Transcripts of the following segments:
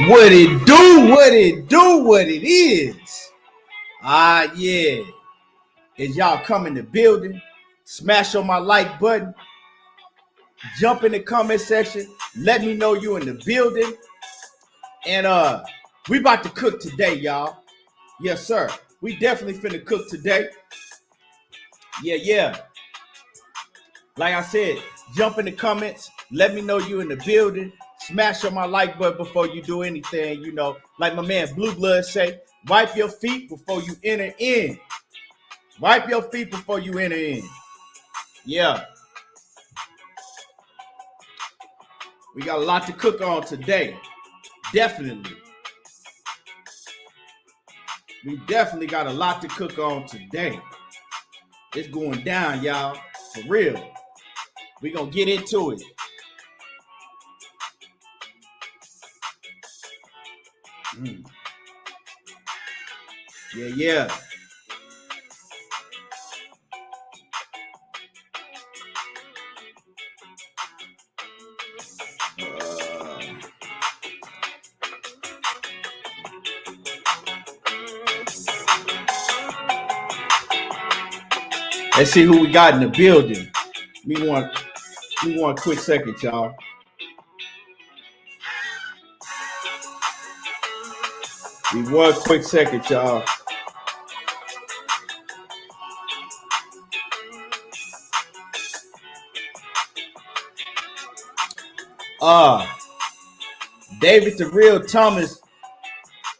What it do, what it do, what it is. Yeah. As y'all come in the building, smash on my like button, jump in the comment section, let me know you in the building. And we about to cook today, y'all. Yes, sir. We definitely finna cook today. Yeah. Like I said, jump in the comments, let me know you in the building. Smash on my like button before you do anything, you know. Like my man Blue Blood say, wipe your feet before you enter in. Wipe your feet before you enter in. Yeah. We got a lot to cook on today. Definitely. We definitely got a lot to cook on today. It's going down, y'all. For real. We're going to get into it. Yeah. Let's see who we got in the building. We want a quick second, y'all. We want a quick second, y'all. David the Real Thomas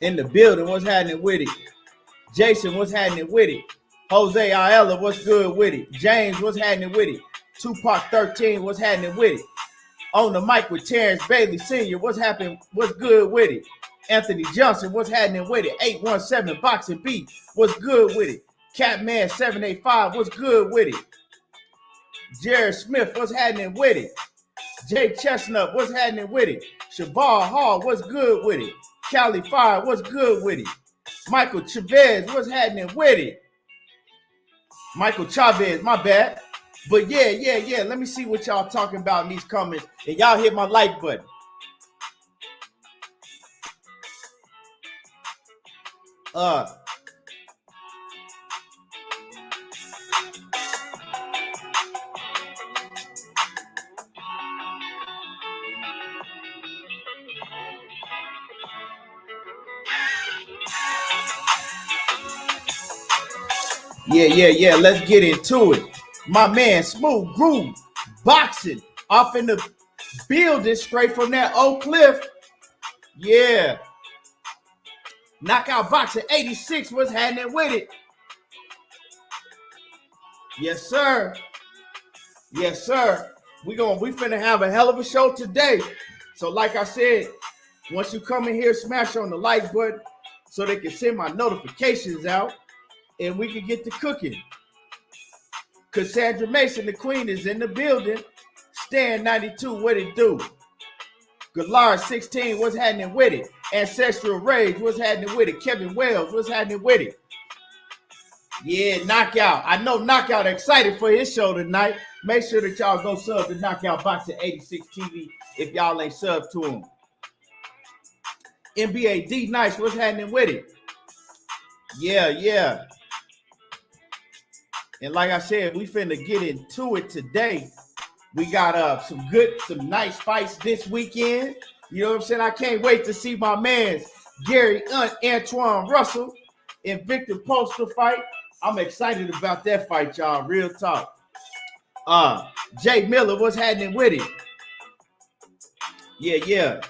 in the building. What's happening with it? Jason, what's happening with it? Jose Ayala, what's good with it? James, what's happening with it? Tupac 13, what's happening with it? On the mic with Terrence Bailey Sr., what's happening? What's good with it? Anthony Johnson, what's happening with it? 817 Boxing Beat, what's good with it? Catman 785, what's good with it? Jared Smith, what's happening with it? Jay Chestnut, what's happening with it? Shabar Hall, what's good with it? Cali Fire, what's good with it? Michael Chavez, what's happening with it? Michael Chavez, my bad. But yeah. Let me see what y'all talking about in these comments. And y'all hit my like button. Yeah. Let's get into it. My man, Smooth Groove, boxing, off in the building, straight from that Oak Cliff. Yeah. Knockout Boxing 86, what's happening with it? Yes, sir. We finna have a hell of a show today. So like I said, once you come in here, smash on the like button so they can send my notifications out and we can get to cooking. Cassandra Mason, the queen, is in the building. Stan 92, what it do? Galar 16, what's happening with it? Ancestral Rage, what's happening with it? Kevin Wells, what's happening with it? Yeah, Knockout. I know Knockout excited for his show tonight. Make sure that y'all go sub to Knockout Boxing 86 TV if y'all ain't sub to him. NBA D Nice, what's happening with it? Yeah. And like I said, we finna get into it today. We got some nice fights this weekend. You know what I'm saying? I can't wait to see my man Gary Antoine Russell and Victor Postal fight. I'm excited about that fight, y'all. Real talk. Jay Miller, what's happening with it? Yeah.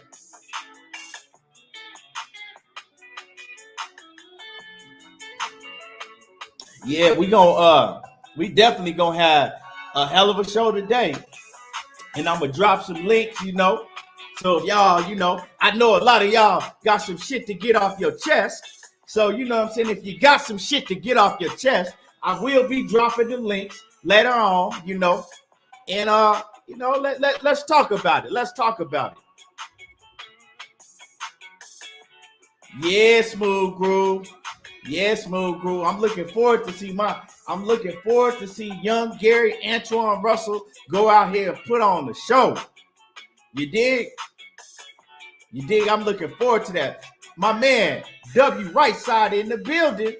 Yeah, we definitely gonna have a hell of a show today. And I'm gonna drop some links, you know. So if y'all, you know, I know a lot of y'all got some shit to get off your chest. So you know what I'm saying? If you got some shit to get off your chest, I will be dropping the links later on, you know. And you know, let's talk about it. Let's talk about it. Yeah, Smooth Groove. I'm looking forward to see young Gary Antoine Russell go out here and put on the show. You dig? You dig? I'm looking forward to that. My man, W. Right Side in the building.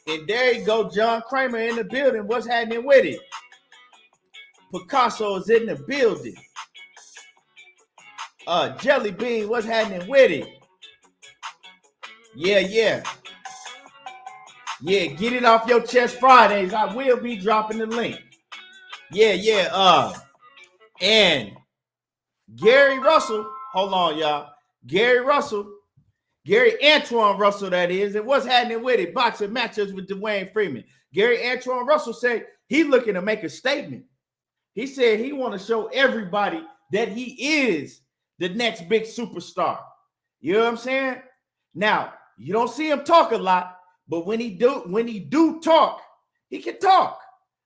And there you go, John Kramer in the building. What's happening with it? Picasso is in the building. Jelly Bean, what's happening with it? Yeah. Yeah, get it off your chest Fridays. I will be dropping the link. Yeah. And Gary Russell, hold on, y'all. Gary Antoine Russell, that is. And what's happening with it? Boxing matchups with Dwayne Freeman. Gary Antoine Russell said he's looking to make a statement. He said he want to show everybody that he is the next big superstar. You know what I'm saying? Now, you don't see him talk a lot, but when he do talk, he can talk.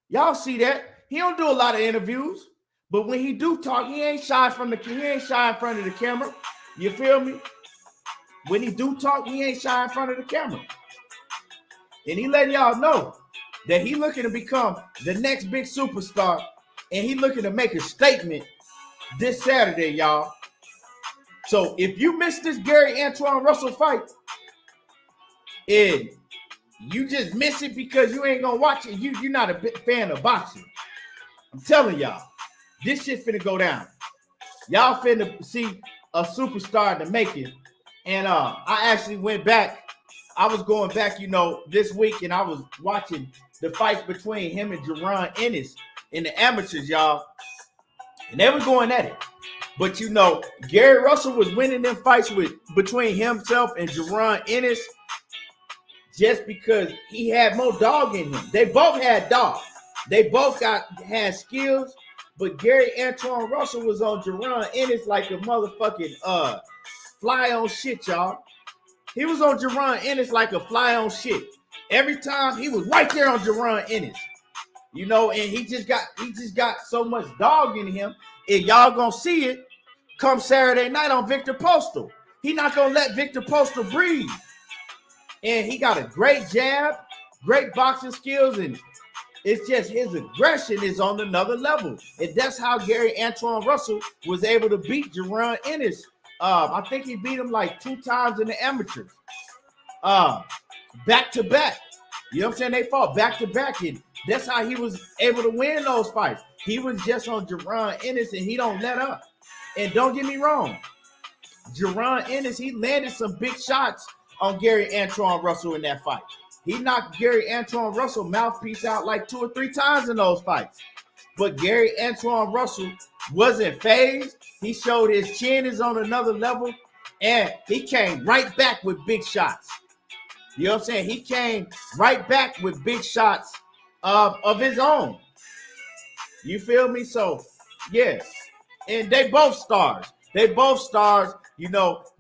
Y'all see that? He don't do a lot of interviews, but when he do talk, he ain't shy in front of the camera. You feel me? When he do talk, he ain't shy in front of the camera. And he letting y'all know that he looking to become the next big superstar, and he looking to make a statement this Saturday, y'all. So if you missed this Gary Antoine Russell fight, and you just miss it because you ain't gonna watch it, you're not a big fan of boxing. I'm telling y'all, this shit finna go down. Y'all finna see a superstar in the making. And I actually went back. I was going back, this week, and I was watching the fights between him and Jermall Ennis in the amateurs, y'all. And they were going at it. But Gary Russell was winning them fights between himself and Jermall Ennis just because he had more dog in him. They both had dog. They both had skills, but Gary Antoine Russell was on Jermall Ennis like a motherfucking fly on shit, y'all. He was on Jermall Ennis like a fly on shit. Every time he was right there on Jermall Ennis. And he just got so much dog in him. And y'all gonna see it come Saturday night on Victor Postal. He not gonna let Victor Postal breathe. And he got a great jab, great boxing skills, and it's just his aggression is on another level. And that's how Gary Antoine Russell was able to beat Jermall Ennis. I think he beat him like 2 times in the amateurs. Back to back. You know what I'm saying? They fought back to back, and that's how he was able to win those fights. He was just on Jermall Ennis, and he don't let up. And don't get me wrong, Jermall Ennis, he landed some big shots on Gary Antoine Russell in that fight. He knocked Gary Antoine Russell mouthpiece out like 2 or 3 times in those fights. But Gary Antoine Russell wasn't phased. He showed his chin is on another level, and he came right back with big shots. You know what I'm saying? He came right back with big shots of his own. You feel me? So, yeah. And they both stars. But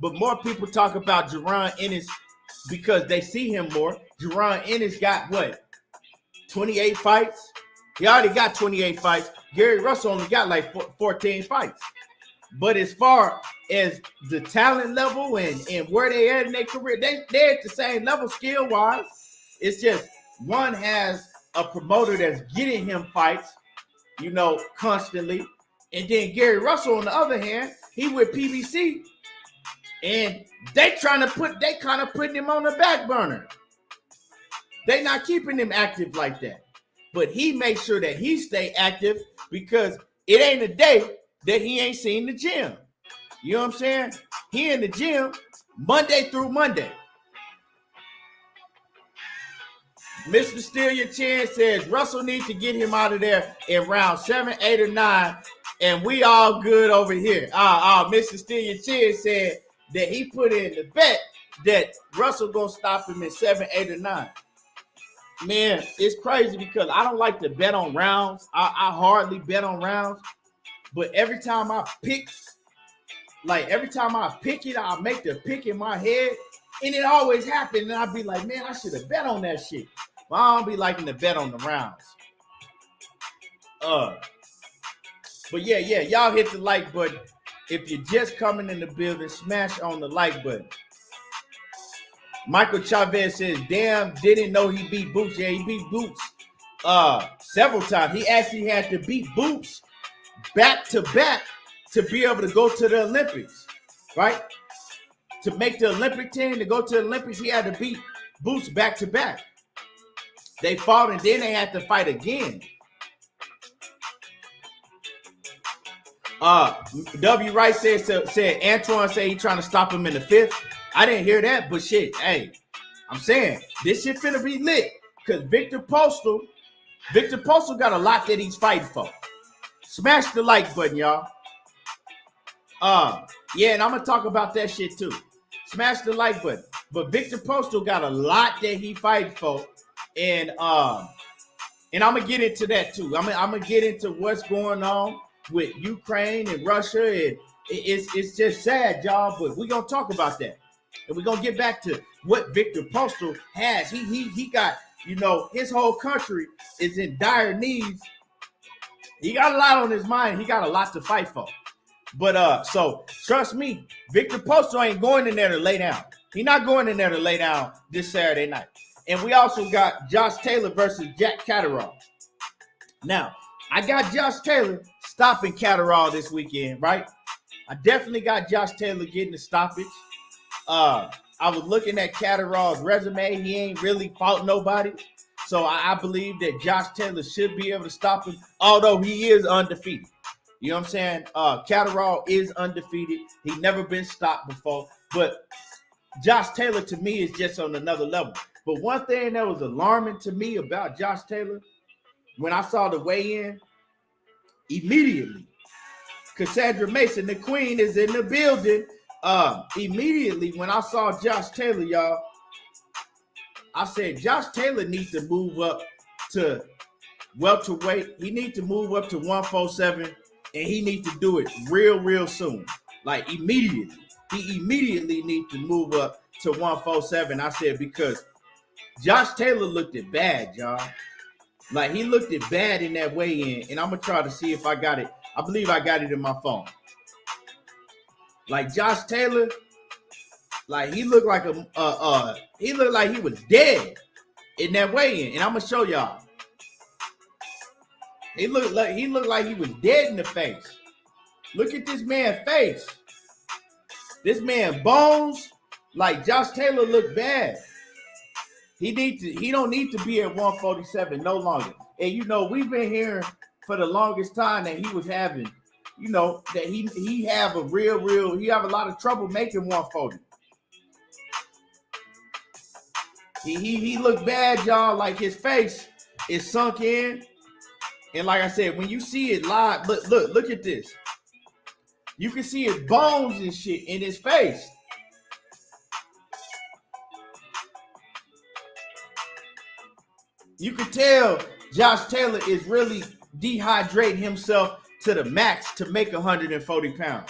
more people talk about Jermall Ennis because they see him more. Jermall Ennis got 28 fights? He already got 28 fights. Gary Russell only got like 14 fights. But as far as the talent level and where they at in their career, they're at the same level skill-wise. It's just one has a promoter that's getting him fights, constantly. And then Gary Russell, on the other hand, he with PBC, and they kind of putting him on the back burner. They not keeping him active like that. But he makes sure that he stay active because it ain't a day that he ain't seen the gym. You know what I'm saying? He in the gym Monday through Monday. Mr. Steal Your Chin says Russell needs to get him out of there in round 7, 8, or 9, and we all good over here. Mr. Steal Your Chin said that he put in the bet that Russell gonna stop him in 7, 8, or 9. Man, it's crazy because I don't like to bet on rounds. I hardly bet on rounds, but every time I pick it, I'll make the pick in my head, and it always happens, and I'll be like, man, I should have bet on that shit. But I don't be liking to bet on the rounds. But yeah, y'all hit the like button. If you're just coming in the building, smash on the like button. Michael Chavez says, damn, didn't know he beat Boots. Yeah, he beat Boots several times. He actually had to beat Boots back to back to be able to go to the Olympics, right? to make the Olympic team, to go to the Olympics, he had to beat Boots back to back. They fought and then they had to fight again. W. Wright said Antoine said he trying to stop him in the 5th. I didn't hear that, but shit, hey, I'm saying this shit finna be lit because Victor Postal got a lot that he's fighting for. Smash the like button, y'all. Yeah, and I'm gonna talk about that shit too. Smash the like button. But Victor Postal got a lot that he fighting for, and I'm gonna get into that too. I'm gonna get into what's going on with Ukraine and Russia, and it's just sad, y'all. But we're gonna talk about that, and we're gonna get back to what Victor Postal has. He got, you know, his whole country is in dire needs. He got a lot on his mind. He got a lot to fight for. But so trust me, Victor Postal ain't going in there to lay down. He's not going in there to lay down this Saturday night. And we also got Josh Taylor versus Jack Catterall. Now, I got Josh Taylor stopping Catterall this weekend, right? I definitely got Josh Taylor getting the stoppage. I was looking at Catterall's resume. He ain't really fought nobody. So I believe that Josh Taylor should be able to stop him, although he is undefeated. You know what I'm saying? Catterall is undefeated. He's never been stopped before. But Josh Taylor, to me, is just on another level. But one thing that was alarming to me about Josh Taylor, when I saw the weigh-in, immediately, Cassandra Mason, the queen, is in the building. Immediately, when I saw Josh Taylor, y'all, I said, Josh Taylor needs to move up to welterweight. He needs to move up to 147, and he needs to do it real soon. Like, immediately. He immediately needs to move up to 147. I said, because Josh Taylor looked it bad, y'all. Like, he looked it bad in that weigh-in, and I'm going to try to see if I got it. I believe I got it in my phone. Like, Josh Taylor, like, he looked like he looked like he was dead in that weigh-in, and I'm going to show y'all. He looked like he was dead in the face. Look at this man's face. This man bones, like Josh Taylor looked bad. He don't need to be at 147 no longer. And you know, we've been hearing for the longest time that he was having, you know, that he have a he have a lot of trouble making 140. He looked bad, y'all. Like, his face is sunk in. And like I said, when you see it live, look at this. You can see his bones and shit in his face. You can tell Josh Taylor is really dehydrating himself to the max to make 140 pounds.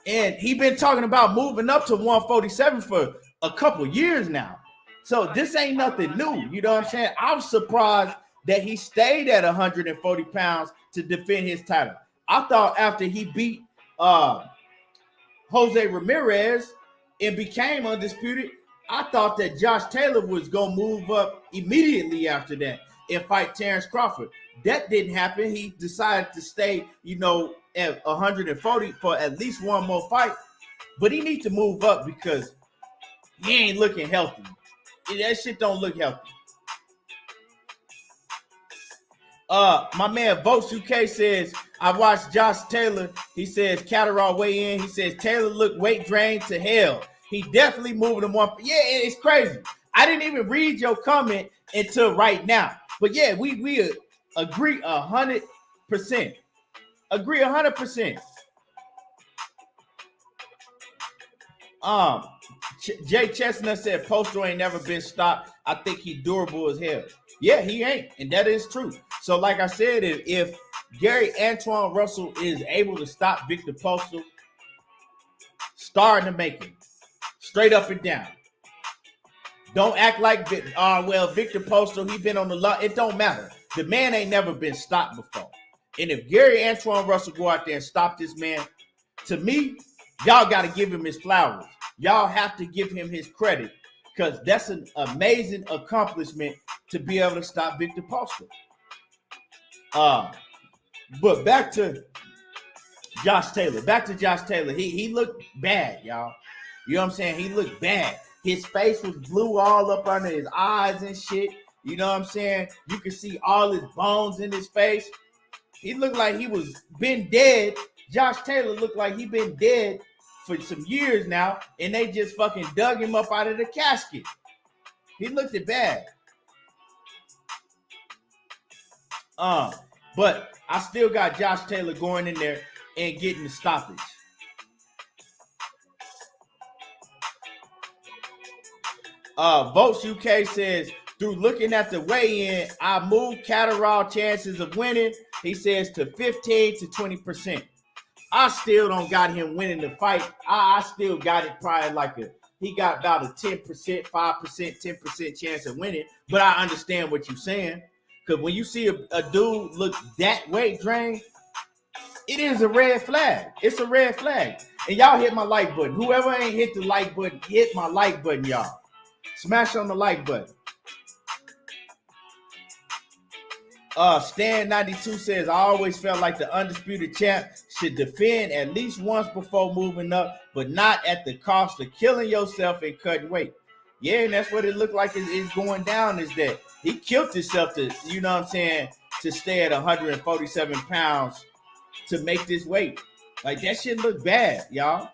And he's been talking about moving up to 147 for a couple years now. So this ain't nothing new. You know what I'm saying? I'm surprised that he stayed at 140 pounds to defend his title. I thought after he beat Jose Ramirez and became undisputed, I thought that Josh Taylor was going to move up immediately after that and fight Terrence Crawford. That didn't happen. He decided to stay, you know, at 140 for at least one more fight. But he needs to move up because he ain't looking healthy. That shit don't look healthy. My man Votes UK says, I watched Josh Taylor. He says Catterall weigh in. He says Taylor looked weight drained to hell. He definitely moving him one. Yeah, it's crazy. I didn't even read your comment until right now. But yeah, we agree 100%. Agree 100%. Jay Chestnut said Postal ain't never been stopped. I think he durable as hell. Yeah, he ain't, and that is true. So like I said, if Gary Antoine Russell is able to stop Victor Postal, star in the making, straight up and down. Don't act like, Victor Postal, he been on the lot. It don't matter. The man ain't never been stopped before. And if Gary Antoine Russell go out there and stop this man, to me, y'all got to give him his flowers. Y'all have to give him his credit because that's an amazing accomplishment to be able to stop Victor Postal. But back to Josh Taylor. He looked bad, y'all. You know what I'm saying? He looked bad. His face was blue all up under his eyes and shit. You know what I'm saying? You could see all his bones in his face. He looked like he was been dead. Josh Taylor looked like he been dead for some years now, and they just fucking dug him up out of the casket. He looked it bad. But I still got Josh Taylor going in there and getting the stoppage. Votes UK says, through looking at the weigh-in, I moved Catterall chances of winning, he says, to 15 to 20%. I still don't got him winning the fight. I still got it probably he got about a 10%, 5%, 10% chance of winning. But I understand what you're saying. Because when you see a dude look that weight drained, it is a red flag. It's a red flag. And y'all hit my like button. Whoever ain't hit the like button, hit my like button, y'all. Smash on the like button. Stan92 says, I always felt like the undisputed champ should defend at least once before moving up, but not at the cost of killing yourself and cutting weight. Yeah, and that's what it looked like is going down, is that he killed himself to, you know what I'm saying, to stay at 147 pounds to make this weight. Like, that shit looked bad, y'all.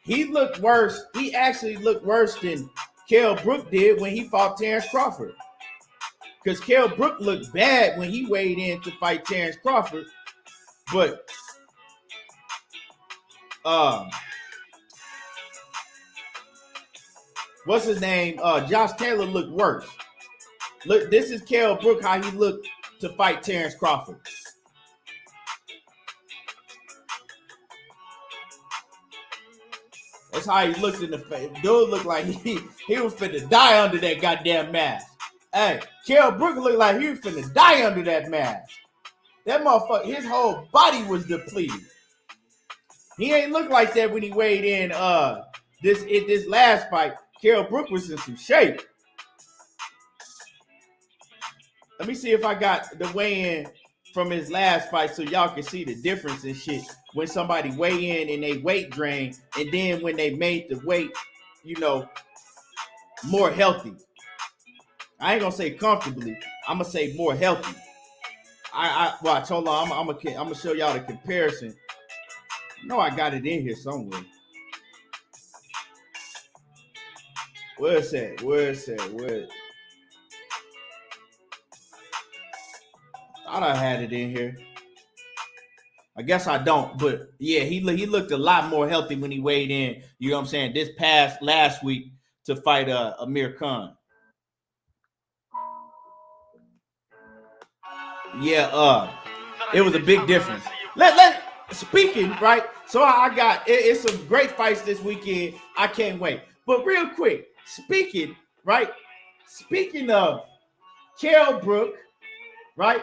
He looked worse. He actually looked worse than Kell Brook did when he fought Terrence Crawford. Because Kell Brook looked bad when he weighed in to fight Terrence Crawford. But what's his name? Josh Taylor looked worse. Look, this is Kell Brook, how he looked to fight Terrence Crawford. That's how he looked in the face. Dude looked like he was finna die under that goddamn mask. Hey, Kell Brook looked like he was finna die under that mask. That motherfucker, his whole body was depleted. He ain't look like that when he weighed in this last fight. Kell Brook was in some shape. Let me see if I got the weigh-in from his last fight so y'all can see the difference and shit. When somebody weigh in and they weight drain, and then when they made the weight, you know, more healthy. I ain't gonna say comfortably. I'm gonna say more healthy. I watch. Hold on. I'm gonna show y'all the comparison. No, I got it in here somewhere. Where's that? Where? Thought I had it in here. I guess I don't, but yeah, he looked a lot more healthy when he weighed in. You know what I'm saying? This past last week to fight Amir Khan. Yeah, it was a big difference. Speaking, right? So I got it's some great fights this weekend. I can't wait. But real quick, speaking of Kell Brook, right?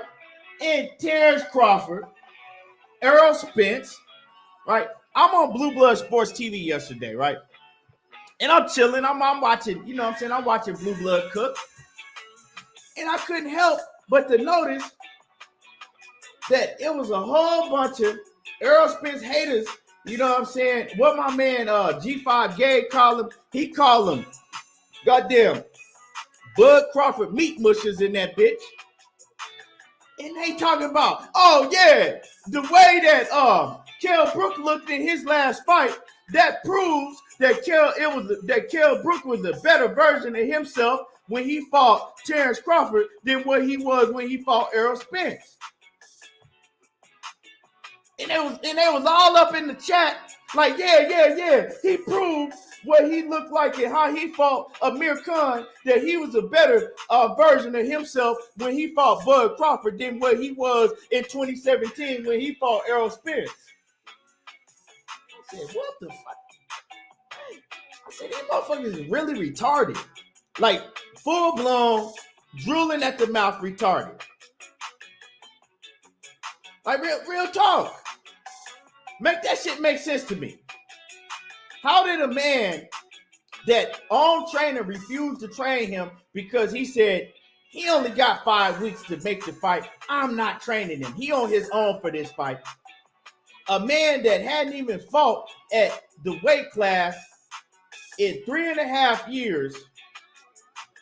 And Terrence Crawford, Errol Spence, right? I'm on Blue Blood Sports TV yesterday, right? And I'm chilling. I'm watching, you know what I'm saying? I'm watching Blue Blood cook. And I couldn't help but to notice that it was a whole bunch of Errol Spence haters, you know what I'm saying? What my man G5 Gabe called him, he called him goddamn Bud Crawford meat mushers in that bitch. And they talking about, oh yeah, the way that Kell Brook looked in his last fight, that proves that Kell Brook was a better version of himself when he fought Terrence Crawford than what he was when he fought Errol Spence. And they was all up in the chat, like, yeah. He proved what he looked like and how he fought Amir Khan, that he was a better version of himself when he fought Bud Crawford than what he was in 2017 when he fought Errol Spence. I said, what the fuck? I said, these motherfuckers is really retarded. Like, full-blown, drooling at the mouth retarded. Like, real talk. Make that shit make sense to me. How did a man that own trainer refused to train him because he said he only got 5 weeks to make the fight? I'm not training him. He on his own for this fight. A man that hadn't even fought at the weight class in 3.5 years,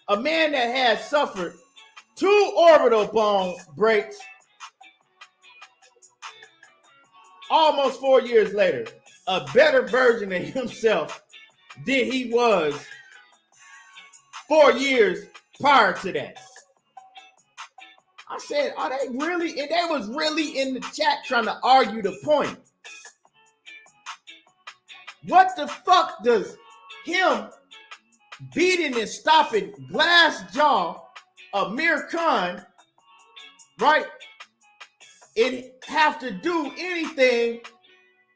a man that has suffered 2 orbital bone breaks, almost 4 years later, a better version of himself than he was 4 years prior to that. I said, are they really? And they was really in the chat trying to argue the point. What the fuck does him beating and stopping Glass Jaw Amir Khan, right, it have to do anything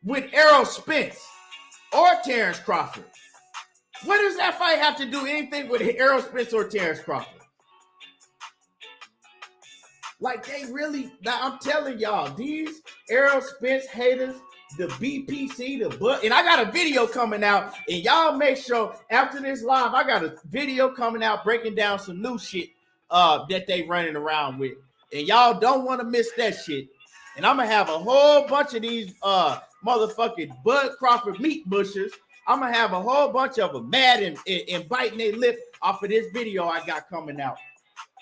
with Errol Spence or Terrence Crawford? What does that fight have to do anything with Errol Spence or Terrence Crawford? Like, they really, I'm telling y'all, these Errol Spence haters, the BPC, the butt, and I got a video coming out, and y'all make sure after this live, I got a video coming out breaking down some new shit that they running around with. And y'all don't want to miss that shit. And I'm going to have a whole bunch of these motherfucking Bud Crawford meat bushers. I'm going to have a whole bunch of them mad and biting their lip off of this video I got coming out.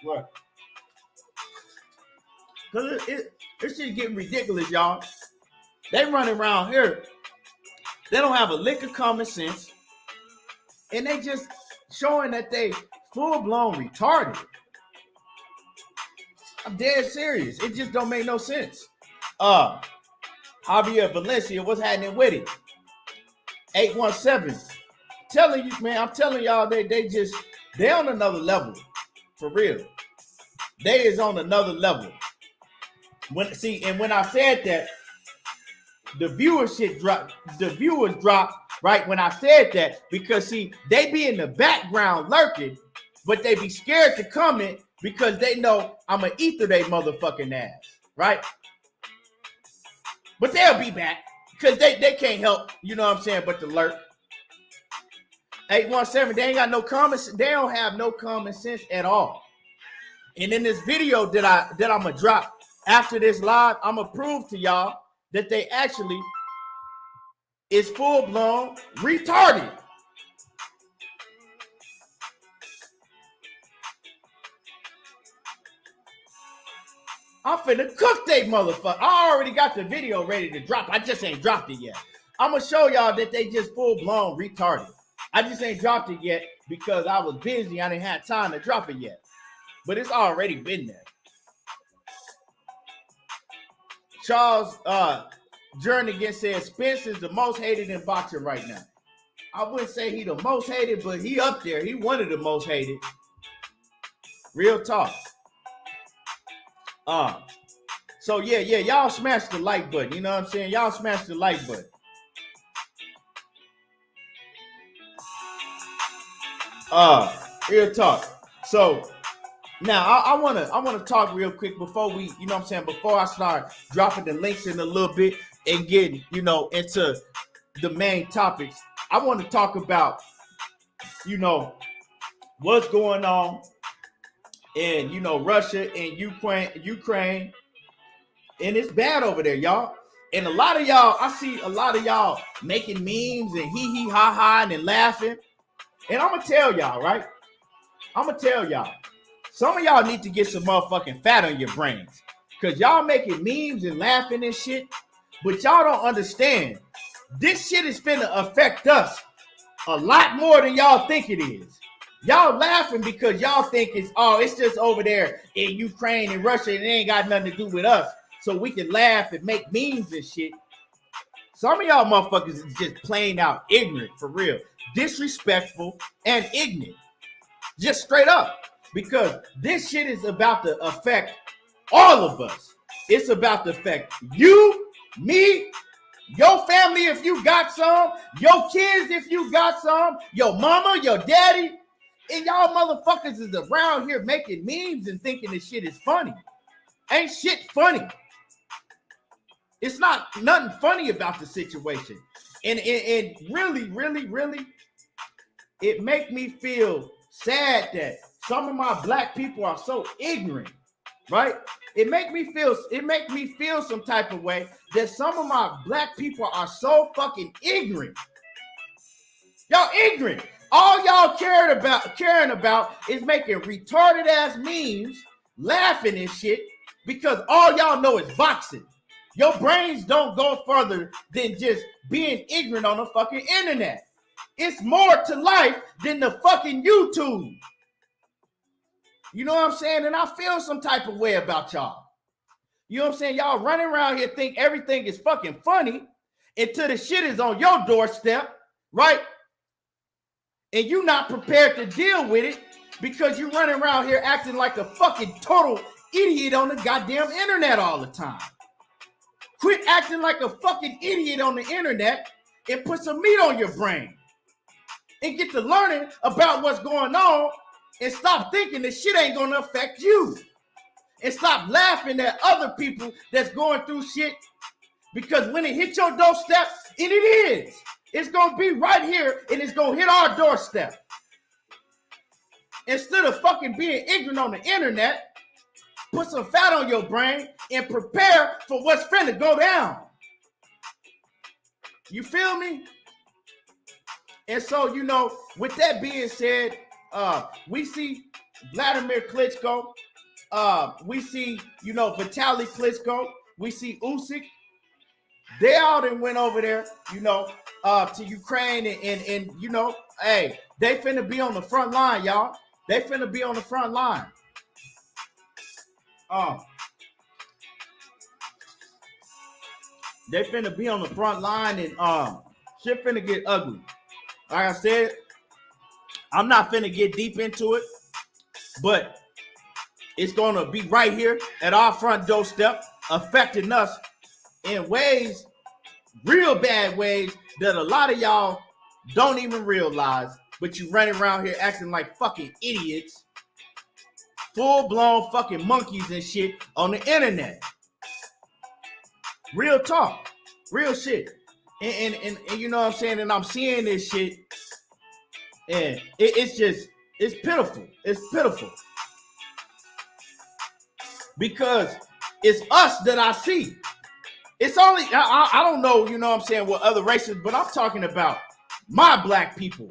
What? Because this shit getting ridiculous, y'all. They running around here. They don't have a lick of common sense. And they just showing that they full-blown retarded. I'm dead serious. It just don't make no sense. Javier Valencia, what's happening with it? 817. Telling you, man, I'm telling y'all, they on another level. For real. They is on another level. When I said that, the viewership dropped. The viewers dropped right when I said that, because see, they be in the background lurking, but they be scared to comment because they know I'm gonna eat through their motherfucking ass, right? But they'll be back because they can't help, you know what I'm saying, but to lurk. 817, they ain't got no common. They don't have no common sense at all. And in this video that I'm gonna drop after this live, I'm gonna prove to y'all that they actually is full-blown retarded. I'm finna cook they motherfucker. I already got the video ready to drop. I just ain't dropped it yet. I'm gonna show y'all that they just full-blown retarded. I just ain't dropped it yet because I was busy. I didn't have time to drop it yet. But it's already been there. Charles Jernigan says Spence is the most hated in boxing right now. I wouldn't say he the most hated, but he up there. He one of the most hated. Real talk. So yeah, y'all smash the like button. You know what I'm saying? Y'all smash the like button. Real talk. So now I wanna talk real quick before we, you know what I'm saying, before I start dropping the links in a little bit and getting, you know, into the main topics. I want to talk about, you know, what's going on in, you know, Russia and Ukraine. And it's bad over there, y'all. And a lot of y'all, I see a lot of y'all making memes and hee ha ha and laughing. And I'm gonna tell y'all, right? I'm gonna tell y'all. Some of y'all need to get some motherfucking fat on your brains. Because y'all making memes and laughing and shit. But y'all don't understand. This shit is finna affect us a lot more than y'all think it is. Y'all laughing because y'all think it's just over there in Ukraine and Russia and it ain't got nothing to do with us. So we can laugh and make memes and shit. Some of y'all motherfuckers is just plain out ignorant, for real. Disrespectful and ignorant. Just straight up. Because this shit is about to affect all of us. It's about to affect you, me, your family if you got some, your kids if you got some, your mama, your daddy. And y'all motherfuckers is around here making memes and thinking this shit is funny. Ain't shit funny. It's not nothing funny about the situation. And really, it make me feel sad that some of my black people are so ignorant, right? It make me feel some type of way that some of my black people are so fucking ignorant Y'all ignorant. All y'all caring about is making retarded ass memes, laughing and shit, because all y'all know is boxing. Your brains don't go further than just being ignorant on the fucking internet. It's more to life than the fucking YouTube. You know what I'm saying? And I feel some type of way about y'all. You know what I'm saying? Y'all running around here think everything is fucking funny until the shit is on your doorstep, right? And you not prepared to deal with it because you running around here acting like a fucking total idiot on the goddamn internet all the time. Quit acting like a fucking idiot on the internet and put some meat on your brain. And get to learning about what's going on and stop thinking this shit ain't gonna affect you. And stop laughing at other people that's going through shit, because when it hits your doorstep, and it is, it's gonna be right here and it's gonna hit our doorstep. Instead of fucking being ignorant on the internet, put some fat on your brain and prepare for what's finna go down. You feel me? And so, you know, with that being said, we see Vladimir Klitschko, we see, you know, Vitaly Klitschko, we see Usyk. They all done went over there, you know, to Ukraine and you know, hey, they finna be on the front line, y'all. They finna be on the front line. They finna be on the front line and shit finna get ugly. Like I said, I'm not finna get deep into it, but it's gonna be right here at our front doorstep, affecting us in ways, real bad ways, that a lot of y'all don't even realize, but you running around here acting like fucking idiots, full-blown fucking monkeys and shit on the internet. Real talk, real shit. And you know what I'm saying? And I'm seeing this shit, and it's pitiful. It's pitiful. Because it's us that I see. It's only, I don't know, you know what I'm saying, what other races, but I'm talking about my black people.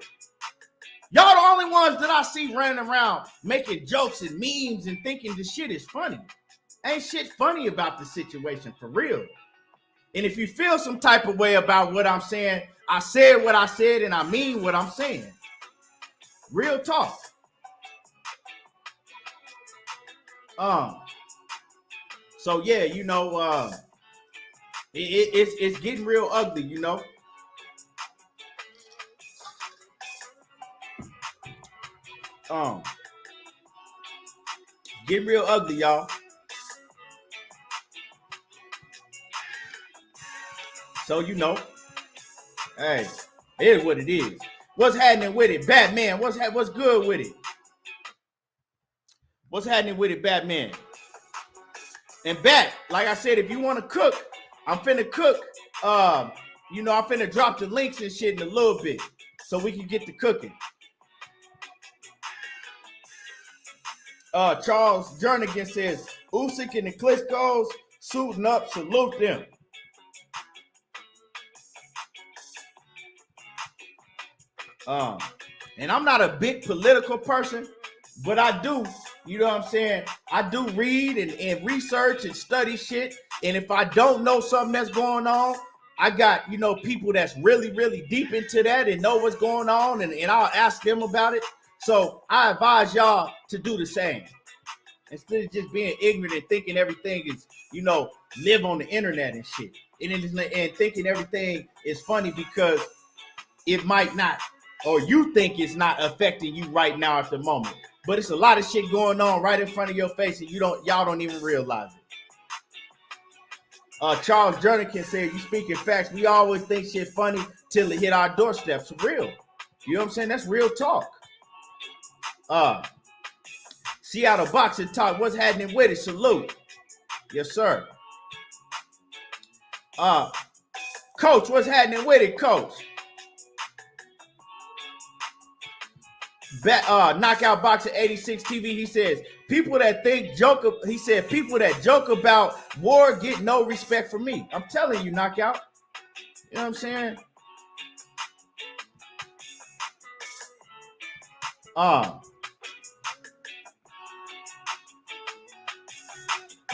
Y'all the only ones that I see running around making jokes and memes and thinking this shit is funny. Ain't shit funny about the situation, for real. And if you feel some type of way about what I'm saying, I said what I said and I mean what I'm saying. Real talk. So yeah, you know, it's getting real ugly, you know. Getting real ugly, y'all. So, you know, hey, it is what it is. What's happening with it? Batman, what's good with it? What's happening with it, Batman? And Bat, like I said, if you want to cook, I'm finna cook. You know, I'm finna drop the links and shit in a little bit so we can get to cooking. Charles Jernigan says, Usyk and the Klitschko's suiting up, salute them. And I'm not a big political person, but I do, you know what I'm saying? I do read and research and study shit. And if I don't know something that's going on, I got, you know, people that's really, really deep into that and know what's going on, and I'll ask them about it. So I advise y'all to do the same. Instead of just being ignorant and thinking everything is, you know, live on the internet and shit. And thinking everything is funny because it might not, or you think it's not affecting you right now at the moment. But it's a lot of shit going on right in front of your face and y'all don't even realize it. Charles Jernigan said, you speaking facts. We always think shit funny till it hit our doorsteps. Real. You know what I'm saying? That's real talk. Seattle Boxing Talk. What's happening with it? Salute. Yes, sir. Coach, what's happening with it, Coach? Knockout Boxer 86 TV, he says, people that joke about war get no respect from me. I'm telling you, Knockout. You know what I'm saying?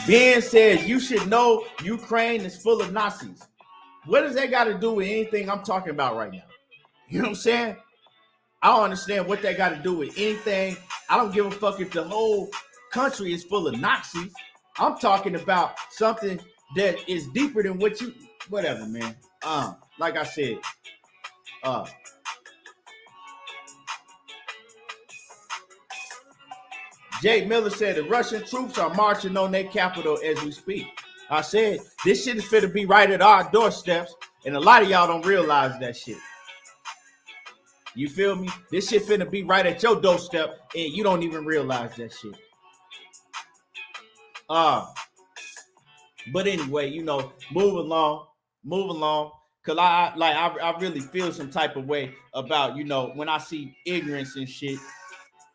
Ben says you should know Ukraine is full of Nazis. What does that got to do with anything I'm talking about right now? You know what I'm saying? I don't understand what that got to do with anything. I don't give a fuck if the whole country is full of Nazis. I'm talking about something that is deeper than what you, whatever, man. Like I said, Jay Miller said the Russian troops are marching on their capital as we speak. I said this shit is finna be right at our doorsteps, and a lot of y'all don't realize that shit. You feel me? This shit finna be right at your doorstep, and you don't even realize that shit. But anyway, you know, move along, cause I really feel some type of way about, you know, when I see ignorance and shit,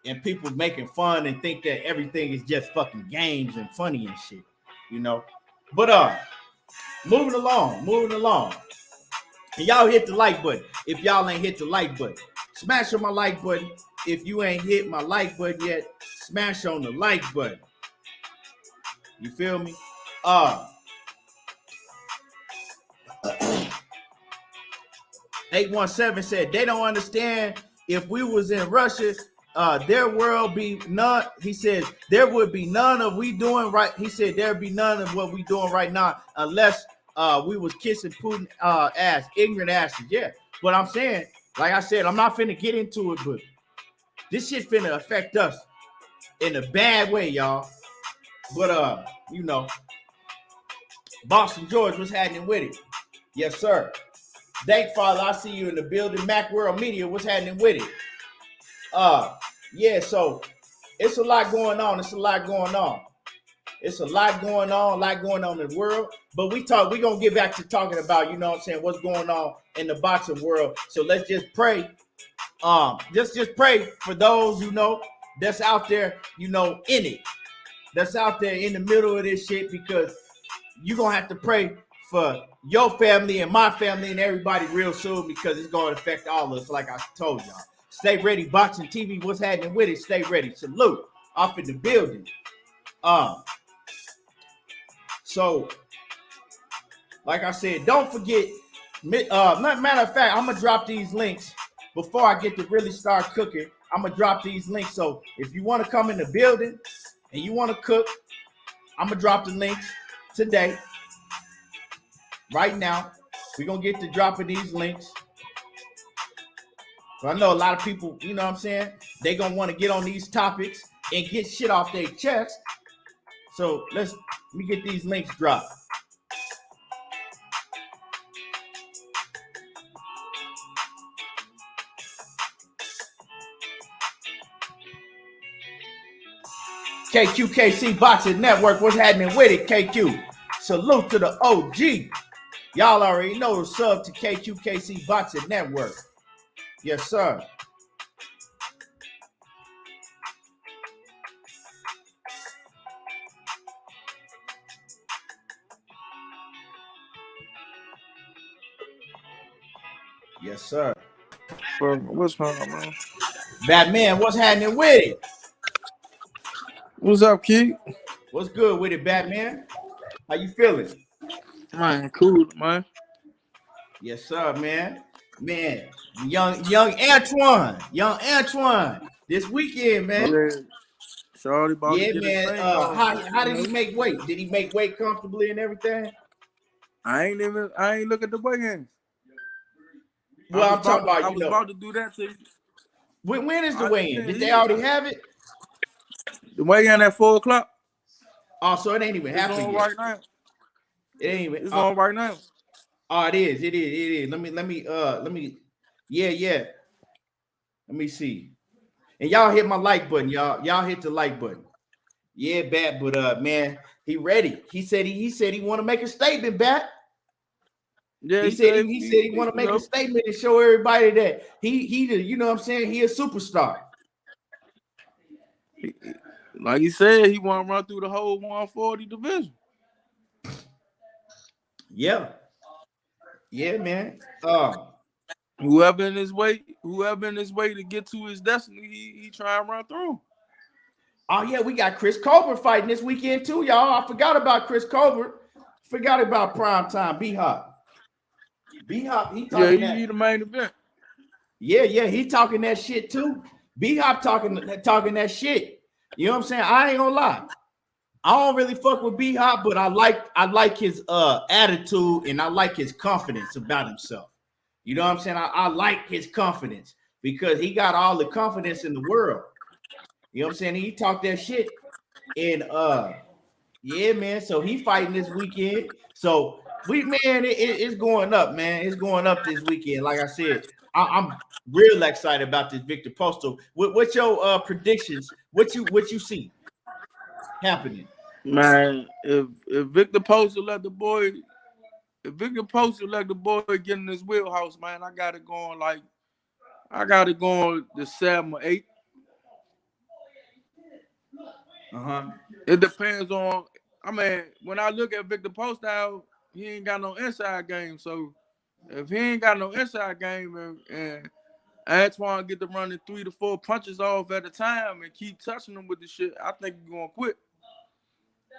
and people making fun and think that everything is just fucking games and funny and shit, you know. But moving along. And y'all hit the like button. If y'all ain't hit the like button, smash on my like button. If you ain't hit my like button yet, smash on the like button. You feel me? 817 said they don't understand if we was in Russia, there will be none. He says there would be none of we doing right. He said there'd be none of what we doing right now unless we was kissing Putin ass, ignorant asses. Yeah, but I'm saying, like I said, I'm not finna get into it, but this shit finna affect us in a bad way, y'all. But you know, Boston George was happening with it. Yes, sir. Thank Father, I see you in the building. Mac World Media, what's happening with it? Yeah, so it's a lot going on. It's a lot going on in the world. But we're gonna get back to talking about, you know what I'm saying, what's going on in the boxing world. So let's just pray. Just pray for those, you know, that's out there, you know, in it. That's out there in the middle of this shit, because you're gonna have to pray for your family and my family and everybody real soon, because it's gonna affect all of us, like I told y'all. Stay ready, Boxing TV. What's happening with it? Stay ready. Salute. Off in the building. So, like I said, don't forget. Matter of fact, I'm gonna drop these links before I get to really start cooking. I'm gonna drop these links. So if you want to come in the building and you want to cook, I'm gonna drop the links today. Right now, we're gonna get to dropping these links. I know a lot of people, you know what I'm saying, they gonna want to get on these topics and get shit off their chest. So let me get these links dropped. KQKC Boxing Network, what's happening with it, KQ? Salute to the OG. Y'all already know the sub to KQKC Boxing Network. Yes, sir. Yes, sir. What's wrong, man? Batman, what's happening with it? What's up, kid? What's good with it, Batman? How you feeling? Man, cool, man. Yes, sir, man. Man, young Antoine, this weekend, man. Yeah, Charlie about to get man. his thing on. How did he make weight? Did he make weight comfortably and everything? I ain't look at the weigh-ins. Well, I'm talking about, I was about to do that to you. When is the weigh-in? Did they already have it? The weigh-in at 4:00. Oh, so it ain't even happening yet. Right now. It ain't even. It's on right now. Oh, it is. It is. Let me. Yeah. Let me see. And y'all hit my like button, y'all. Y'all hit the like button. Yeah, Bat. But man, he ready. He said he want to make a statement, Bat. Yeah, he said he want to make a statement and show everybody that he you know what I'm saying, he a superstar. Like he said, he want to run through the whole 140 division. Yeah, man. Whoever in his way to get to his destiny, he try and run through. Oh yeah, we got Chris Colbert fighting this weekend too, y'all. I forgot about Chris Colbert. Forgot about primetime B-Hop. B-Hop, he talking he the main event. Yeah, he talking that shit too. B-Hop talking that shit. You know what I'm saying? I ain't gonna lie. I don't really fuck with B-Hop, but I like his attitude and I like his confidence about himself. You know what I'm saying? I like his confidence because he got all the confidence in the world. You know what I'm saying? He talked that shit. And yeah, man. So he fighting this weekend. So it's going up, man. It's going up this weekend. Like I said, I'm real excited about this Victor Postol. What's your predictions? What you see happening? Man, if Victor Postol let the boy get in his wheelhouse, man, I got it going to 7 or 8. It depends on. I mean, when I look at Victor Postol, he ain't got no inside game. So if he ain't got no inside game and Antoine get to running 3 to 4 punches off at a time and keep touching him with the shit, I think he's gonna quit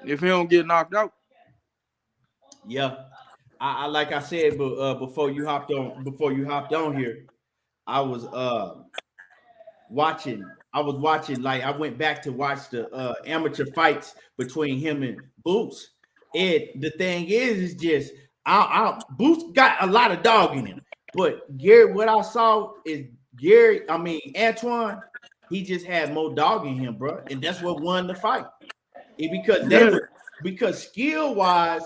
if he don't get knocked out. Yeah, I like I said, but before you hopped on here, I was watching. Like I went back to watch the amateur fights between him and Boots. And the thing is just Boots got a lot of dog in him. But Gary, what I saw is Antoine, he just had more dog in him, bro. And that's what won the fight. Because skill-wise,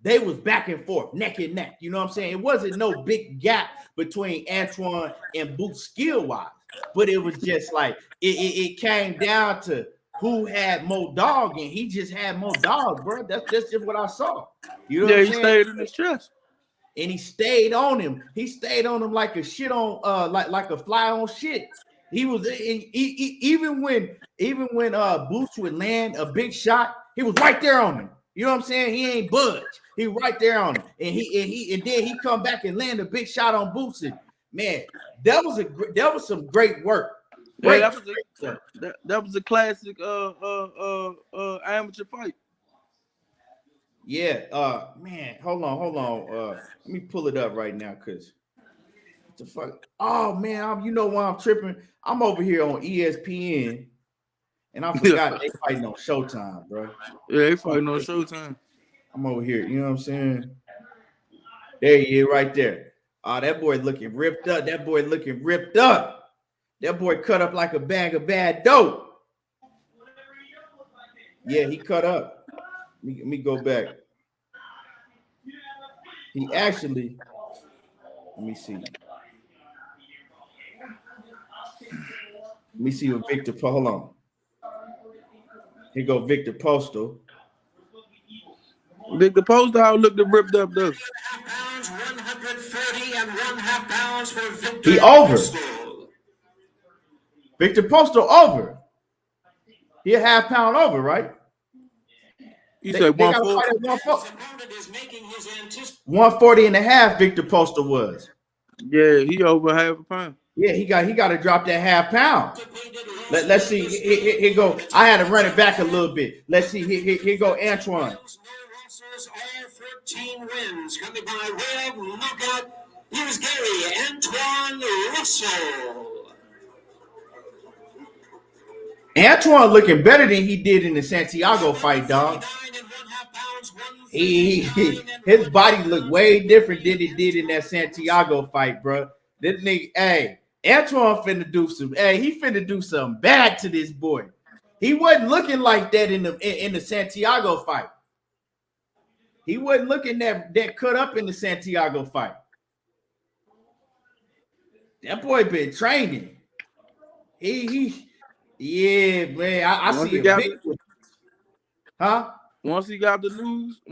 they was back and forth, neck and neck. You know what I'm saying? It wasn't no big gap between Antoine and Boots skill-wise. But it was just like it came down to who had more dog, and he just had more dog, bro. That's just what I saw. You know what I'm saying? He stayed in his chest. And he stayed on him. He stayed on him like a shit on like a fly on shit. He was even when Boots would land a big shot, he was right there on him. You know what I'm saying? He ain't budge. He right there on him. And then he come back and land a big shot on Boots. And man, that was some great work. That was a classic amateur fight. Yeah, man, hold on. Let me pull it up right now, cause what the fuck? Oh man, you know why I'm tripping? I'm over here on ESPN, and I forgot they fighting on Showtime, bro. Yeah, they fighting on Showtime. I'm over here, you know what I'm saying? There he is, right there. Oh, that boy looking ripped up. That boy cut up like a bag of bad dope. Yeah, he cut up. Let me go back. He actually, let me see. Let me see what Victor. Hold on. Here go Victor Postol. Victor Postol looked ripped up though. 130.5 pounds for Victor. He over. Victor Postol over. He a half pound over, right? You said 140. 140 and a half. Victor Postol was. Yeah, he over half a pound. Yeah, he got to drop that half pound. Let's see. Here go. I had to run it back a little bit. Let's see. Here go Antoine. All 14 wins coming by way of knockout. Here's Gary Antoine Russell. Antoine looking better than he did in the Santiago fight, dog. His body looked way different than it did in that Santiago fight, bro. This nigga, hey, Antoine finna do he finna do something bad to this boy. He wasn't looking like that in the Santiago fight. He wasn't looking that cut up in the Santiago fight. That boy been training. Yeah, man. I see a big one. Huh? Once he got the news,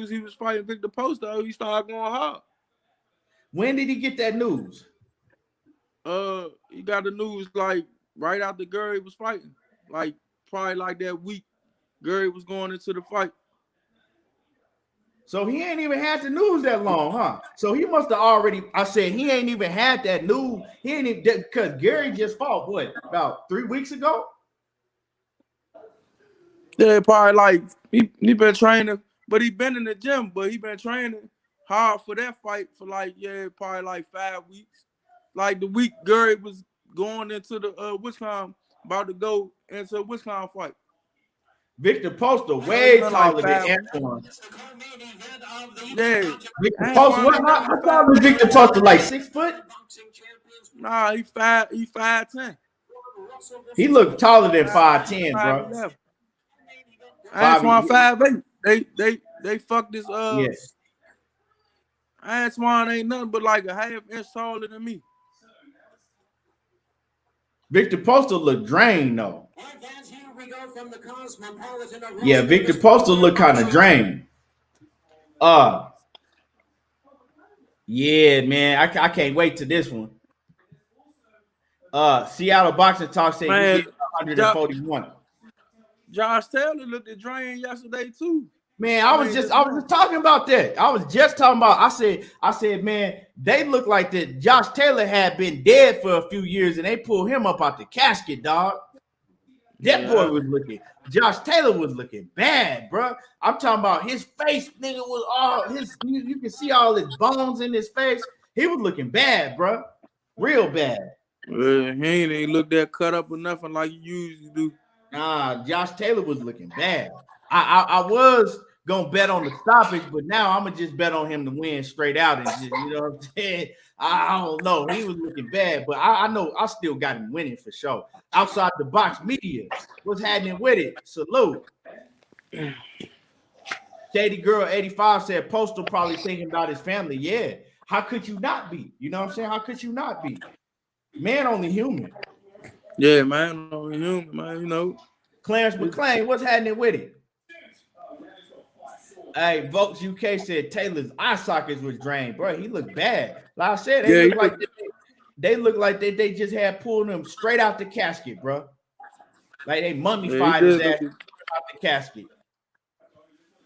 he was fighting Victor Postol. He started going hard. When did he get that news? He got the news like right after Gary was fighting, probably that week. Gary was going into the fight. So he ain't even had the news that long, huh? So he must have already. I said he ain't even had that news. He ain't even because Gary just fought what about 3 weeks ago. Yeah, probably like he been training, but he been in the gym, but he been training hard for that fight for like probably like 5 weeks. Like the week Gary was going into the Wisconsin, about to go into a Wisconsin fight. Victor Poster way taller like than Antoine. Yeah, Victor Poster, I thought Victor Poster like 6 foot. Nah, he 5'10". He looked taller than 5'10", bro. 5'11". Antoine 5'8". They fucked this Yes. Antoine ain't nothing but like a half inch taller than me. Victor Poster look drained though. Yeah, Victor Poster look kind of drained. Yeah, man, I can't wait to this one. Seattle Boxing Talk said he get 141. Josh Taylor looked at drained yesterday too. Man, I was just talking about that. I was just talking about. I said, man, they look like that. Josh Taylor had been dead for a few years, and they pulled him up out the casket, dog. That boy was looking. Josh Taylor was looking bad, bro. I'm talking about his face, nigga, was all his. You can see all his bones in his face. He was looking bad, bro, real bad. He ain't look that cut up or nothing like you usually do. Nah, Josh Taylor was looking bad. I was gonna bet on the stoppage, but now I'm gonna just bet on him to win straight out. And just, you know what I'm saying? I don't know. He was looking bad, but I know I still got him winning for sure. Outside the box media, what's happening with it? Salute. Shady Girl 85 said Postal probably thinking about his family. Yeah. How could you not be? You know what I'm saying? How could you not be? Man, only human. Yeah, man, only human, man. You know. Clarence McClain, what's happening with it? Hey, Volks UK said Taylor's eye sockets was drained, bro. He looked bad. Like I said, they look like they just had pulled him straight out the casket, bro. Like they mummified his ass out the casket.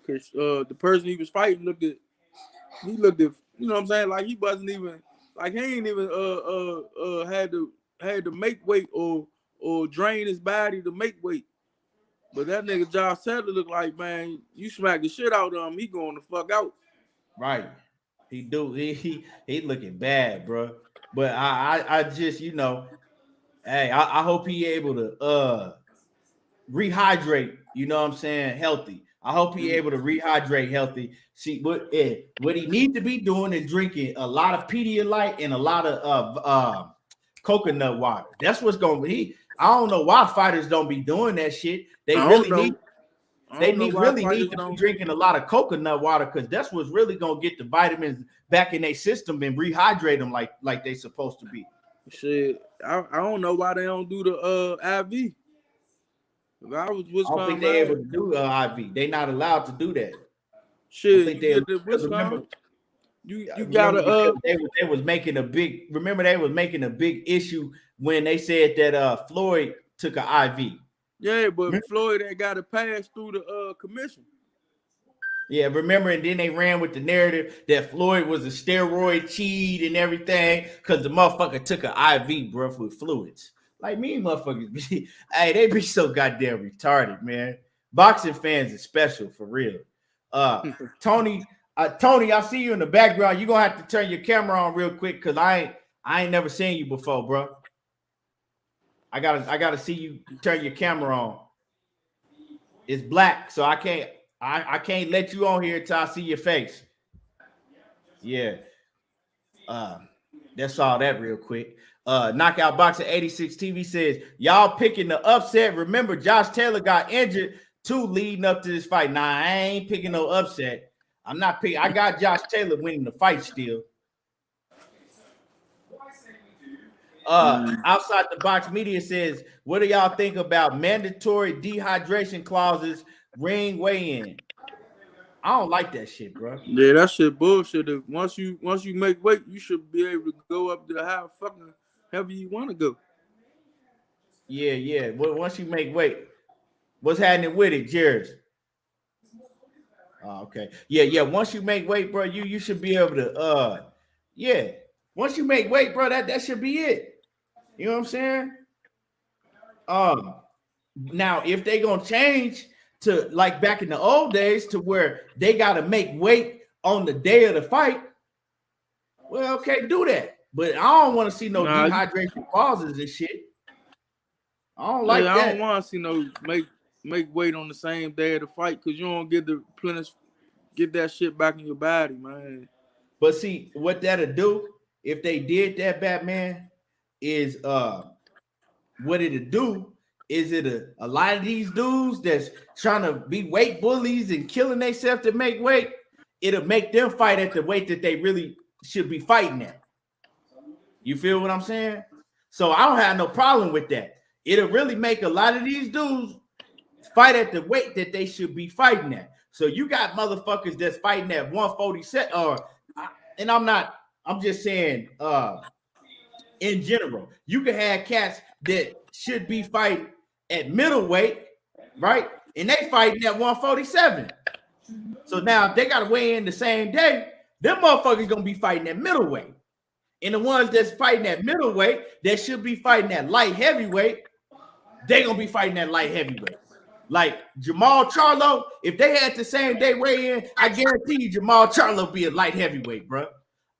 Cause the person he was fighting looked at, you know what I'm saying? Like he wasn't even, like he ain't even had to make weight or drain his body to make weight. But that nigga Josh Taylor look like, man, you smack the shit out of him, he going the fuck out. Right. He do. He looking bad, bro. But I just, you know, hey, I hope he able to rehydrate, you know what I'm saying, healthy. I hope he able to rehydrate healthy. See, what he needs to be doing is drinking a lot of Pedialyte and a lot of coconut water. That's what's going to be. I don't know why fighters don't be doing that shit. They really need to be drinking a lot of coconut water because that's what's really gonna get the vitamins back in their system and rehydrate them like they supposed to be. Shit, I don't know why they don't do the IV. If I don't think they're able to do IV. They're not allowed to do that. Shit, you gotta they was making a big. Remember they was making a big issue when they said that Floyd took an IV. Yeah, but Floyd ain't got to pass through the commission. Yeah, remember, and then they ran with the narrative that Floyd was a steroid cheat and everything because the motherfucker took an IV, bro, with fluids. Like me, motherfuckers, hey, they be so goddamn retarded, man. Boxing fans is special for real. Tony, I see you in the background. You're gonna have to turn your camera on real quick because I ain't never seen you before, bro. I gotta see you turn your camera on. It's black, so I can't let you on here until I see your face. Yeah. That's all that real quick. Knockout Boxer 86 TV says, y'all picking the upset. Remember, Josh Taylor got injured too leading up to this fight. Nah, I ain't picking no upset. I'm not picking. I got Josh Taylor winning the fight still. Outside the box media says, what do y'all think about mandatory dehydration clauses ring weigh-in? I don't like that shit, bro. Yeah, that shit bullshit. Once you make weight, you should be able to go up to how fucking heavy you want to go. Yeah. Well, once you make weight, what's happening with it, Jared? Okay. Yeah. Once you make weight, bro, you should be able to. Yeah. Once you make weight, bro, that should be it. You know what I'm saying? Um. Now, if they gonna change to like back in the old days to where they gotta make weight on the day of the fight, well, okay, do that. But I don't want to see no dehydration pauses and shit. I don't like I that. don't want to see no make weight on the same day of the fight because you don't get that shit back in your body, man. But see, what that'll do if they did that, Batman, is what it'll do is a lot of these dudes that's trying to be weight bullies and killing themselves to make weight, it'll make them fight at the weight that they really should be fighting at. You feel what I'm saying? So I don't have no problem with that. It'll really make a lot of these dudes fight at the weight that they should be fighting at. So you got motherfuckers that's fighting at 147, and I'm just saying in general, you can have cats that should be fighting at middleweight, right? And they fighting at 147. So now if they gotta weigh in the same day, them motherfuckers gonna be fighting at middleweight. And the ones that's fighting at middleweight that should be fighting at light heavyweight, they gonna be fighting at light heavyweight. Like Jermall Charlo, if they had the same day weigh in, I guarantee you Jermall Charlo be a light heavyweight, bro.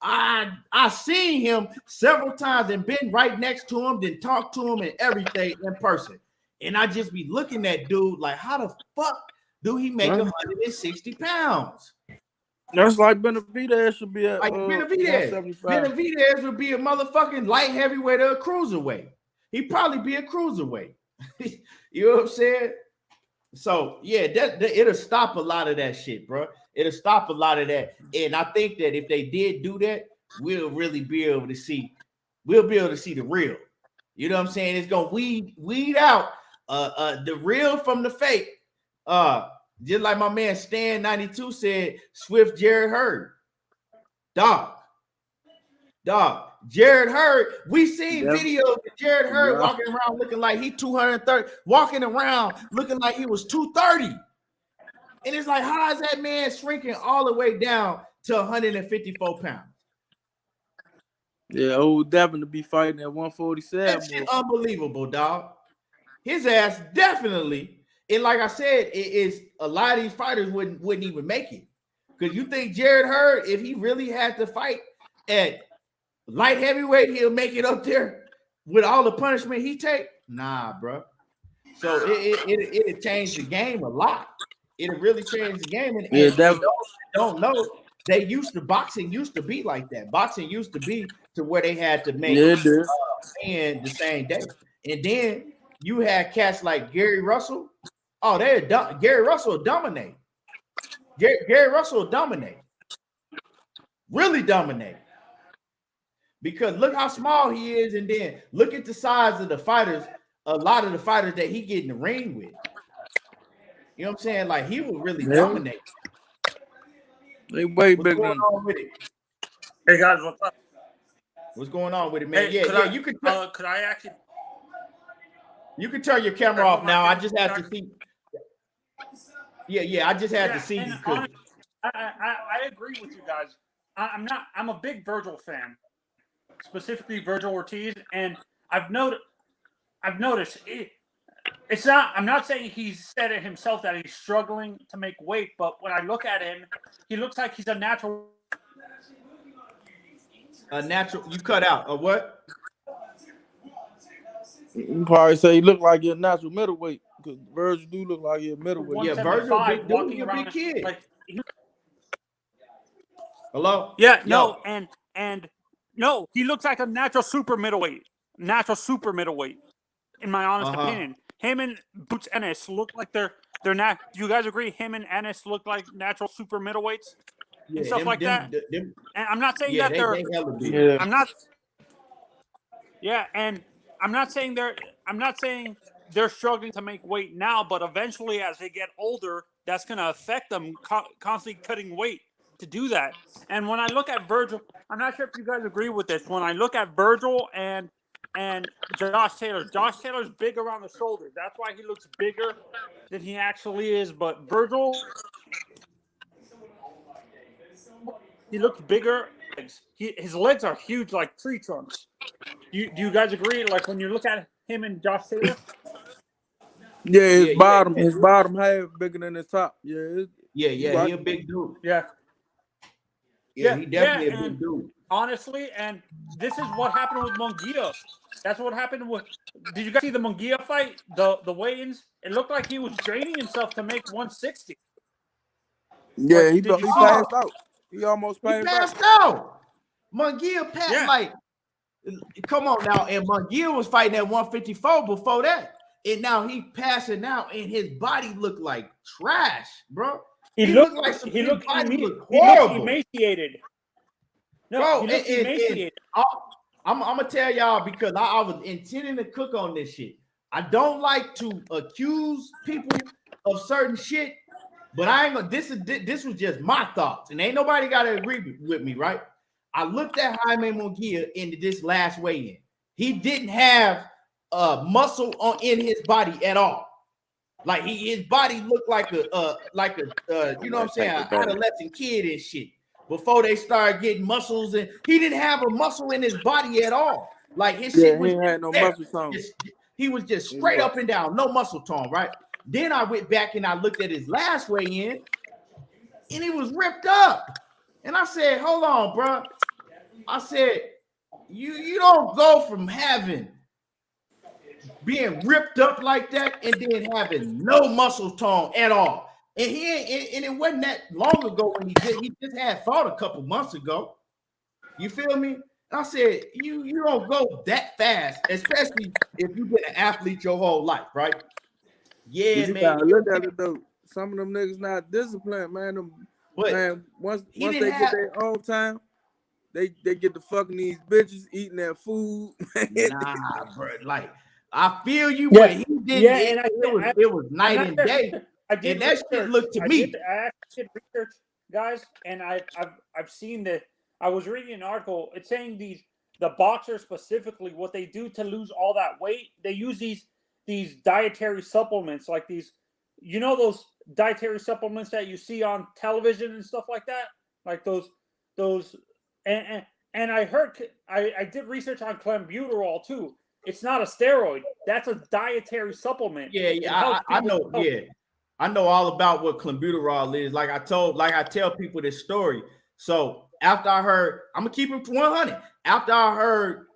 I seen him several times and been right next to him, then talked to him and everything in person. And I just be looking at dude like, how the fuck do he make 160 pounds? That's like Benavidez should be at like Benavidez would be a motherfucking light heavyweight or a cruiserweight. He'd probably be a cruiserweight. You know what I'm saying? So yeah, it'll stop a lot of that shit, bro. It'll stop a lot of that. And I think that if they did do that, we'll really be able to see the real. You know what I'm saying? It's gonna weed out the real from the fake. Just like my man Stan 92 said, Swift Jared Hurd. Dog. Jared Hurd, we seen videos of Jared Hurd walking around looking like he 230, walking around looking like he was 230. And it's like, how is that man shrinking all the way down to 154 pounds? Yeah, old Devin to be fighting at 147. That shit unbelievable, dog. His ass definitely, and like I said, it is a lot of these fighters wouldn't even make it. Because you think Jared Hurd, if he really had to fight at light heavyweight, he'll make it up there with all the punishment he take? Nah, bro. So it changed the game a lot. It'll really change the game. And don't know, boxing used to be like that. Boxing used to be to where they had to make and the same day. And then you had cats like Gary Russell. Oh, Gary Russell will dominate. Gary Russell will dominate. Really dominate. Because look how small he is, and then look at the size of the fighters, a lot of the fighters that he get in the ring with. You know what I'm saying? Like, he will really dominate. They way What's bigger going on with it? Hey guys, what's up? What's going on with it, man? Hey, you could could I actually? You can turn your camera off now. I just have to see. Yeah, I just had to see you. Honestly, I agree with you guys. I'm a big Virgil fan, specifically Virgil Ortiz, and I've noticed it's not. I'm not saying he's said it himself that he's struggling to make weight, but when I look at him, he looks like he's a natural. A natural. You cut out. A what? You probably say he look like you're a natural middleweight because Virgil do look like you're a middleweight. Yeah, Virgil big dude, walking around big kid. Like, hello? Yeah, no, and no, he looks like a natural super middleweight. In my honest opinion. Him and Boots Ennis look like they're not. Do you guys agree? Him and Ennis look like natural super middleweights and stuff like that. And I'm not saying that they're. I'm not. Yeah, and I'm not saying they're struggling to make weight now, but eventually, as they get older, that's going to affect them constantly cutting weight to do that. And when I look at Virgil, I'm not sure if you guys agree with this. When I look at Virgil and Josh Taylor's big around the shoulders. That's why he looks bigger than he actually is. But Virgil he looks bigger. His legs are huge, like tree trunks. Do you guys agree? Like when you look at him and Josh Taylor? Yeah, his bottom half bigger than his top. Yeah, he a big dude. Yeah, he definitely a big dude. Honestly, and this is what happened with Munguia. That's what happened with. Did you guys see the Munguia fight? The weigh-ins. It looked like he was draining himself to make 160. Yeah, he passed out. He almost passed out. Munguia passed like. Come on now, and Munguia was fighting at 154 before that, and now he passing out, and his body looked like trash, bro. He looked emaciated. No, bro, he looked emaciated. I'm gonna tell y'all because I was intending to cook on this shit. I don't like to accuse people of certain shit, but I ain't gonna. This was just my thoughts, and ain't nobody gotta agree with me, right? I looked at Jaime Munguia in this last weigh-in. He didn't have muscle in his body at all. Like his body looked like a you know what I'm saying, an adolescent kid and shit. Before they started getting muscles, and he didn't have a muscle in his body at all. Like his shit was had no muscle tone. He was just straight up and down, no muscle tone, right? Then I went back and I looked at his last weigh-in, and he was ripped up. And I said, hold on, bro. I said, you don't go from being ripped up like that and then having no muscle tone at all. And it wasn't that long ago when he just had fought a couple months ago. You feel me? And I said, you don't go that fast, especially if you've been an athlete your whole life, right? Yeah, man. Look at it though. Some of them niggas not disciplined, man. Man, once they get their own time, they get to fucking these bitches, eating their food. Nah, bro. Like, I feel you, but he didn't. It was night and day. And that shit looked to me. I did research, guys, and I've seen that. I was reading an article. It's saying the boxers specifically, what they do to lose all that weight, they use these dietary supplements, like these, you know, those dietary supplements that you see on television and stuff like that, like those, and I heard, I did research on clenbuterol too. It's not a steroid. That's a dietary supplement. Yeah, I know. Yeah, I know all about what clenbuterol is. Like I tell people this story. So after I heard, I'm gonna keep it 100. After I heard,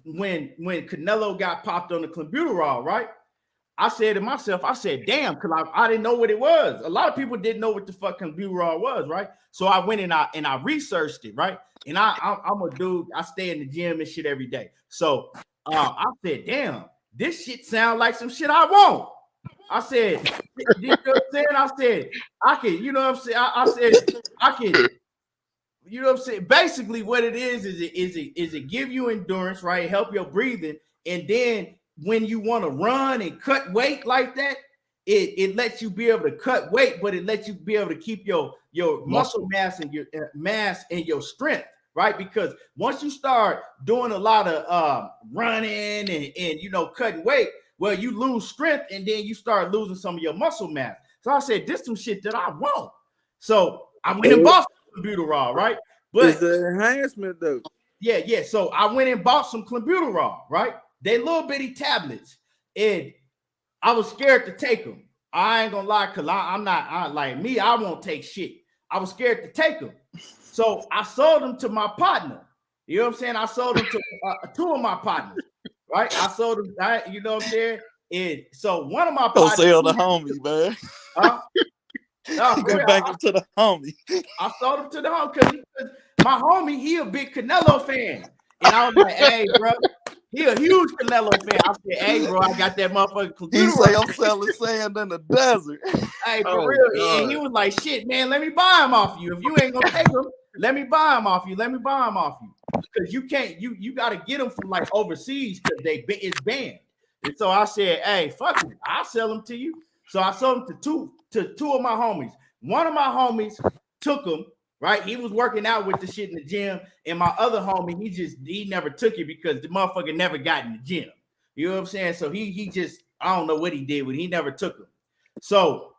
when Canelo got popped on the clenbuterol, right? I said to myself, damn, because I didn't know what it was. A lot of people didn't know what the fuck clenbuterol was, right? So I went and I researched it, right? And I'm a dude, I stay in the gym and shit every day. So I said, damn, this shit sounds like some shit I want. I said, you know what I'm saying? I said, I can, you know what I'm saying? I said, I can, you know what I'm saying? Basically, what it is it give you endurance, right? Help your breathing. And then when you want to run and cut weight like that, it lets you be able to cut weight, but it lets you be able to keep your muscle mass and your mass and your strength, right? Because once you start doing a lot of running and you know, cutting weight, well, you lose strength and then you start losing some of your muscle mass. So I said, this some shit that I want. So I went and bought some clenbuterol, right? But it's an enhancement though. Yeah. So I went and bought some clenbuterol, right? They little bitty tablets, and I was scared to take them. I ain't gonna lie, cause I won't take shit. I was scared to take them, so I sold them to my partner. You know what I'm saying? I sold them to two of my partners, right? I sold them. You know what I'm saying? And so one of my partners, don't sell the homie, man. Go back to the homie. I sold him to the homie because my homie, he a big Canelo fan, and I was like, hey, bro. He a huge Canelo fan. I said, hey, bro, I got that motherfucker. He say I'm selling sand in the desert. Hey, for real. God. And he was like, shit, man, let me buy him off you. If you ain't gonna take him, let me buy him off you. Because you can't, you gotta get them from like overseas because it's banned. And so I said, hey, fuck it, I'll sell them to you. So I sold them to two of my homies. One of my homies took them. Right, he was working out with the shit in the gym, and my other homie, he never took it because the motherfucker never got in the gym. You know what I'm saying? So he just, I don't know what he did with it. He never took them. So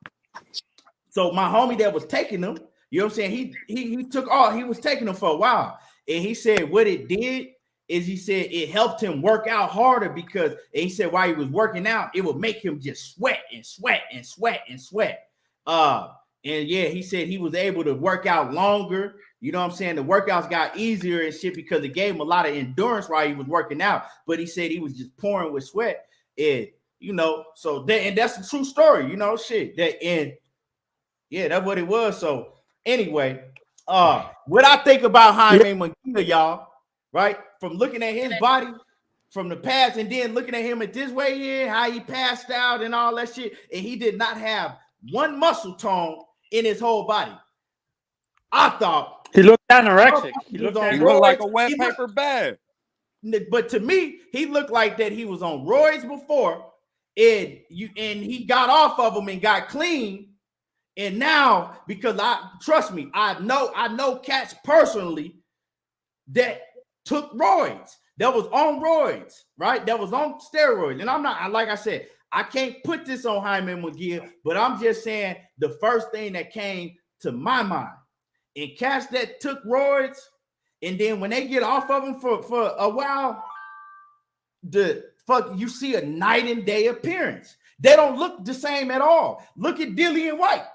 my homie that was taking them, You know what I'm saying? He was taking them for a while. And he said what it did is he said it helped him work out harder because he said while he was working out, it would make him just sweat and sweat and sweat and sweat. And yeah, he said he was able to work out longer. You know what I'm saying? The workouts got easier and shit because it gave him a lot of endurance while he was working out. But he said he was just pouring with sweat. And, you know, so that, and that's a true story, you know, shit. That, and yeah, that's what it was. So anyway, what I think about Jaime Munguia, y'all, right? From looking at his body from the past and then looking at him at this way in, how he passed out and all that shit, and he did not have one muscle tone in his whole body. I thought he looked anorexic. He looked like a wet paper bag. But to me, he looked like that he was on roids before, and he got off of them and got clean. And now, because I know cats personally that took roids, that was on roids, right? That was on steroids. And I'm not, like I said, I can't put this on Jaime Munguia, but I'm just saying the first thing that came to my mind. And cats that took roids, and then when they get off of them for a while, you see a night and day appearance. They don't look the same at all. Look at Dillian White.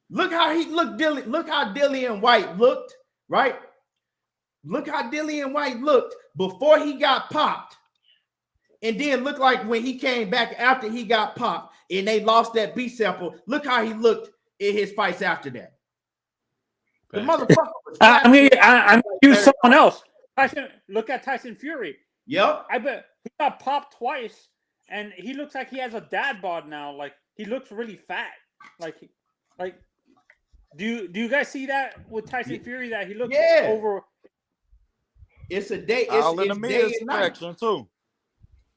Look how he looked. Look how Dillian White looked, right? Look how Dillian White looked before he got popped. And then look like when he came back after he got popped and they lost that B sample. Look how he looked in his fights after that. The motherfucker was I'm use someone else. Look at Tyson Fury. Yep. I bet he got popped twice, and he looks like he has a dad bod now. Like he looks really fat. Like do you guys see that with Tyson Fury that he looks over? It's a day. All in the midsection too.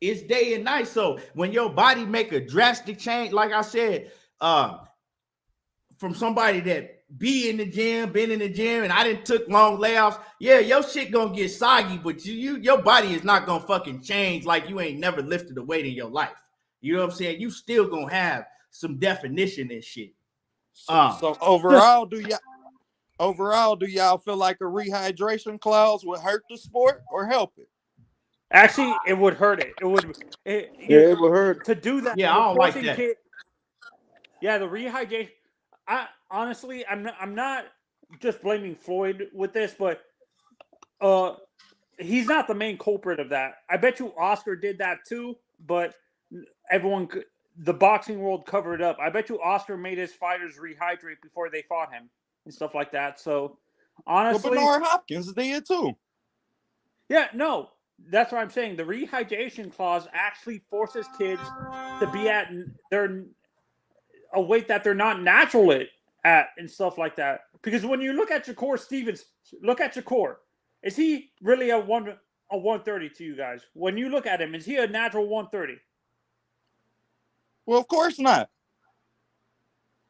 It's day and night. So when your body make a drastic change, like I said, from somebody that been in the gym, and I didn't took long layoffs. Yeah, your shit gonna get soggy, but your body is not gonna fucking change like you ain't never lifted a weight in your life. You know what I'm saying? You still gonna have some definition and shit. So overall, do y'all feel like a rehydration clause would hurt the sport or help it? Actually, it would hurt it. It would hurt to do that. Yeah, I don't like that. The rehydration. Honestly, I'm not just blaming Floyd with this, but he's not the main culprit of that. I bet you Oscar did that too, but the boxing world covered it up. I bet you Oscar made his fighters rehydrate before they fought him and stuff like that. So honestly, Bernard Hopkins did too. Yeah, no, that's what I'm saying. The rehydration clause actually forces kids to be at a weight that they're not natural at and stuff like that. Because when you look at Shakur Stevens, look at Shakur. Is he really a 130 to you guys? When you look at him, is he a natural 130? Well, of course not.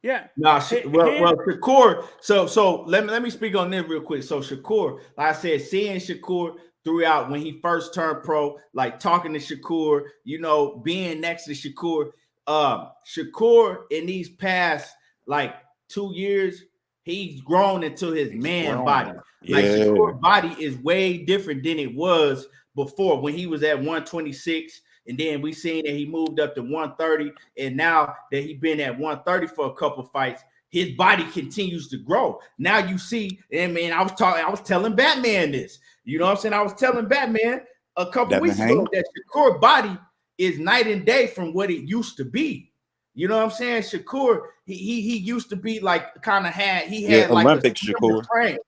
Yeah. Well, Shakur. So let me speak on this real quick. So Shakur, like I said, seeing Shakur throughout when he first turned pro, like talking to Shakur, you know, being next to Shakur. Shakur in these past like 2 years, he's grown into his man body. Like Shakur's body is way different than it was before when he was at 126. And then we seen that he moved up to 130. And now that he's been at 130 for a couple fights, his body continues to grow. Now you see, and man, I was telling Batman this. You know what I'm saying? I was telling Batman a couple weeks ago that Shakur's body is night and day from what it used to be. You know what I'm saying? Shakur, he used to be like kind of had like Olympic a Shakur frame,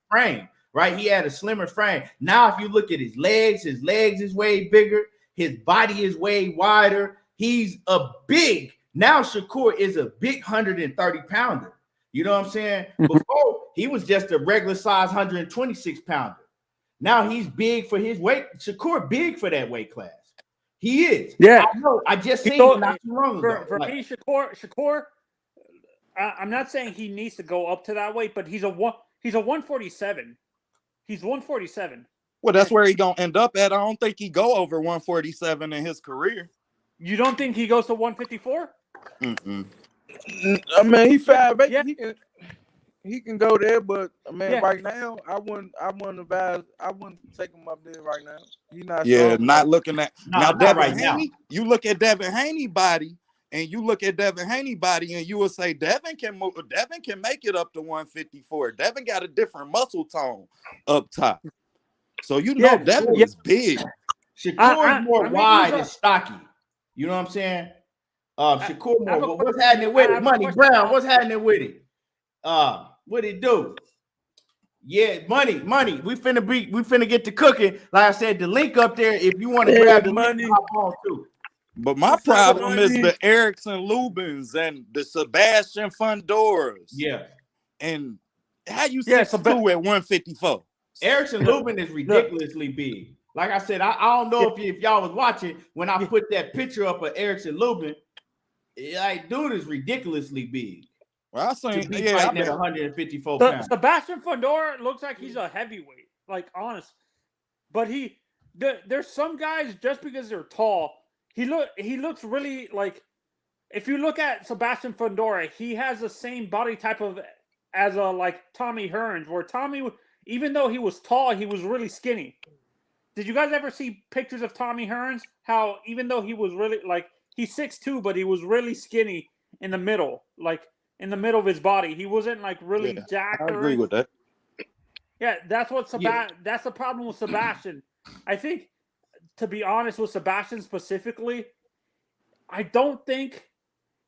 right? He had a slimmer frame. Now, if you look at his legs is way bigger. His body is way wider. He's now Shakur is a big 130 pounder. You know what I'm saying? Before he was just a regular size 126 pounder. Now he's big for his weight. Shakur big for that weight class. He is. Yeah. I know. I just seen it not too long ago. For me, Shakur, I'm not saying he needs to go up to that weight, but he's a 147. He's 147. Well, that's where he gonna end up at. I don't think he go over 147 in his career. You don't think he goes to 154? Mm-mm. I mean, he 5'8". Yeah. he can go there, but man, Yeah. right now, I wouldn't take him up there right now. He's not Yeah, strong not enough. looking at No, now not Devin right now. Haney. You look at Devin Haney body, and you look at Devin Haney body, and you will say Devin can make it up to 154. Devin got a different muscle tone up top, so you know Devin is big. Shakur's more wide and stocky. You know what I'm saying? Shakur more. What's happening with it? Money Brown. What's happening with it? What it do? Yeah, money. We finna get to cooking. Like I said, the link up there. If you want to grab the money. link, hop on too. But my problem is the Erickson Lubins and the Sebastian Fundoras. Yeah. And how you 6'2" at 154? Erickson Lubin is ridiculously big. Like I said, I don't know if y'all was watching when I put that picture up of Erickson Lubin. Like, dude is ridiculously big. Well, I seen fighting at 154 pounds. Sebastian Fundora looks like he's a heavyweight, like honest. But there's some guys just because they're tall. He looks really like. If you look at Sebastian Fundora, he has the same body type as like Tommy Hearns, where Tommy, even though he was tall, he was really skinny. Did you guys ever see pictures of Tommy Hearns? How even though he was really like he's 6'2", but he was really skinny in the middle, like in the middle of his body. He wasn't like really jacked. I agree with that. Yeah, that's what that's the problem with Sebastian. I think, to be honest with Sebastian specifically, I don't think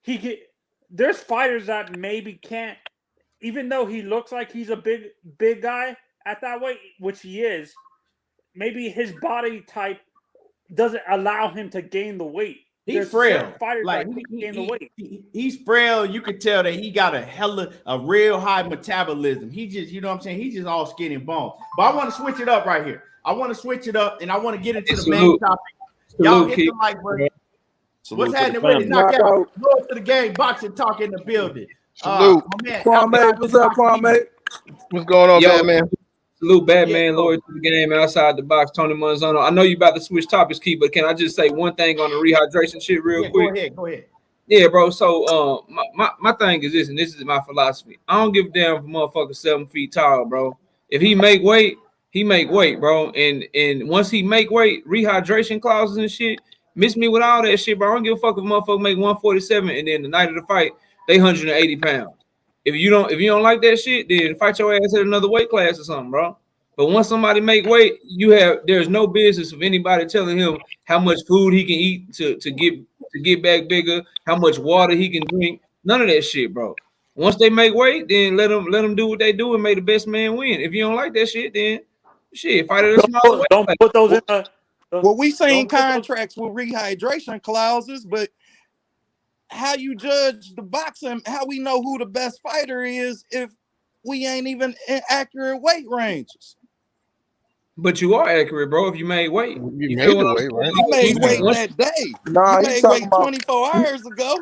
he can. There's fighters that maybe can't, even though he looks like he's a big guy at that weight, which he is. Maybe his body type doesn't allow him to gain the weight. He's frail. Like he's frail. You could tell that he got a real high metabolism. He just, you know what I'm saying? He's just all skin and bone. But I want to switch it up right here. I want to switch it up, and I want to get into the main topic. Y'all hit the mic, bro. What's happening with it? Knock out. Go to the game. Boxing talk in the building. Salute. Kwame, what's up, Kwame? What's going on, Batman? Salute, Batman, loyal to the game, outside the box, Tony Manzano. I know you about to switch topics, Keith, but can I just say one thing on the rehydration shit real quick? Go ahead. Yeah, bro. So my thing is this, and this is my philosophy. I don't give a damn if a motherfucker 7 feet tall, bro. If he make weight, he make weight, bro. And once he make weight, rehydration clauses and shit, miss me with all that shit, bro. I don't give a fuck if a motherfucker make 147 and then the night of the fight, they 180 pounds. If you don't like that shit, then fight your ass at another weight class or something, bro. But once somebody make weight, there's no business of anybody telling him how much food he can eat to get back bigger, how much water he can drink. None of that shit, bro. Once they make weight, then let them do what they do and make the best man win. If you don't like that shit, then shit, fight at a small weight. Don't put those in the. Well, we seen contracts with rehydration clauses, but how you judge the boxing, how we know who the best fighter is if we ain't even in accurate weight ranges? But you are accurate, bro. If you made weight, you made the weight, right? You made weight that day. Nah, you made weight 24 hours ago.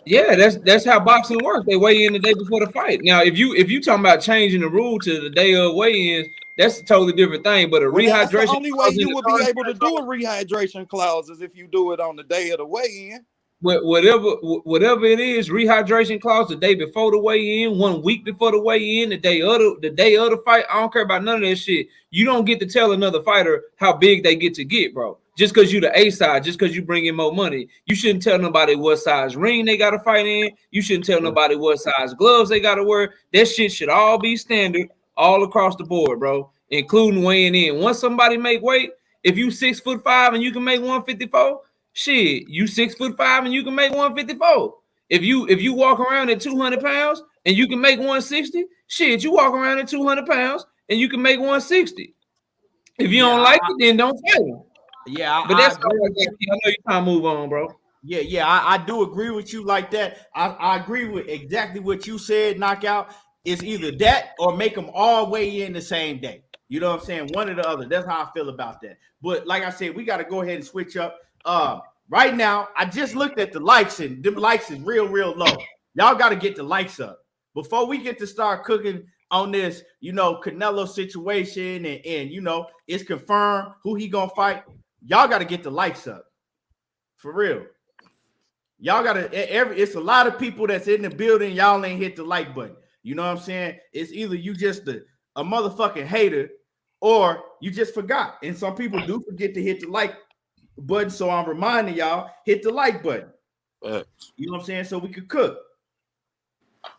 Yeah, that's how boxing works. They weigh in the day before the fight. Now, if you talking about changing the rule to the day of weigh-ins, that's a totally different thing. But rehydration, that's the only way you would be able to do a rehydration clause is if you do it on the day of the weigh-in. Whatever it is, rehydration clause the day before the weigh-in, 1 week before the weigh-in, the day of the fight. I don't care about none of that shit. You don't get to tell another fighter how big they get to get, bro. Just because you the A side, just because you bring in more money, you shouldn't tell nobody what size ring they got to fight in. You shouldn't tell nobody what size gloves they got to wear. That shit should all be standard all across the board, bro, including weighing in. Once somebody make weight, if you 6'5" and you can make 154, shit, you 6'5" and you can make 154. If you walk around at 200 pounds and you can make 160, shit, you walk around at 200 pounds and you can make 160. If you don't like it, then don't fight him. Yeah, but that's all I know you're trying to move on, bro. Yeah, I do agree with you like that. I agree with exactly what you said, Knockout. It's either that or make them all weigh in the same day. You know what I'm saying? One or the other. That's how I feel about that. But like I said, we got to go ahead and switch up. Right now, I just looked at the likes, and them likes is real low. Y'all got to get the likes up. Before we get to start cooking on this, Canelo situation and it's confirmed who he going to fight, y'all got to get the likes up. For real. Y'all gotta it's a lot of people that's in the building. Y'all ain't hit the like button. You know what I'm saying? It's either you just a motherfucking hater or you just forgot. And some people do forget to hit the like button. So I'm reminding y'all, hit the like button. You know what I'm saying? So we could cook.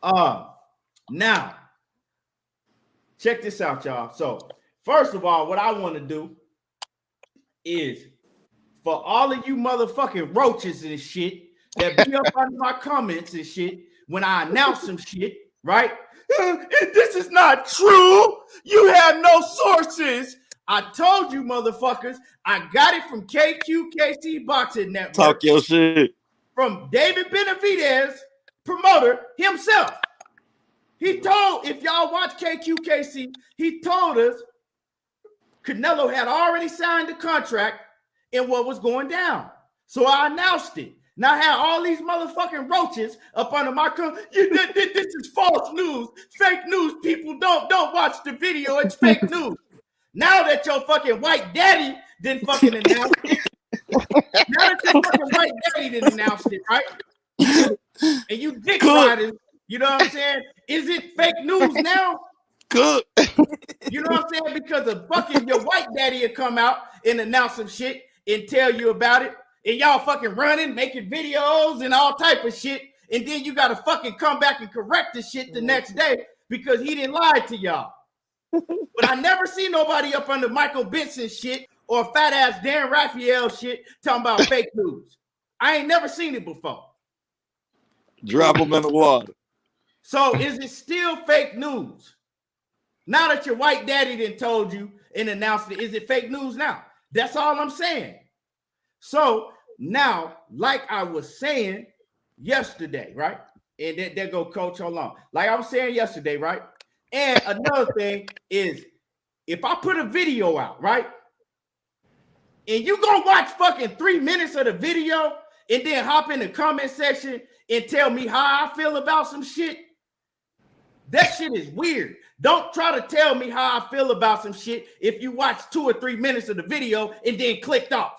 Now, check this out, y'all. So first of all, what I want to do is for all of you motherfucking roaches and shit that be up under my comments and shit when I announce some shit, right? This is not true. You have no sources. I told you, motherfuckers, I got it from KQKC Boxing Network. Talk your shit. From David Benavidez, promoter himself. He told, if y'all watch KQKC, he told us Canelo had already signed the contract and what was going down. So I announced it. Now I had all these motherfucking roaches up under my this is false news, fake news. People don't watch the video. It's fake news. Now that your fucking white daddy didn't fucking announce it. Now that your fucking white daddy didn't announce it, right? And you dick riders, you know what I'm saying? Is it fake news now? Good. You know what I'm saying? Because of fucking your white daddy would come out and announce some shit and tell you about it. And y'all fucking running, making videos and all type of shit. And then you got to fucking come back and correct the shit the next day because he didn't lie to y'all. But I never see nobody up under Michael Benson shit or fat ass Dan Raphael shit talking about fake news. I ain't never seen it before. Drop them in the water. So is it still fake news? Now that your white daddy done told you and announced it, is it fake news now? That's all I'm saying. So now, like I was saying yesterday, right? And there go Coach, hold on. Like I was saying yesterday, right? And another thing is, if I put a video out, right? And you gonna watch fucking 3 minutes of the video and then hop in the comment section and tell me how I feel about some shit, that shit is weird. Don't try to tell me how I feel about some shit if you watch 2 or 3 minutes of the video and then clicked off.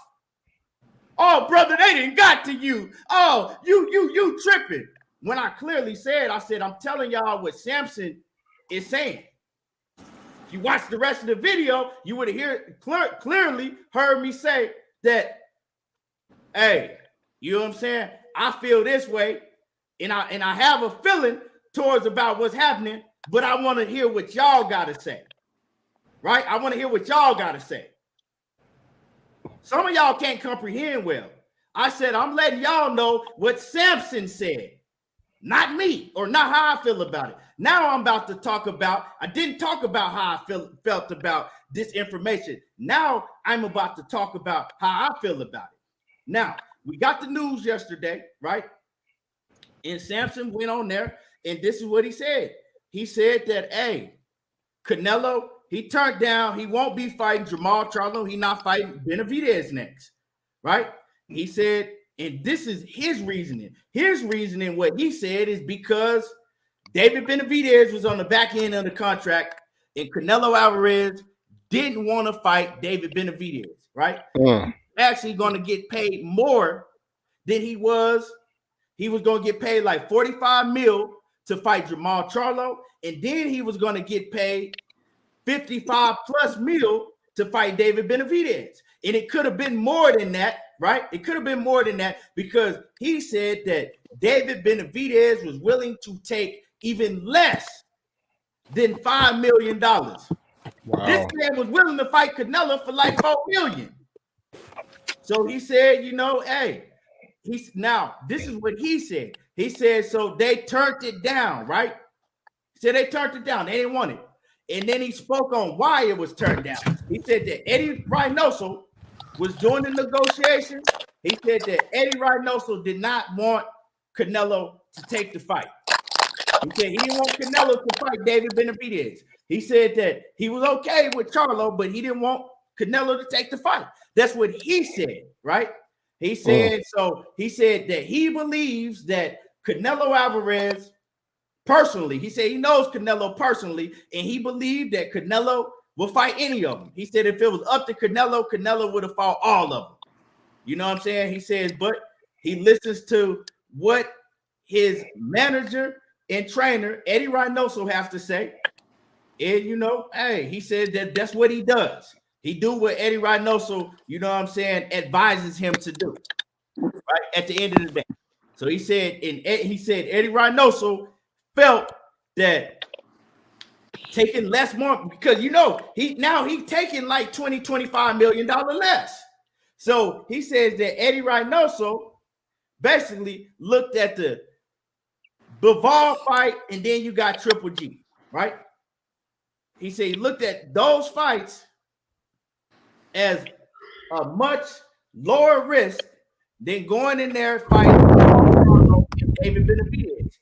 Oh, brother, they didn't got to you. Oh, you tripping. When I clearly said, I said, I'm telling y'all what Samson is saying. If you watch the rest of the video, you would have clearly heard me say that, hey, you know what I'm saying? I feel this way, and I have a feeling towards about what's happening, but I want to hear what y'all got to say. Right? I want to hear what y'all got to say. Some of y'all can't comprehend well. I said, I'm letting y'all know what Samson said, not me, or not how I feel about it. Now I'm about to talk about, I didn't talk about how I felt about this information. Now I'm about to talk about how I feel about it. Now, we got the news yesterday, right? And Samson went on there, and this is what he said. He said that, hey, Canelo, he turned down. He won't be fighting Jermall Charlo. He not fighting Benavidez next, right? He said, and this is his reasoning. His reasoning, what he said, is because David Benavidez was on the back end of the contract, and Canelo Alvarez didn't want to fight David Benavidez, right? Actually going to get paid more than he was. He was going to get paid like 45 mil to fight Jermall Charlo, and then he was going to get paid 55 plus mil to fight David Benavidez. And it could have been more than that, right? It could have been more than that because he said that David Benavidez was willing to take even less than $5 million. Wow. This man was willing to fight Canelo for like $4 million. So he said, you know, hey, now this is what he said. He said, so they turned it down, right? He said they turned it down. They didn't want it. And then he spoke on why it was turned down. He said that Eddie Rynso was doing the negotiation. He said that Eddie Rynso did not want Canelo to take the fight. He said he didn't want Canelo to fight David Benavidez. He said that he was okay with Charlo, but he didn't want Canelo to take the fight. That's what he said, right? He said, so he said that he believes that Canelo Alvarez personally, he said he knows Canelo personally, and he believed that Canelo will fight any of them. He said if it was up to Canelo, Canelo would have fought all of them. You know what I'm saying? He says, but he listens to what his manager and trainer, Eddie Rynso, has to say. And, you know, hey, he said that that's what he does. He do what Eddie Rynso, you know what I'm saying, advises him to do, right, at the end of the day. So he said, Eddie Rynso felt that taking less more, because, you know, he's taking like $20-25 million less. So he says that Eddie Rynso basically looked at the Bivol fight, and then you got Triple G, right? He said he looked at those fights as a much lower risk than going in there fighting David Benavidez,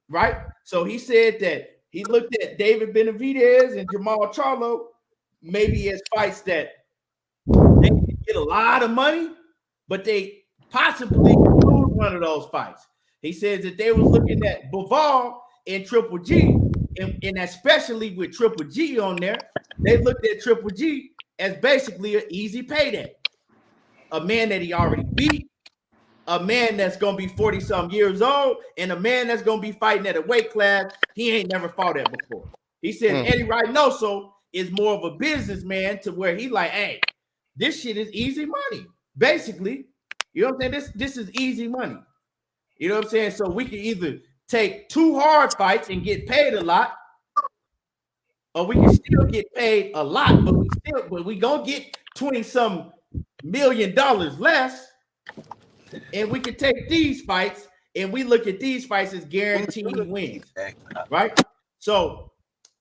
right? So he said that he looked at David Benavidez and Jermall Charlo maybe as fights that they could get a lot of money, but they possibly could lose one of those fights. He says that they was looking at Bivol and Triple G, and especially with Triple G on there, they looked at Triple G as basically an easy payday. A man that he already beat, a man that's going to be 40-some years old, and a man that's going to be fighting at a weight class he ain't never fought at before. He says Eddie Rynso is more of a businessman to where he like, hey, this shit is easy money. Basically, you know what I'm saying? This is easy money. You know what I'm saying? So we can either take 2 hard fights and get paid a lot, or we can still get paid a lot, but we gonna get $20-some million less, and we can take these fights and we look at these fights as guaranteed wins, right? So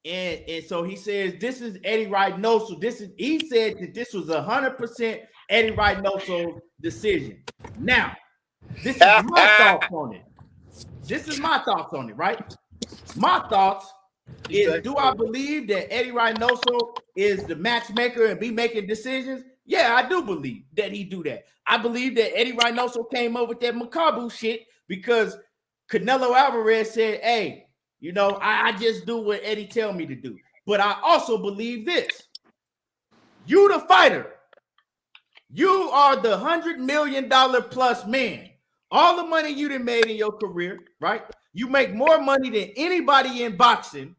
and so he says this is Eddie Rynso. He said that this was 100% Eddie Rynso's decision. Now, this is my thoughts on it. This is my thoughts on it, right? My thoughts is, do I believe that Eddie Rynso is the matchmaker and be making decisions? Yeah, I do believe that he do that. I believe that Eddie Rynso came up with that Makabu shit because Canelo Alvarez said, hey, you know, I just do what Eddie tell me to do. But I also believe this. You the fighter. You are the $100 million plus man. All the money you done made in your career, right? You make more money than anybody in boxing.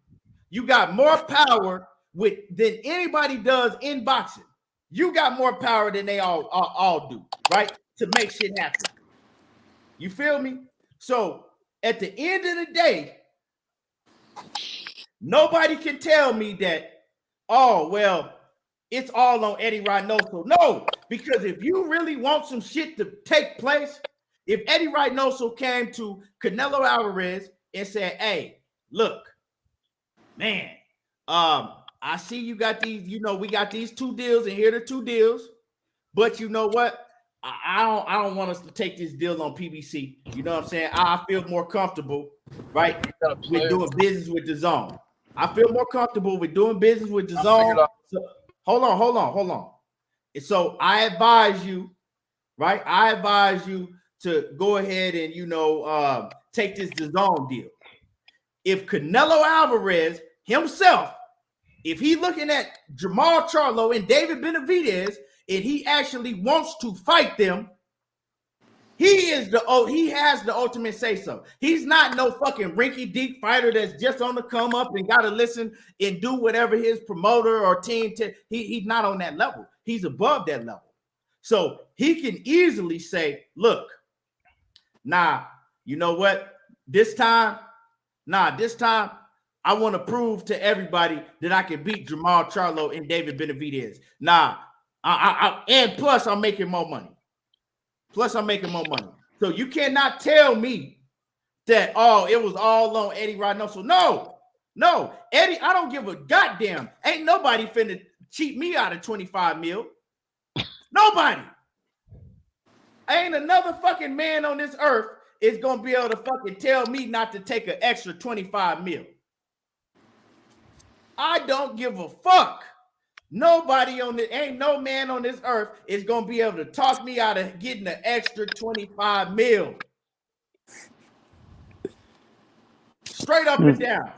You got more power than anybody does in boxing. You got more power than they all do, right? To make shit happen. You feel me? So at the end of the day, nobody can tell me that, oh, well, it's all on Eddie Rynso. No, because if you really want some shit to take place, if Eddie Rynso came to Canelo Alvarez and said, hey, look, man, I see you got these, you know, we got these 2 deals, and here are the 2 deals. But you know what? I don't want us to take this deal on PBC. You know what I'm saying? I feel more comfortable, right, with doing business with DAZN. I feel more comfortable with doing business with DAZN. So, hold on. And so I advise you, right? I advise you to go ahead and, you know, take this DAZN deal. If Canelo Alvarez himself, if he looking at Jermall Charlo and David Benavidez, and he actually wants to fight them, he has the ultimate say so. He's not no fucking rinky-dink fighter that's just on the come up and gotta listen and do whatever his promoter or team he's not on that level. He's above that level. So he can easily say, look, nah, you know what? This time I want to prove to everybody that I can beat Jermall Charlo and David Benavidez. Nah, and plus I'm making more money. So you cannot tell me that, oh, it was all on Eddie Rynso. No, Eddie, I don't give a goddamn. Ain't nobody finna cheat me out of 25 mil. Nobody. Ain't another fucking man on this earth is gonna be able to fucking tell me not to take an extra 25 mil. I don't give a fuck. Nobody ain't no man on this earth is gonna be able to talk me out of getting an extra 25 mil. Straight up and down.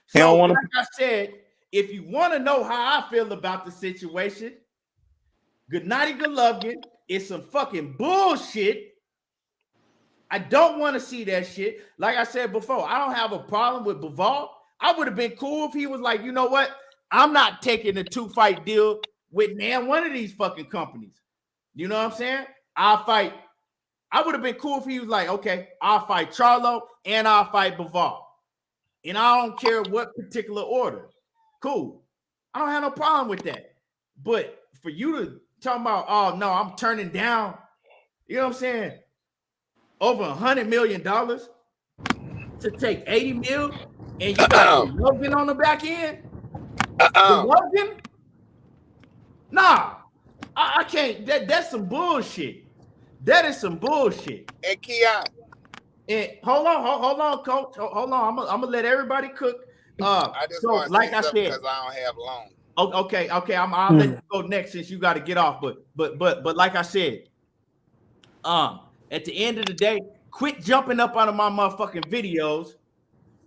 So, like I said, if you want to know how I feel about the situation, Gennady Golovkin is some fucking bullshit. I don't want to see that shit. Like I said before, I don't have a problem with Bivol. I would have been cool if he was like, you know what? I'm not taking a 2-fight deal with one of these fucking companies. You know what I'm saying? I'll fight. I would have been cool if he was like, okay, I'll fight Charlo and I'll fight Bivol. And I don't care what particular order. Cool. I don't have no problem with that. But for you to talk about, oh no, I'm turning down, you know what I'm saying? Over $100 million to take 80 mil, and you got Golovkin on the back end. Golovkin? Nah, I can't. That's some bullshit. That is some bullshit. Hey, Keon. And hold on, coach. Hold on. I'm gonna let everybody cook. I just want to like I said, because I don't have long. Okay. I'll let you go next since you got to get off. But like I said, at the end of the day, quit jumping up out of my motherfucking videos,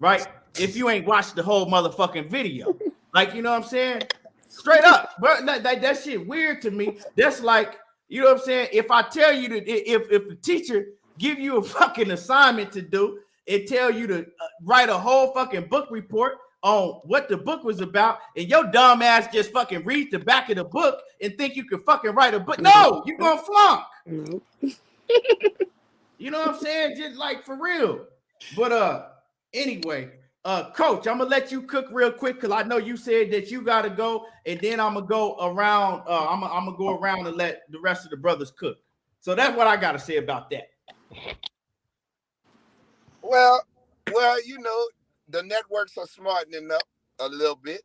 right? If you ain't watched the whole motherfucking video, like, you know what I'm saying? Straight up, bro. That shit weird to me. That's like, you know what I'm saying? If I tell you that if the teacher give you a fucking assignment to do, it tell you to write a whole fucking book report on what the book was about, and your dumb ass just fucking read the back of the book and think you can fucking write a book. No, you're gonna flunk. You know what I'm saying? Just like for real. But anyway, coach, I'm gonna let you cook real quick because I know you said that you gotta go, and then I'm gonna go around. I'm gonna go around and let the rest of the brothers cook. So that's what I gotta say about that. Well, you know, the networks are smartening up a little bit.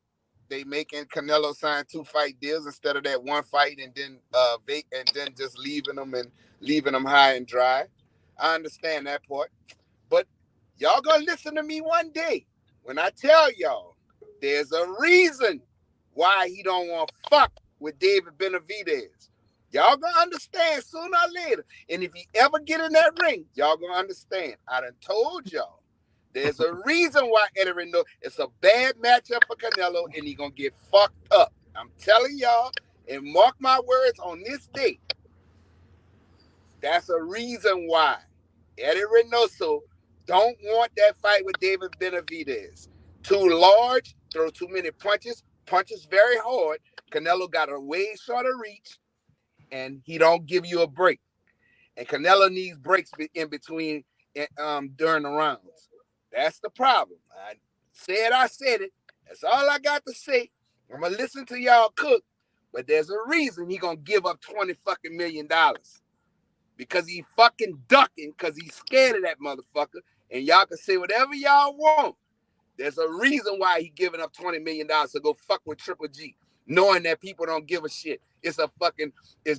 They making Canelo sign 2-fight deals instead of that 1 fight and then just leaving them high and dry. I understand that part. But y'all gonna listen to me one day when I tell y'all there's a reason why he don't want to fuck with David Benavidez. Y'all gonna understand sooner or later. And if he ever get in that ring, y'all gonna understand. I done told y'all. There's a reason why Eddie Rynso, it's a bad matchup for Canelo, and he gonna get fucked up. I'm telling y'all, and mark my words on this date. That's a reason why Eddie Rynso don't want that fight with David Benavidez. Too large, throw too many punches very hard. Canelo got a way shorter reach, and he don't give you a break. And Canelo needs breaks in between during the rounds. That's the problem. I said it. That's all I got to say. I'm gonna listen to y'all cook, but there's a reason he gonna give up $20 fucking million. Because he fucking ducking, because he's scared of that motherfucker. And y'all can say whatever y'all want. There's a reason why he giving up $20 million to go fuck with Triple G, knowing that people don't give a shit. It's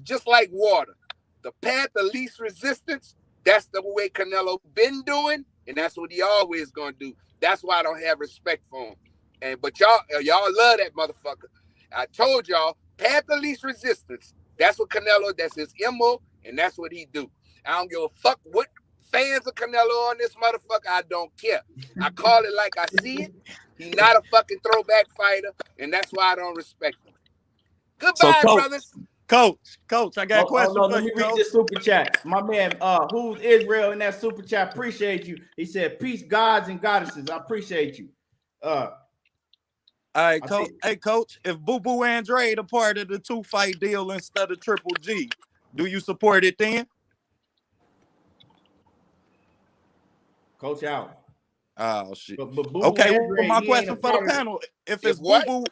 just like water. The path of least resistance, that's the way Canelo been doing, and that's what he always gonna do. That's why I don't have respect for him. But y'all love that motherfucker. I told y'all, path of least resistance. That's what Canelo, that's his MO, and that's what he do. I don't give a fuck what fans of Canelo on this motherfucker. I don't care. I call it like I see it. He's not a fucking throwback fighter, and that's why I don't respect him. Goodbye, brothers. Coach, I got a question for let me read this super chat. My man, who's Israel in that super chat? Appreciate you. He said, "Peace, gods and goddesses." I appreciate you. All right, coach. Hey, coach, if Boo Boo Andrade a part of the 2-fight deal instead of Triple G, do you support it then? Coach out. Oh shit. But Boo okay, Andrade, well, my question for the panel: if it's Boo Boo,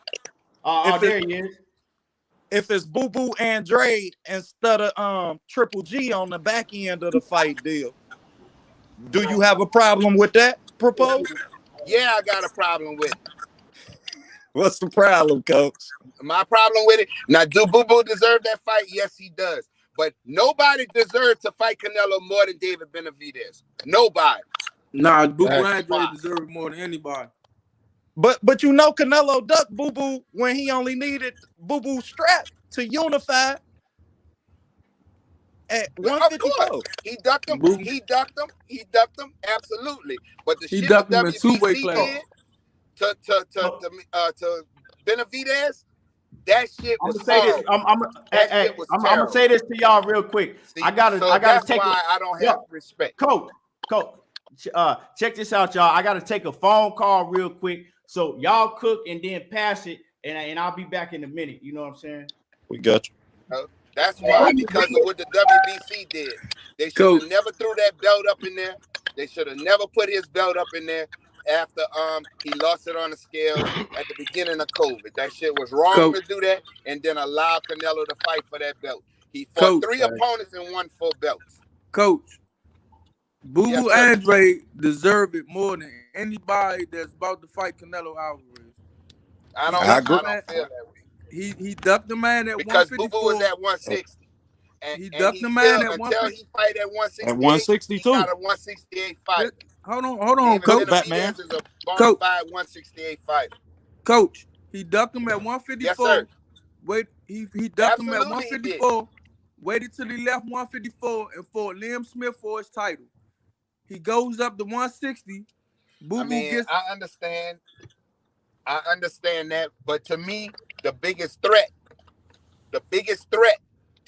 there he is. If it's Boo Boo Andrade instead of Triple G on the back end of the fight deal, do you have a problem with that proposal? Yeah, I got a problem with it. What's the problem, coach? My problem with it, now, do Boo Boo deserve that fight? Yes, he does. But nobody deserves to fight Canelo more than David Benavidez. Nobody. Nah, Boo Boo Andrade deserves more than anybody. But you know Canelo ducked Boo Boo when he only needed Boo Boo's strap to unify at 154. He ducked him. He ducked him. Absolutely. But the shit that WBC did to Benavidez, That shit I'm was gonna say this. horrible. I'm gonna say this to y'all real quick. See, I gotta that's take. why I don't have respect. Coach. Check this out, y'all. I gotta take a phone call real quick. So y'all cook and then pass it, and I'll be back in a minute. You know what I'm saying? We got you. That's why, because of what the WBC did. They should have never threw that belt up in there. They should have never put his belt up in there after he lost it on the scales at the beginning of COVID. That shit was wrong to do that, and then allow Canelo to fight for that belt. He fought 3 opponents and won 4 belts. Coach, Boo Andre deserved it more than anybody that's about to fight Canelo Alvarez. I don't feel that way. He ducked the man at because 154. Boo Boo was at 160. He ducked the man at 160. Until he fight at 160. At 162. He got a 168 fight. Hold on, Coach. Benavidez is a bona fide 168 fighter. Coach, he ducked him at 154. Yes, sir. Wait, he ducked him at 154. Waited till he left 154 and fought Liam Smith for his title. He goes up to 160. Boo Boo gets. I understand that, but to me, the biggest threat to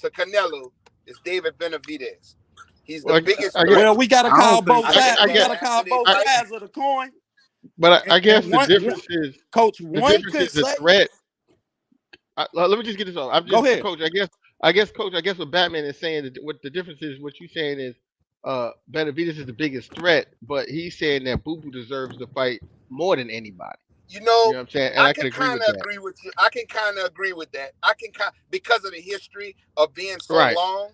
Canelo is David Benavidez. He's the biggest threat. Well, we gotta call both sides. We gotta call both sides of the coin. But I guess the difference is, Coach, one could say the threat. Let me just get this on. I'm just, go ahead, Coach. I guess, Coach. I guess what Batman is saying, that what the difference is, what you're saying is, Benavidez is the biggest threat, but he's saying that Boo Boo deserves the fight more than anybody. You know what I'm saying? And I can kind of agree with you. I can kind of agree with that. Because of the history of being so long.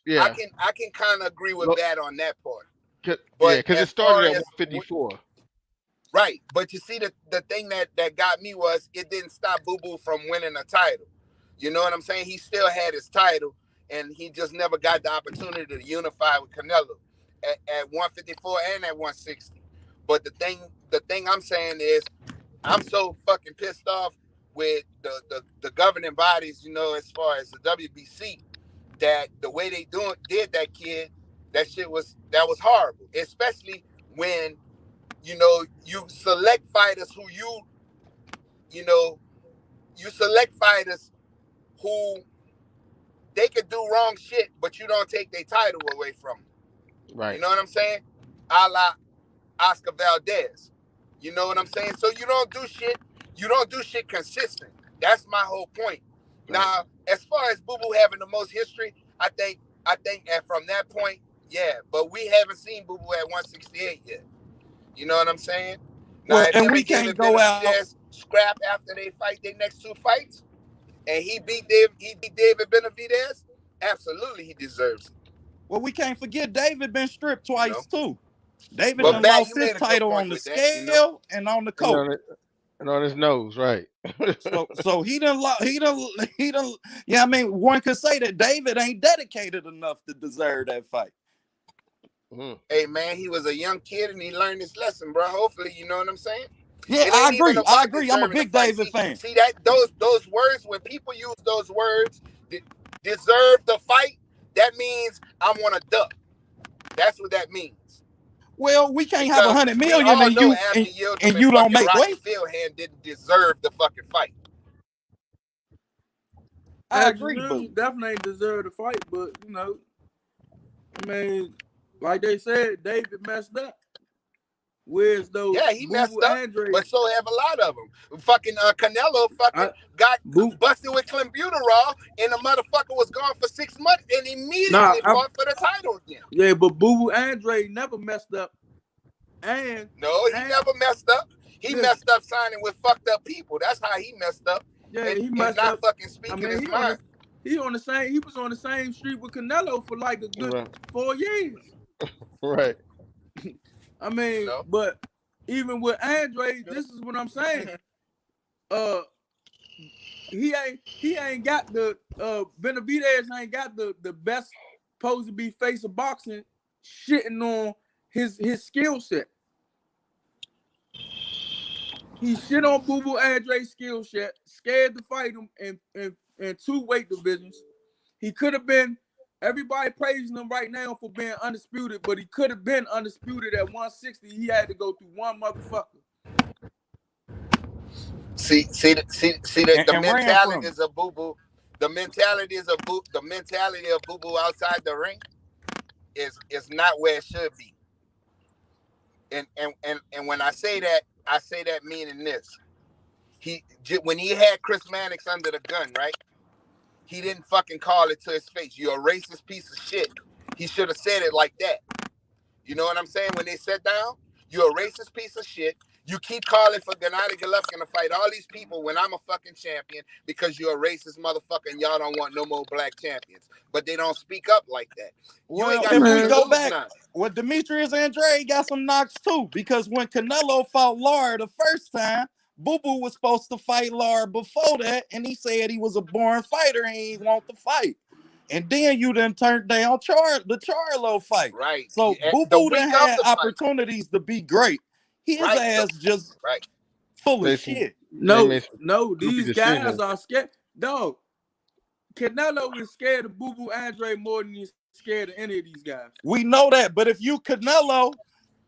Yeah, I can kind of agree with that on that part. Because it started at 154. Right, but you see, the thing that got me was it didn't stop Boo Boo from winning a title. You know what I'm saying? He still had his title, and he just never got the opportunity to unify with Canelo at 154 and at 160. But the thing I'm saying is, I'm so fucking pissed off with the governing bodies, you know, as far as the WBC, that the way they did that kid, that was horrible. Especially when, you know, you select fighters who you select fighters who they could do wrong shit, but you don't take their title away from them. Right. You know what I'm saying? A la Oscar Valdez. You know what I'm saying? So you don't do shit consistent. That's my whole point. Right. Now, as far as Boo Boo having the most history, I think and from that point, yeah, but we haven't seen Boo Boo at 168 yet. You know what I'm saying? Now, well, and we can't go out scrap after they fight their next 2 fights, and he beat David Benavidez. Absolutely, he deserves it. Well, we can't forget David been stripped twice too. David done lost his title on the scale and on the coat. And on his nose, right? so he done. Yeah, I mean, one could say that David ain't dedicated enough to deserve that fight. Mm-hmm. Hey man, he was a young kid and he learned his lesson, bro. Hopefully, you know what I'm saying? Yeah, I agree. I'm a big David fan. See that those words, when people use those words, deserve the fight, that means I'm on a duck. That's what that means. Well, we can't have 100 million and you don't make weight. Fieldhand didn't deserve the fucking fight. I agree. Definitely ain't deserve the fight, but you know, I mean, like they said, David messed up. Where's those? Yeah, he messed up, but so have a lot of them. Fucking Canelo got busted with clenbuterol, and the motherfucker was gone for 6 months, and immediately fought for the title again. Yeah, but Boo Boo Andre never messed up. And no, he never messed up. He messed up signing with fucked up people. That's how he messed up. Yeah, and he messed not up. Fucking speaking his mind. He was on the same street with Canelo for like a good 4 years. Right. I mean, but even with Andre, this is what I'm saying. He ain't got the Benavidez ain't got the best supposed to be face of boxing shitting on his skill set. He shit on Boo Boo Andre's skill set, scared to fight him in 2 weight divisions. He could have been. Everybody praising him right now for being undisputed, but he could have been undisputed at 160. He had to go through one motherfucker. See the mentalities of Boo Boo. The mentality of Boo Boo outside the ring is not where it should be. And when I say that meaning this. When he had Chris Mannix under the gun, right? He didn't fucking call it to his face. You're a racist piece of shit. He should have said it like that. You know what I'm saying? When they sat down, you're a racist piece of shit. You keep calling for Gennady Golovkin to fight all these people when I'm a fucking champion because you're a racist motherfucker and y'all don't want no more black champions. But they don't speak up like that. Well, if we go back, well, Demetrius Andrade got some knocks too because when Canelo fought Lar the first time, Boo Boo was supposed to fight Lar before that, and he said he was a born fighter and he didn't want to fight. And then you done turned down the Charlo fight. Right. So Boo Boo done had opportunities to be great. His ass just full of shit. No, these guys are scared. Dog, Canelo is scared of Boo Boo Andre more than he's scared of any of these guys. We know that, but if you Canelo,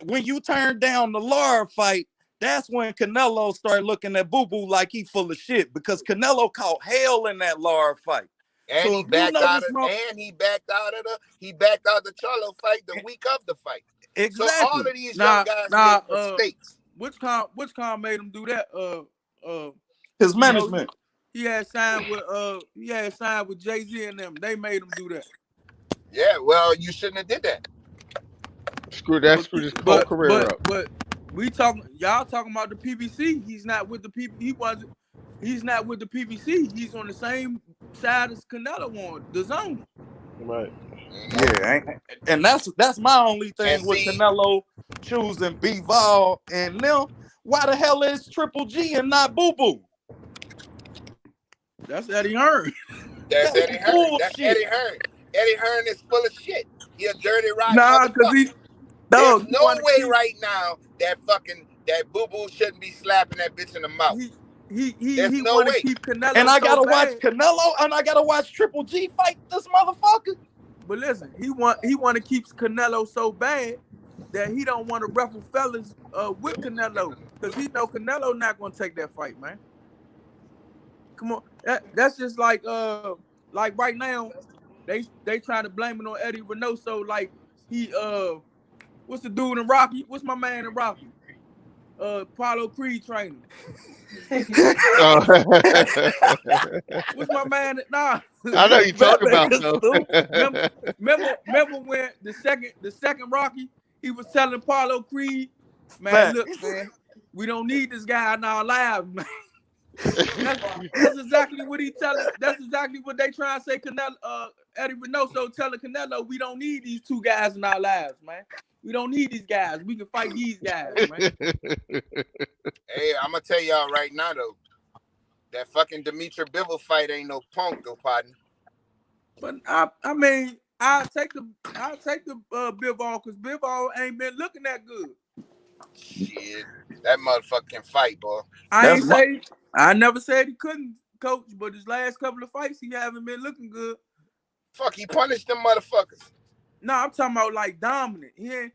when you turn down the Lara fight, that's when Canelo started looking at Boo Boo like he full of shit because Canelo caught hell in that Lara fight. And so he backed out of the Charlo fight the week of the fight. Exactly. So all of these young guys made mistakes. Which con made him do that? His management. He had signed with Jay-Z and them. They made him do that. Yeah, well, you shouldn't have did that. Screw his whole career up. But y'all talking about the PBC. He's not with the He's not with the PBC. He's on the same side as Canelo on the zone. Right. Yeah, and that's my only thing with Canelo choosing Bivol and them. Why the hell is Triple G and not Boo Boo? That's Eddie Hearn. That's Eddie Hearn. That's Eddie Hearn. Eddie Hearn is full of shit. He a dirty rotten. Nah, because there's no way right now that Boo Boo shouldn't be slapping that bitch in the mouth. He want to keep Canelo. And I gotta watch Canelo, and I gotta watch Triple G fight this motherfucker. But listen, he want to keep Canelo so bad that he don't want to ruffle fellas with Canelo because he know Canelo not gonna take that fight, man. Come on, that's just like right now, they trying to blame it on Eddie Rynso. Like he what's the dude in Rocky? What's my man in Rocky? Apollo Creed trainer. What's my man? Nah, I know you talking about. Remember when the second Rocky, he was telling Apollo Creed, man, look, man, we don't need this guy in our lives, man. That's exactly what he telling. That's exactly what they trying to say. Canelo, Eddie Rynso telling Canelo, we don't need these two guys in our lives, man. We don't need these guys. We can fight these guys, man. Hey, I'm gonna tell y'all right now though, that fucking Dmitry Bivol fight ain't no punk though, partner. But I mean, I'll take the Bivol because Bivol ain't been looking that good. Shit, that motherfucker can fight, boy. I never said he couldn't, coach, but his last couple of fights he haven't been looking good. Fuck, he punished them motherfuckers. No, I'm talking about like dominant. He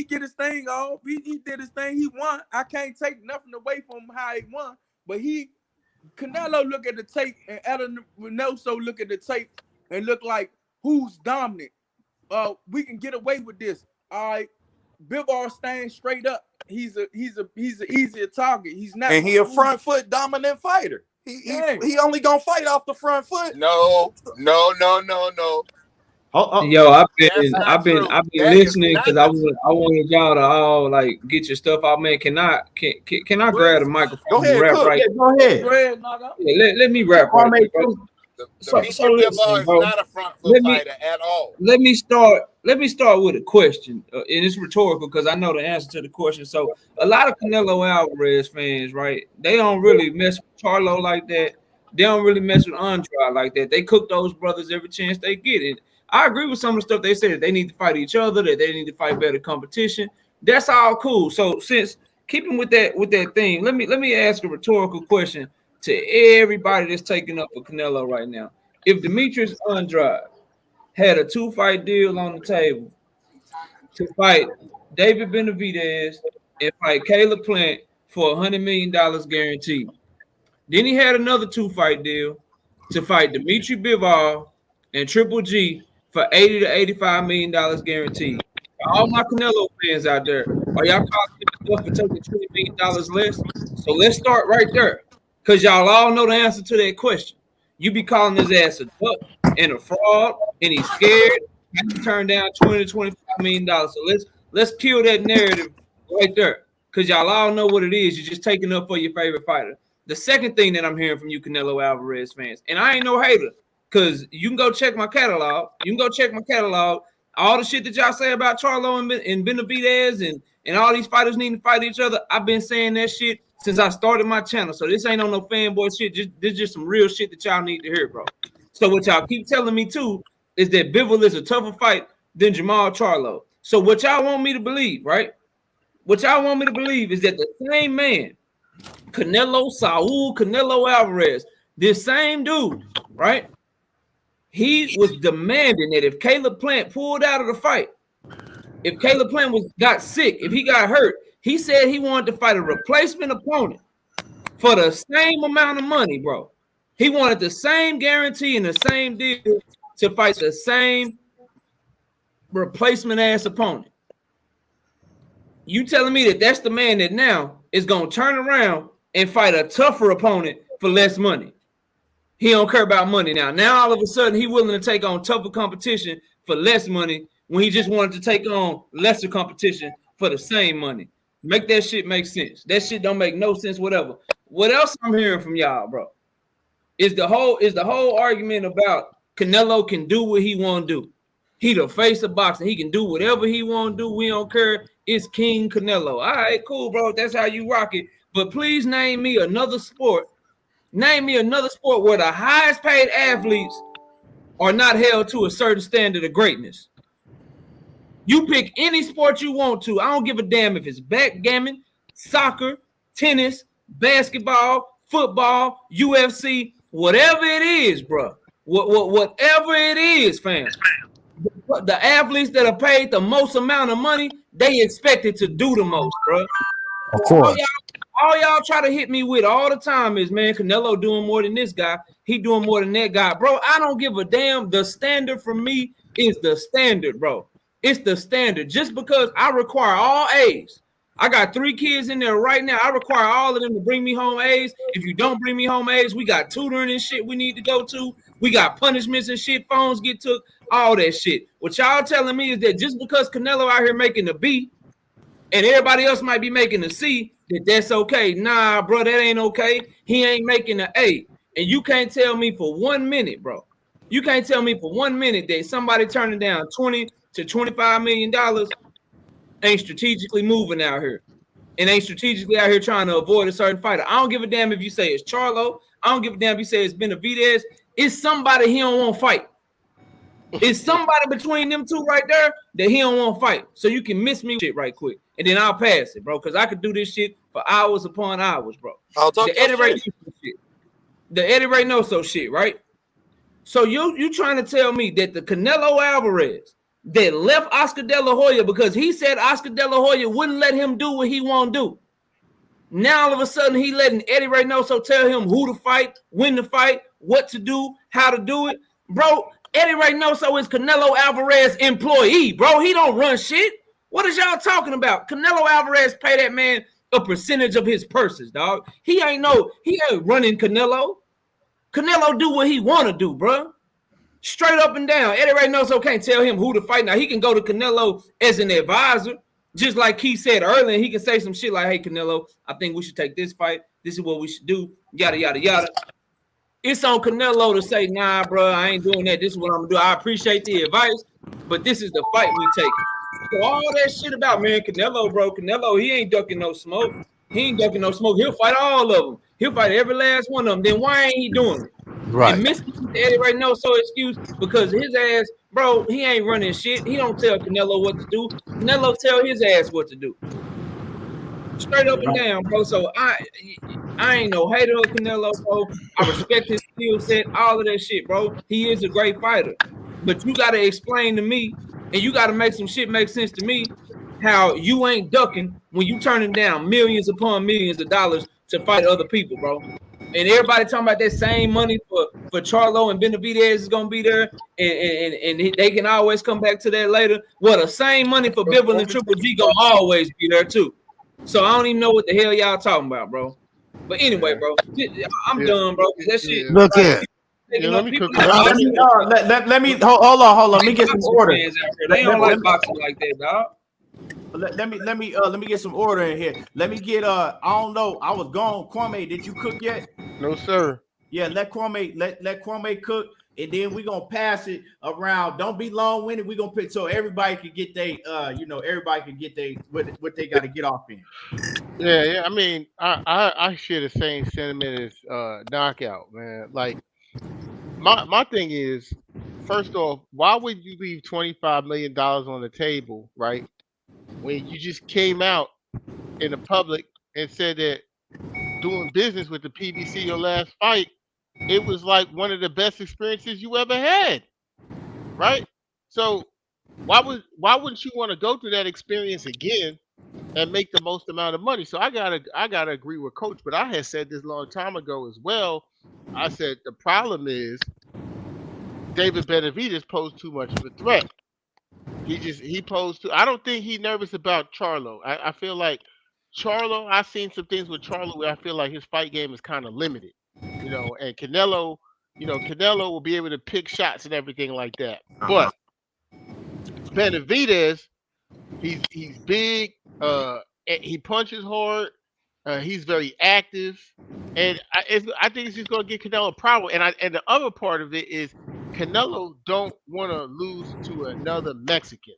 get his thing off. He did his thing. He won. I can't take nothing away from how he won. But Canelo look at the tape and Eddie Rynso look at the tape and look like who's dominant. We can get away with this. All right, Bivol staying straight up. He's an easier target. He's not. And he a front foot dominant fighter. He only gonna fight off the front foot. No. Yo, I've been listening because I wanted y'all to all like get your stuff out, man. Can I grab the microphone? Go ahead, rap right? Go ahead. Yeah, let me rap right. Dmitry Bivol is not a front foot fighter at all. Let me start with a question, and it's rhetorical because I know the answer to the question. So a lot of Canelo Alvarez fans, right? They don't really mess with Charlo like that. They don't really mess with Andrade like that. They cook those brothers every chance they get it. I agree with some of the stuff they said. They need to fight each other. That they need to fight better competition. That's all cool. So since keeping with that thing, let me ask a rhetorical question to everybody that's taking up for Canelo right now. If Demetrius Andrade had a 2-fight deal on the table to fight David Benavidez and fight Caleb Plant for $100 million guaranteed. Then he had another 2-fight deal to fight Dmitry Bivol and Triple G for $80 to $85 million guaranteed. All my Canelo fans out there, are y'all calling him for taking $20 million less? So let's start right there, because y'all all know the answer to that question. You be calling his ass a duck and a fraud, and he's scared. He turned down $20 to $25 million. So let's kill that narrative right there, because y'all all know what it is. You're just taking up for your favorite fighter. The second thing that I'm hearing from you Canelo Alvarez fans, and I ain't no hater, because you can go check my catalog. All the shit that y'all say about Charlo and Benavidez and all these fighters need to fight each other, I've been saying that shit since I started my channel. So this ain't on no fanboy shit. This just some real shit that y'all need to hear, bro. So what y'all keep telling me too is that Bivol is a tougher fight than Jermall Charlo. So what y'all want me to believe, right? What y'all want me to believe is that the same man, Canelo Alvarez, this same dude, right? He was demanding that if Caleb Plant pulled out of the fight, if Caleb Plant got sick, if he got hurt, he said he wanted to fight a replacement opponent for the same amount of money, bro. He wanted the same guarantee and the same deal to fight the same replacement ass opponent. You telling me that that's the man that now is going to turn around and fight a tougher opponent for less money? He don't care about money now. Now all of a sudden he willing to take on tougher competition for less money when he just wanted to take on lesser competition for the same money. Make that shit make sense. That shit don't make no sense, whatever. What else I'm hearing from y'all, bro, is the whole argument about Canelo can do what he want to do. He the face of boxing. He can do whatever he want to do. We don't care. It's King Canelo. All right, cool, bro. That's how you rock it. But please name me another sport. Name me another sport where the highest paid athletes are not held to a certain standard of greatness. You pick any sport you want to. I don't give a damn if it's backgammon, soccer, tennis, basketball, football, UFC, whatever it is, bro. Whatever it is, fam. The athletes that are paid the most amount of money, they expected to do the most, bro. Of course. All y'all try to hit me with all the time is, man, Canelo doing more than this guy. He doing more than that guy. Bro, I don't give a damn. The standard for me is the standard, bro. It's the standard. Just because I require all A's. I got 3 kids in there right now. I require all of them to bring me home A's. If you don't bring me home A's, we got tutoring and shit we need to go to. We got punishments and shit. Phones get took. All that shit. What y'all telling me is that just because Canelo out here making a B and everybody else might be making a C, that's okay. Nah, bro, that ain't okay. He ain't making an A. And you can't tell me for 1 minute, bro. You can't tell me for 1 minute that somebody turning down $20 to $25 million ain't strategically moving out here and ain't strategically out here trying to avoid a certain fighter. I don't give a damn if you say it's Charlo. I don't give a damn if you say it's Benavidez. It's somebody he don't want to fight. It's somebody between them two right there that he don't want to fight. So you can miss me shit right quick. And then I'll pass it, bro, because I could do this shit for hours upon hours, bro. I'll talk the Eddie Rynso shit, right? So you trying to tell me that the Canelo Alvarez that left Oscar De La Hoya because he said Oscar De La Hoya wouldn't let him do what he want to do. Now all of a sudden he letting Eddie Rynso tell him who to fight, when to fight, what to do, how to do it. Bro, Eddie Rynso is Canelo Alvarez employee, bro. He don't run shit. What is y'all talking about? Canelo Alvarez pay that man a percentage of his purses, dog. He ain't running Canelo. Canelo do what he want to do, bro. Straight up and down. Eddie Rynso can't tell him who to fight. Now, he can go to Canelo as an advisor, just like he said earlier. He can say some shit like, hey, Canelo, I think we should take this fight. This is what we should do, yada, yada, yada. It's on Canelo to say, nah, bro, I ain't doing that. This is what I'm going to do. I appreciate the advice, but this is the fight we take. So all that shit about, man, Canelo, bro, Canelo, he ain't ducking no smoke. He ain't ducking no smoke. He'll fight all of them. He'll fight every last one of them. Then why ain't he doing it? Right. And Mr. Eddie right now, so excuse because his ass, bro, he ain't running shit. He don't tell Canelo what to do. Canelo tell his ass what to do. Straight up and down, bro. So I ain't no hater of Canelo, bro. I respect his skill set, all of that shit, bro. He is a great fighter. But you got to explain to me, and you got to make some shit make sense to me, how you ain't ducking when you turning down millions upon millions of dollars to fight other people, bro. And everybody talking about that same money for Charlo and Benavidez is gonna be there, and they can always come back to that later. Well, the same money for Bivol and Triple G gonna always be there too. So I don't even know what the hell y'all talking about, bro. But anyway, bro, I'm done, bro. That shit. Look here. Let me cook. Let me hold on. Let me get some order. They don't like boxing like that, dog. Let me get some order in here. Let me get I don't know. I was gone. Kwame, did you cook yet? No, sir. Yeah, let Kwame cook, and then we're gonna pass it around. Don't be long-winded. We're gonna pick so everybody can get everybody can get what they gotta get off in. Yeah. I mean, I share the same sentiment as Knockout, man. Like my thing is, first off, why would you leave $25 million on the table, right? When you just came out in the public and said that doing business with the PBC your last fight, it was like one of the best experiences you ever had, right? So why wouldn't you want to go through that experience again and make the most amount of money? So I gotta agree with Coach, but I had said this a long time ago as well. I said the problem is David Benavidez posed too much of a threat. He posed too. I don't think he's nervous about Charlo. I feel like Charlo, I've seen some things with Charlo where I feel like his fight game is kind of limited, and Canelo, Canelo will be able to pick shots and everything like that. But Benavidez, he's big, he punches hard, he's very active, and I think it's just going to get Canelo a problem. And the other part of it is Canelo don't want to lose to another Mexican.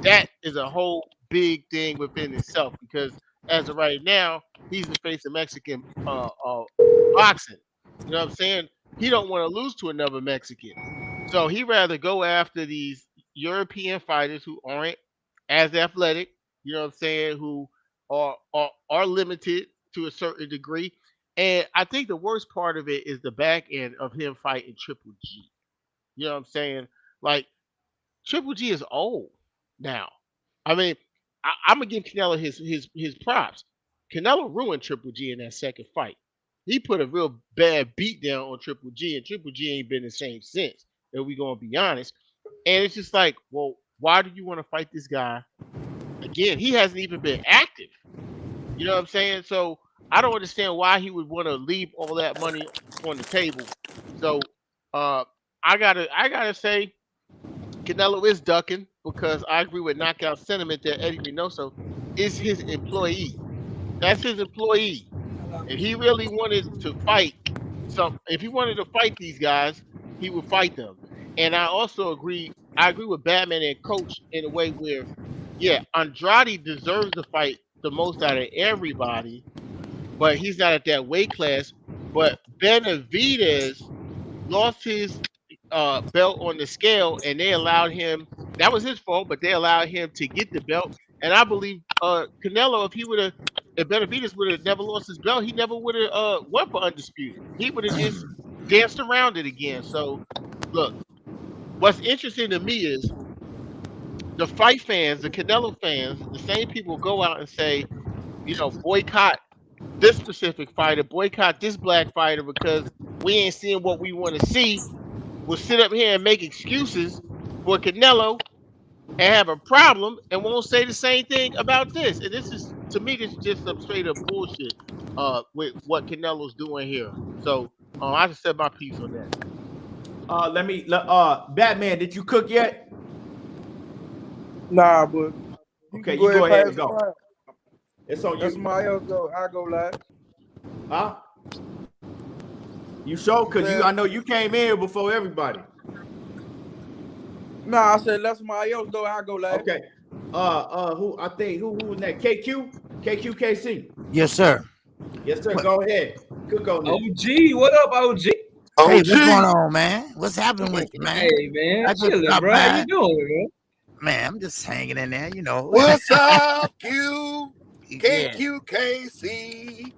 That is a whole big thing within itself, because as of right now, he's the face of Mexican boxing. You know what I'm saying? He don't want to lose to another Mexican. So he rather go after these European fighters who aren't as athletic, you know what I'm saying, who are limited to a certain degree. And I think the worst part of it is the back end of him fighting Triple G. You know what I'm saying? Like, Triple G is old now. I mean, I'm gonna give Canelo his props. Canelo ruined Triple G in that second fight. He put a real bad beat down on Triple G, and Triple G ain't been the same since. If we gonna be honest. And it's just like, well, why do you want to fight this guy again? He hasn't even been active. You know what I'm saying? So I don't understand why he would want to leave all that money on the table. So I gotta say Canelo is ducking, because I agree with Knockout sentiment that Eddie Rynso is his employee. That's his employee. If he really wanted to fight if he wanted to fight these guys, he would fight them. And I also agree with Batman and Coach in a way where, yeah, Andrade deserves to fight the most out of everybody, but he's not at that weight class. But Benavidez lost his belt on the scale, and they allowed him. That was his fault, but they allowed him to get the belt. And I believe Canelo, if Benavidez would have never lost his belt, he never would have won for undisputed. He would have just danced around it again. So, look, what's interesting to me is the fight fans, the Canelo fans, the same people go out and say, boycott this specific fighter, boycott this black fighter because we ain't seeing what we want to see. Will sit up here and make excuses for Canelo and have a problem and won't say the same thing about this. And this is, to me, this is just some straight up bullshit with what Canelo's doing here. So I just said my piece on that. Batman, did you cook yet? Nah, but okay, you go ahead and go. It's on you. That's my else though. I go last. Huh? You sure? Cause I know you came in before everybody. Nah, I said that's my else though. I go last. Okay. Who was that? KC. Yes, sir. Yes, sir. Go ahead. Cook on this. OG, what up, OG? Hey, what's going on, man? What's happening with you, man? Hey, man. Chilling, bro. How you doing, man? I'm just hanging in there, What's up, Q? KQKC.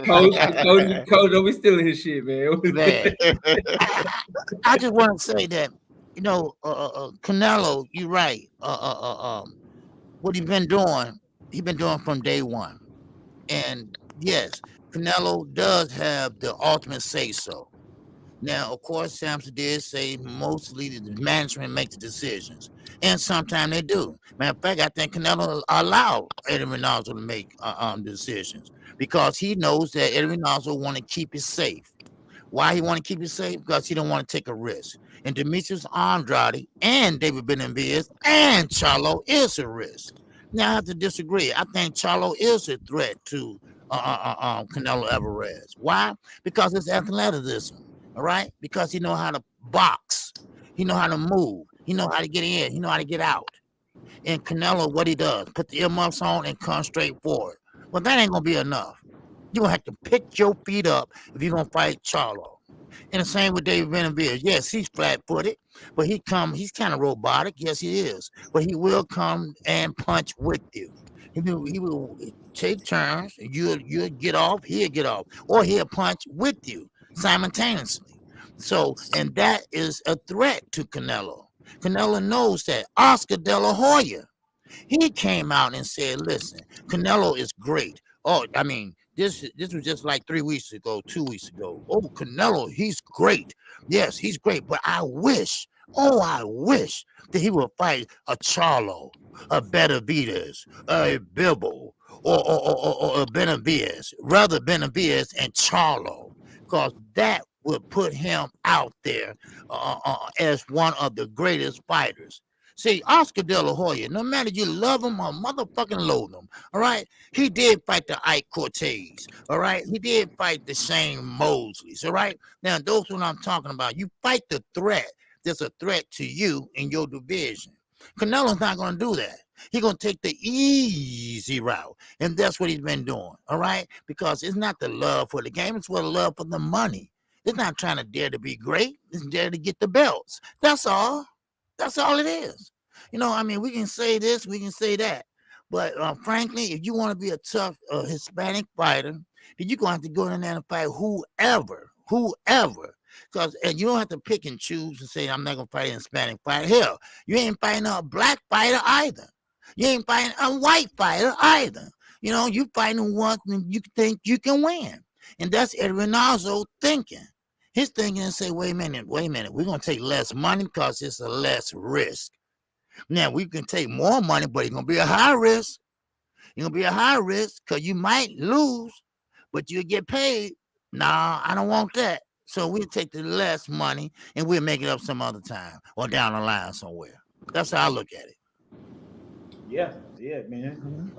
Coach, don't be stealing his shit, man. I just want to say that, Canelo, you're right. what he's been doing from day one. And yes, Canelo does have the ultimate say-so. Now, of course, Samson did say mostly the management makes the decisions, and sometimes they do. Matter of fact, I think Canelo allowed Eddie Rynso to make decisions because he knows that Eddie Rynso want to keep it safe. Why he want to keep it safe? Because he don't want to take a risk. And Demetrius Andrade and David Benavidez and Charlo is a risk. Now I have to disagree. I think Charlo is a threat to Canelo Alvarez. Why? Because it's athleticism. All right, because he know how to box, he know how to move, he know how to get in, he know how to get out. And Canelo, what he does, put the earmuffs on and come straight forward. Well, that ain't gonna be enough. You're gonna have to pick your feet up if you're gonna fight Charlo. And the same with David Benavidez. Yes, he's flat-footed, but he's kind of robotic. Yes, he is. But he will come and punch with you. He will take turns, and you'll get off, he'll get off, or he'll punch with you simultaneously. So, and that is a threat to Canelo. Canelo knows that. Oscar De La Hoya, he came out and said, listen, Canelo is great. Oh, I mean, this was just like 2 weeks ago. Oh, Canelo, he's great. Yes, he's great. But I wish that he would fight a Charlo, a Benavidez, a Bivol, or a Benavidez, rather Benavidez and Charlo, because that would put him out there as one of the greatest fighters. See, Oscar De La Hoya, no matter you love him or motherfucking loathe him, all right? He did fight the Ike Cortez, all right? He did fight the Shane Mosleys, all right? Now, those what I'm talking about. You fight the threat. There's a threat to you in your division. Canelo's not going to do that. He's going to take the easy route, and that's what he's been doing, all right? Because it's not the love for the game. It's for the love for the money. It's not trying to dare to be great. It's dare to get the belts. That's all. That's all it is. You know, I mean, we can say this, we can say that. But frankly, if you want to be a tough Hispanic fighter, then you're going to have to go in there and fight whoever. Because you don't have to pick and choose and say, I'm not going to fight an Hispanic fighter. Hell, you ain't fighting a black fighter either. You ain't fighting a white fighter either. You know, you fighting one and you think you can win. And that's Eddie Rynso thinking. His thinking and say, wait a minute, we're going to take less money because it's a less risk. Now, we can take more money, but it's going to be a high risk. It's going to be a high risk because you might lose, but you'll get paid. Nah, I don't want that. So we'll take the less money and we'll make it up some other time or down the line somewhere. That's how I look at it. Yeah, man.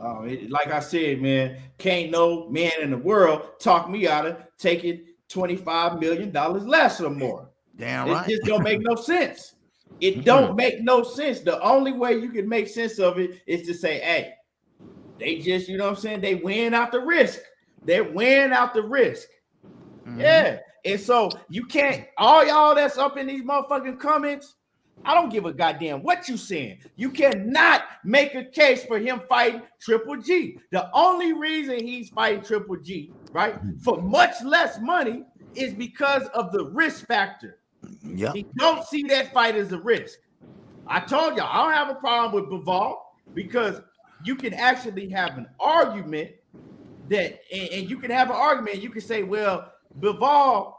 Like I said, man, can't no man in the world talk me out of taking $25 million less or more. Damn right. It just don't make no sense. It don't make no sense. The only way you can make sense of it is to say, hey, they just, you know what I'm saying? They win out the risk. They're weighing out the risk. Yeah. And so you can't, all y'all that's up in these motherfucking comments, I don't give a goddamn what you saying. You cannot make a case for him fighting Triple G. The only reason he's fighting Triple G, right, for much less money is because of the risk factor. Yeah. He don't see that fight as a risk. I told y'all, I don't have a problem with Bivol because you can actually have an argument that, and you can have an argument. You can say, well, Bivol,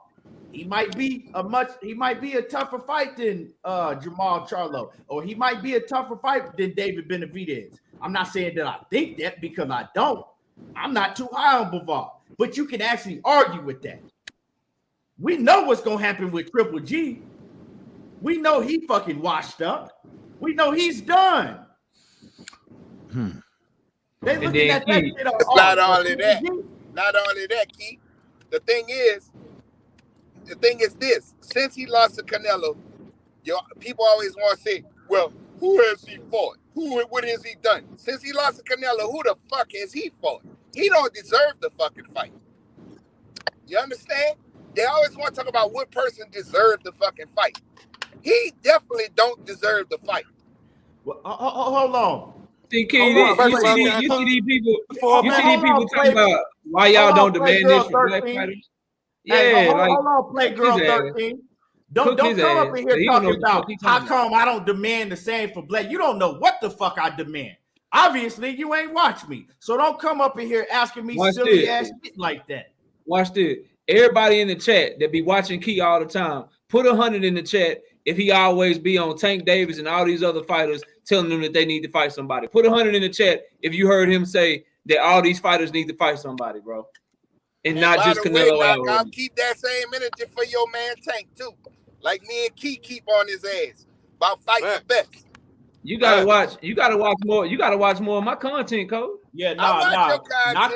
he might be a tougher fight than Jermall Charlo, or he might be a tougher fight than David Benavidez. I'm not saying that I think that because I don't. I'm not too high on Bivol, but you can actually argue with that. We know what's gonna happen with Triple G. We know he fucking washed up. We know he's done. They looking at that shit. Not only that, Keith. The thing is this: since he lost to Canelo, people always want to say, "Well, who has he fought? What has he done?" Since he lost to Canelo, who the fuck has he fought? He don't deserve the fucking fight. You understand? They always want to talk about what person deserved the fucking fight. He definitely don't deserve the fight. Well, hold on. See, Kid, you see these people talking about why y'all don't demand this from black fighters. Yeah, hey, hold like on, Playgirl 13. Don't come up in here talking about how come I don't demand the same for black. You don't know what the fuck I demand. Obviously, you ain't watched me. So don't come up in here asking me silly ass shit like that. Watch this. Everybody in the chat that be watching Key all the time, put 100 in the chat if he always be on Tank Davis and all these other fighters telling them that they need to fight somebody. Put 100 in the chat if you heard him say that all these fighters need to fight somebody, bro. And not just Canelo Alvarez. I'll keep that same energy for your man Tank, too. Like me and Key keep on his ass about fighting the best. You gotta watch more. You gotta watch more of my content, Cole. Yeah, nah.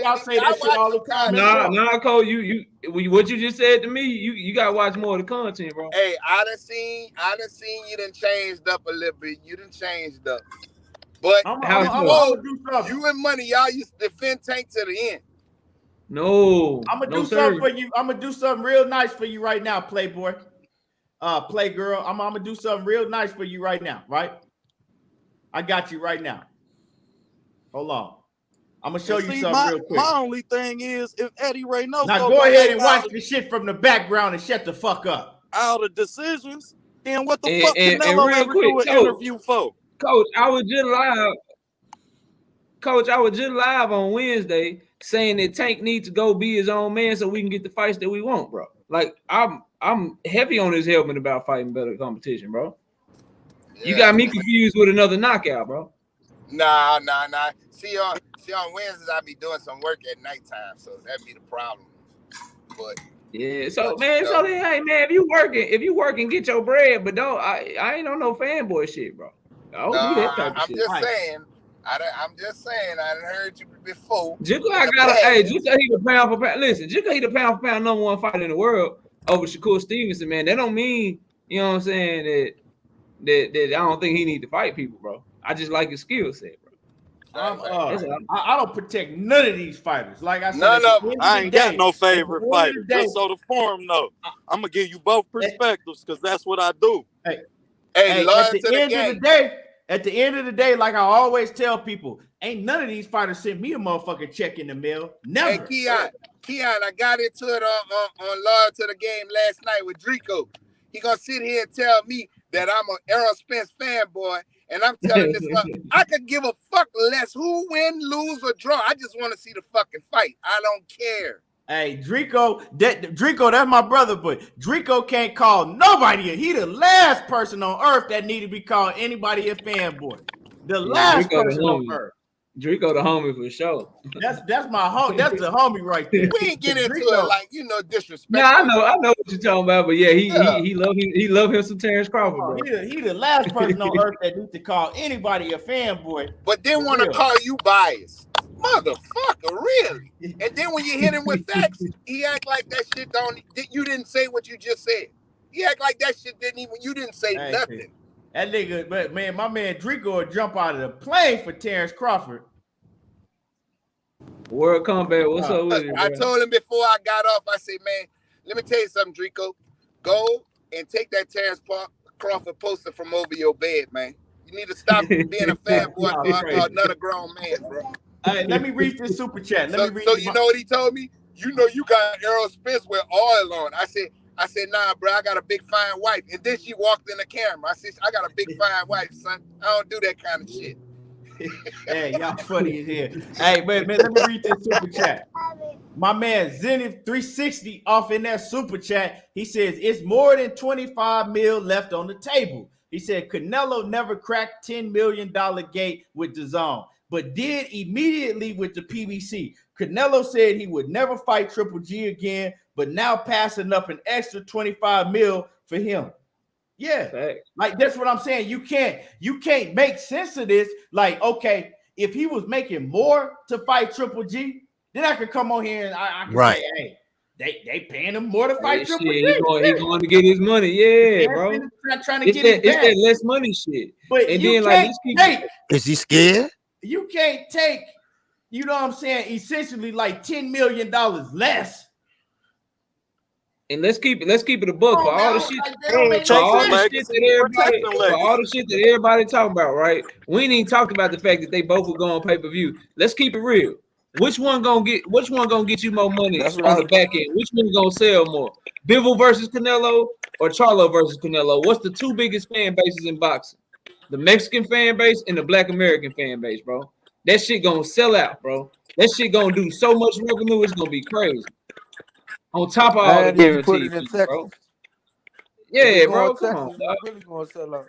Y'all say that shit all the time. Nah, Cole. You what you just said to me. You gotta watch more of the content, bro. Hey, I done seen you done changed up a little bit. You done changed up. But you and Money, y'all used to defend Tank to the end. No, I'm gonna do something for you. I'm gonna do something real nice for you right now, Playboy. Playgirl. I'm gonna do something real nice for you right now, right? I got you right now. Hold on. I'm gonna show you something real quick. My only thing is if Eddie Rynso now go ahead and watch the shit from the background and shut the fuck up. Out of decisions, then what the fuck Canelo ever do an interview for? Coach, I was just live on Wednesday saying that Tank needs to go be his own man so we can get the fights that we want, bro. Like I'm heavy on his helmet about fighting better competition, bro. You got me confused with another knockout, bro. Nah. See on Wednesdays I be doing some work at nighttime, so that'd be the problem. But yeah, so man, hey man, if you working, get your bread, but don't I ain't on no fanboy shit, bro. I'm just saying, I done heard you before. Just like he the pound for pound. Listen, just he the pound for pound number one fighter in the world over Shakur Stevenson, man. That don't mean, you know what I'm saying, that I don't think he need to fight people, bro. I just like his skill set, bro. I don't protect none of these fighters. Like I said, I ain't got no favorite fighter. Just so the forum know, I'm gonna give you both perspectives because that's what I do. Hey, at the end of the day, like I always tell people, ain't none of these fighters sent me a motherfucking check in the mail. Never. Hey, Keon, I got into it on Loyal to the Game last night with Drico. He gonna sit here and tell me that I'm an Errol Spence fanboy, and I'm telling this I could give a fuck less who win, lose, or draw. I just want to see the fucking fight. I don't care. Hey, Drico, that's my brother, but Drico can't call nobody. He the last person on earth that need to be called anybody a fanboy. The last person on earth. Drico the homie for sure. That's my homie. That's the homie right there. We ain't get into it like disrespect. Nah, I know what you're talking about, but yeah, he love him some Terrence Crawford, bro. He the last person on earth that needs to call anybody a fanboy, but then want to call you biased, motherfucker. Really? And then when you hit him with facts, he act like that shit you didn't say what you just said. He act like that shit you didn't say nothing. That nigga, but man, my man Drico would jump out of the plane for Terrence Crawford. World Combat, what's up with it? I told him before I got off, I said, man, let me tell you something, Drico. Go and take that Terrence Crawford poster from over your bed, man. You need to stop being a fanboy for another grown man, bro. Hey, let me read this super chat. So you know what he told me? You know you got Errol Spence with oil on. I said, nah, bro, I got a big fine wife. And then she walked in the camera. I said, I got a big fine wife, son. I don't do that kind of shit. Hey, y'all funny as hell. Hey, man, let me read this super chat. My man Zenith 360 off in that super chat. He says it's more than 25 mil left on the table. He said Canelo never cracked $10 million gate with DAZN, but did immediately with the PBC. Canelo said he would never fight Triple G again, but now passing up an extra 25 mil for him. Yeah, like that's what I'm saying. You can't make sense of this. Like, okay, if he was making more to fight Triple G, then I could come on here and I can say, hey, they paying him more to fight Triple G. He going to get his money, bro. Trying to get it back. It's that less money shit. But and then like is he scared? You can't take, you know what I'm saying, essentially like $10 million less. And let's keep it a buck for all the shit. For all the shit that everybody talking about, right? We ain't even talked about the fact that they both will go on pay-per-view. Let's keep it real. Which one gonna get you more money on the back end? Which one gonna sell more? Bivol versus Canelo or Charlo versus Canelo? What's the two biggest fan bases in boxing? The Mexican fan base and the Black American fan base, bro. that shit gonna sell out, bro. That shit gonna do so much revenue, it's gonna be crazy. On top of all the And if you put guaranteed it in fees, Texas, bro. if Yeah, it's bro. going Come on, Texas, dog. it's really gonna sell out.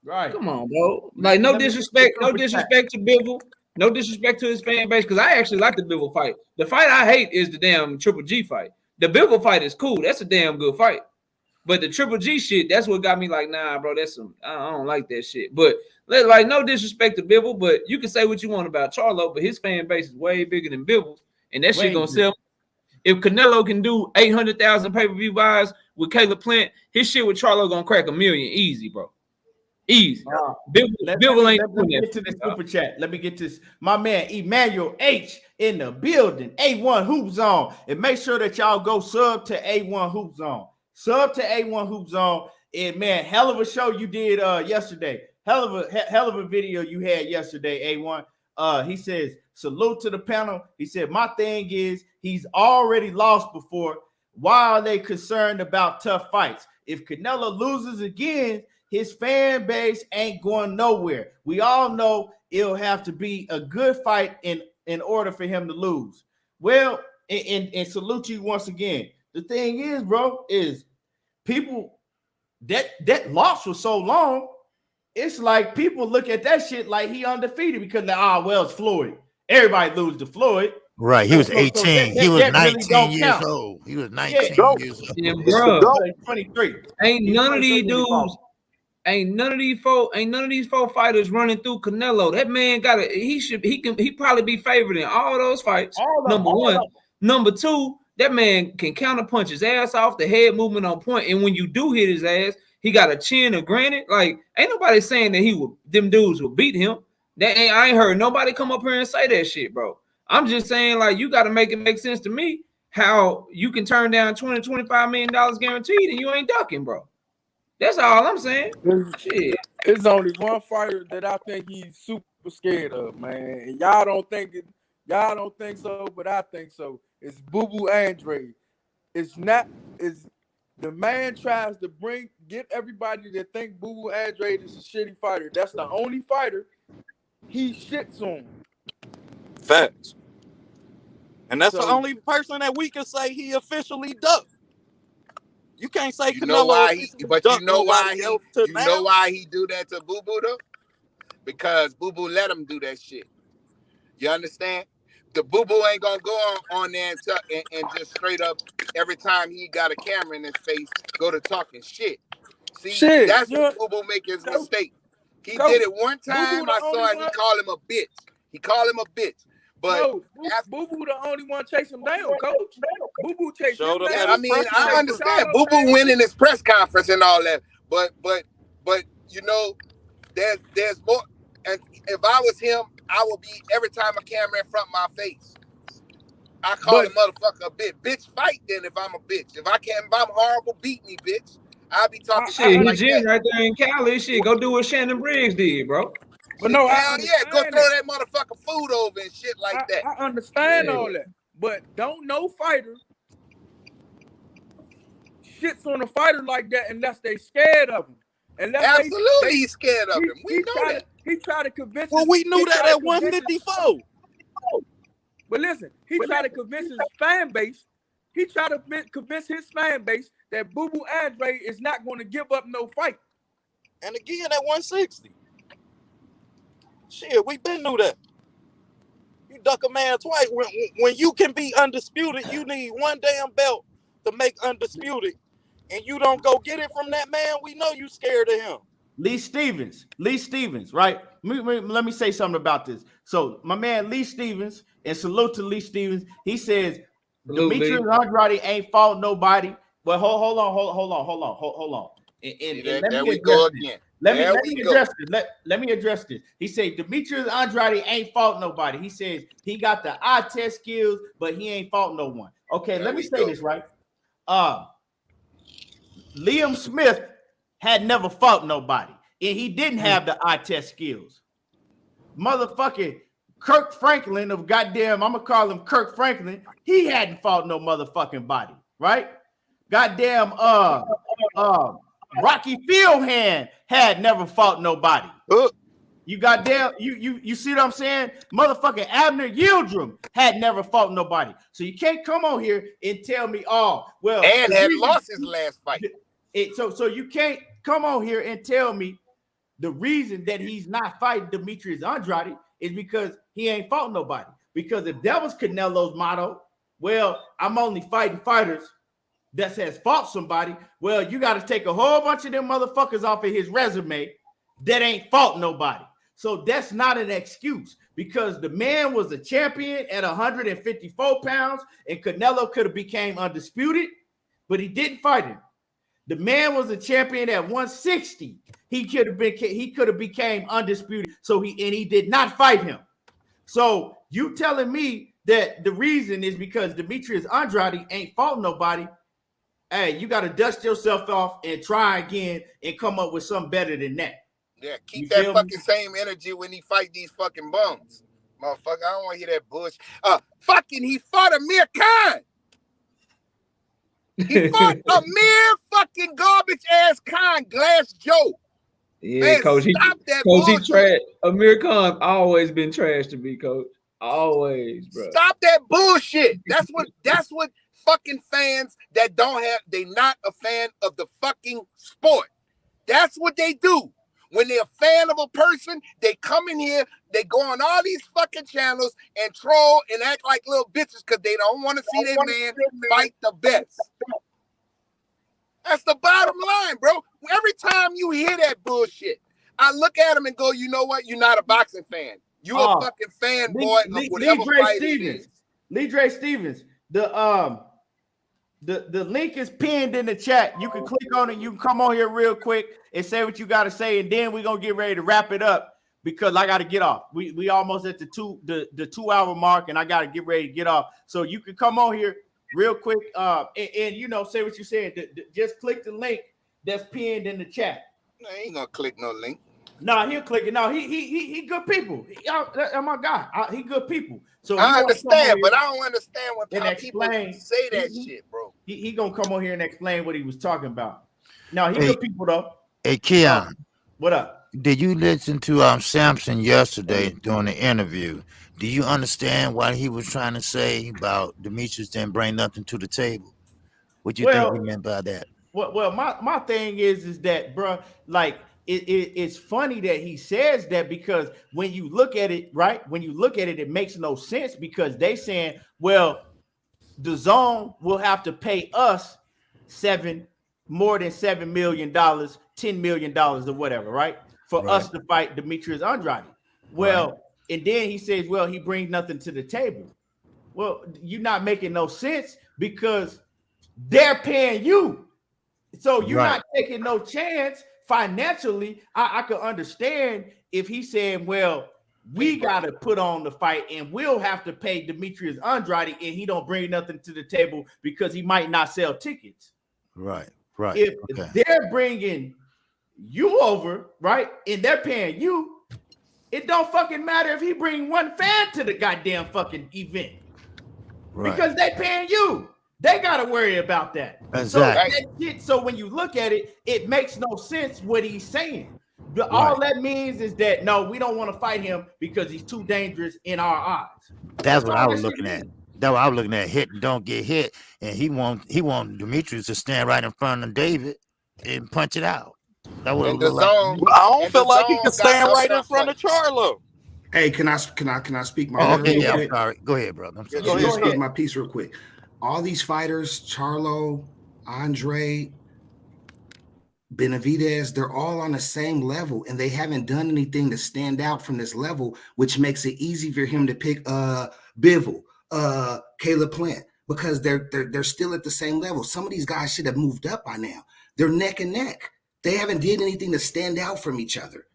Right. Come on, bro. Like, no disrespect to Bivol. No disrespect to his fan base, because I actually like the Bivol fight. The fight I hate is the damn Triple G fight. The Bivol fight is cool. That's a damn good fight. But the Triple G shit, that's what got me like, nah, bro, I don't like that shit. But like, no disrespect to Bivol, but you can say what you want about Charlo, but his fan base is way bigger than Bivol's, and that shit gonna sell. If Canelo can do 800,000 pay-per-view buys with Caleb Plant, his shit with Charlo gonna crack 1 million easy, bro. Easy. Bivol ain't let me get to this super chat. Let me get this. My man Emmanuel H in the building. A1 Hoop Zone. And make sure that y'all go sub to A1 Hoop Zone. Sub to A1 Hoop Zone. And man, hell of a show you did yesterday. Hell of a video you had yesterday, A1. He says, salute to the panel. He said, my thing is he's already lost before. Why are they concerned about tough fights? If Canelo loses again, his fan base ain't going nowhere. We all know it'll have to be a good fight in order for him to lose. Well, and salute you once again. The thing is, bro, is people that loss was so long. It's like people look at that shit like he undefeated because well, it's Floyd. Everybody lose to Floyd. Right. He was 18. He was 19 years count. old. He was 19 years old. Yeah, bro. 23. Ain't none of these dudes. Ain't none of these four fighters running through Canelo. That man he probably be favored in all those fights. Number one. Number two, that man can counter punch his ass off, the head movement on point. And when you do hit his ass, he got a chin of granite. Like, ain't nobody saying that them dudes will beat him. I ain't heard nobody come up here and say that shit, bro. I'm just saying, like, you got to make it make sense to me how you can turn down $20-25 million guaranteed and you ain't ducking, bro. That's all I'm saying. Shit. It's only one fighter that I think he's super scared of, man. And y'all don't think so, but I think so. It's Boo Boo Andre. The man tries to get everybody to think Boo Boo Andre is a shitty fighter. That's the only fighter he shits on. Facts. And that's the only person that we can say he officially ducked. You can't say Canelo. Know why he do that to Boo Boo though? Because Boo Boo let him do that shit. You understand? The Boo Boo ain't gonna go on there and just straight up every time he got a camera in his face go to talking shit. See, that's what Boo Boo make his mistake. He did it one time. I saw it. He called him a bitch. But Boo Boo the only one chasing him down, coach. Boo Boo chasing him down. I mean, I understand Boo Boo winning his press conference and all that, but you know, there's more. And if I was him, I would be every time a camera in front of my face. I call a motherfucker a bitch. Bitch, fight then if I'm a bitch. If I'm horrible, beat me, bitch. I'll be talking shit like that. Right there in Cali, shit. Go do what Shannon Briggs did, bro. But no, hell yeah, go throw that motherfucker food over and shit like that. I understand all that, but don't no fighter shits on a fighter like that unless they scared of him. Absolutely, he's scared of him. We know that. He tried to convince. Well, we knew that at 154. But listen, he tried to convince his fan base. He tried to convince his fan base that Boo Boo Andre is not going to give up no fight. And again at 160. Shit, we been knew that. You duck a man twice. When you can be undisputed, you need one damn belt to make undisputed. And you don't go get it from that man, we know you scared of him. Lee Stevens, right? Let me say something about this. So my man Lee Stevens, and salute to Lee Stevens. He says Demetrius Andrade ain't fought nobody. But hold on. There we go again. Let me address this. He said Demetrius Andrade ain't fought nobody. He says he got the eye test skills, but he ain't fought no one. Okay, let me say this right. Liam Smith had never fought nobody, and he didn't have the eye test skills. Motherfucking Kirk Franklin of goddamn, I'm gonna call him Kirk Franklin. He hadn't fought no motherfucking body, right? Goddamn, Rocky Fieldhand had never fought nobody. You goddamn, you see what I'm saying? Motherfucking Abner Yildirim had never fought nobody. So you can't come on here and tell me, oh, well. And had lost his last fight. So you can't come on here and tell me the reason that he's not fighting Demetrius Andrade is because he ain't fought nobody. Because if that was Canelo's motto, well, I'm only fighting fighters that has fought somebody. Well, you got to take a whole bunch of them motherfuckers off of his resume that ain't fought nobody. So that's not an excuse because the man was a champion at 154 pounds and Canelo could have became undisputed, but he didn't fight him. The man was a champion at 160. He could have became undisputed. So he did not fight him. So you telling me that the reason is because Demetrius Andrade ain't fought nobody? Hey, you got to dust yourself off and try again and come up with something better than that. Yeah, keep that fucking same energy when he fight these fucking bums. Motherfucker, I don't want to hear that bullshit. He fought Amir Khan. He fought Amir fucking garbage ass Khan, Glass Joe. Yeah, man, coach. stop that Coach, he bullshit. trash. Amir Khan always been trash to me, coach. Always, bro. Stop that bullshit. That's what fucking fans that they not a fan of the fucking sport. That's what they do. When they're a fan of a person, they come in here, they go on all these fucking channels and troll and act like little bitches because they don't want to see their man fight the best. That's the bottom line, bro. Every time you hear that bullshit, I look at him and go, you know what? You're not a boxing fan. You're a fucking fanboy of whatever fight it is. Lee Stevens, the link is pinned in the chat. You can click on it. You can come on here real quick and say what you got to say, and then we're gonna get ready to wrap it up because I got to get off. We almost at the 2 hour mark, and I got to get ready to get off. So you can come on here real quick, and you know, say what you said. Just click the link that's pinned in the chat. I ain't gonna click no link. No, he'll click it. No, he good people. Oh my God, he good people. So I understand, but I don't understand when people say that shit, bro. He gonna come on here and explain what he was talking about. No, he good people though. Hey, Keon, what up? Did you listen to Sampson yesterday during the interview? Do you understand what he was trying to say about Demetrius didn't bring nothing to the table? What you think he meant by that? Well, my thing is that, bro, like it's funny that he says that because when you look at it, right? When you look at it, it makes no sense because they saying, well, the zone will have to pay us more than $7 million, $10 million or whatever, right? For us to fight Demetrius Andrade. Well, and then he says, well, he brings nothing to the table. Well, you're not making no sense because they're paying you. So you're not taking no chance financially. I could understand if he said, well, we got to put on the fight and we'll have to pay Demetrius Andrade and he don't bring nothing to the table because he might not sell tickets. Right. If they're bringing you over, right, and they're paying you, it don't fucking matter if he bring one fan to the goddamn fucking event. Because they paying you. They got to worry about that. Exactly. So when you look at it, it makes no sense what he's saying. But all that means is that, no, we don't want to fight him because he's too dangerous in our eyes. That's what I was looking at. That's what I was looking at. Hit and don't get hit. And he want Demetrius to stand right in front of David and punch it out. That was I don't feel like he can stand right in front of Charlo. Hey, can I speak my I'm sorry. Go ahead, brother. I'm sorry. Go ahead. Speak my piece real quick. All these fighters, Charlo, Andre, Benavidez, they're all on the same level, and they haven't done anything to stand out from this level, which makes it easy for him to pick Bivol, Caleb Plant, because they're still at the same level. Some of these guys should have moved up by now. They're neck and neck. They haven't did anything to stand out from each other.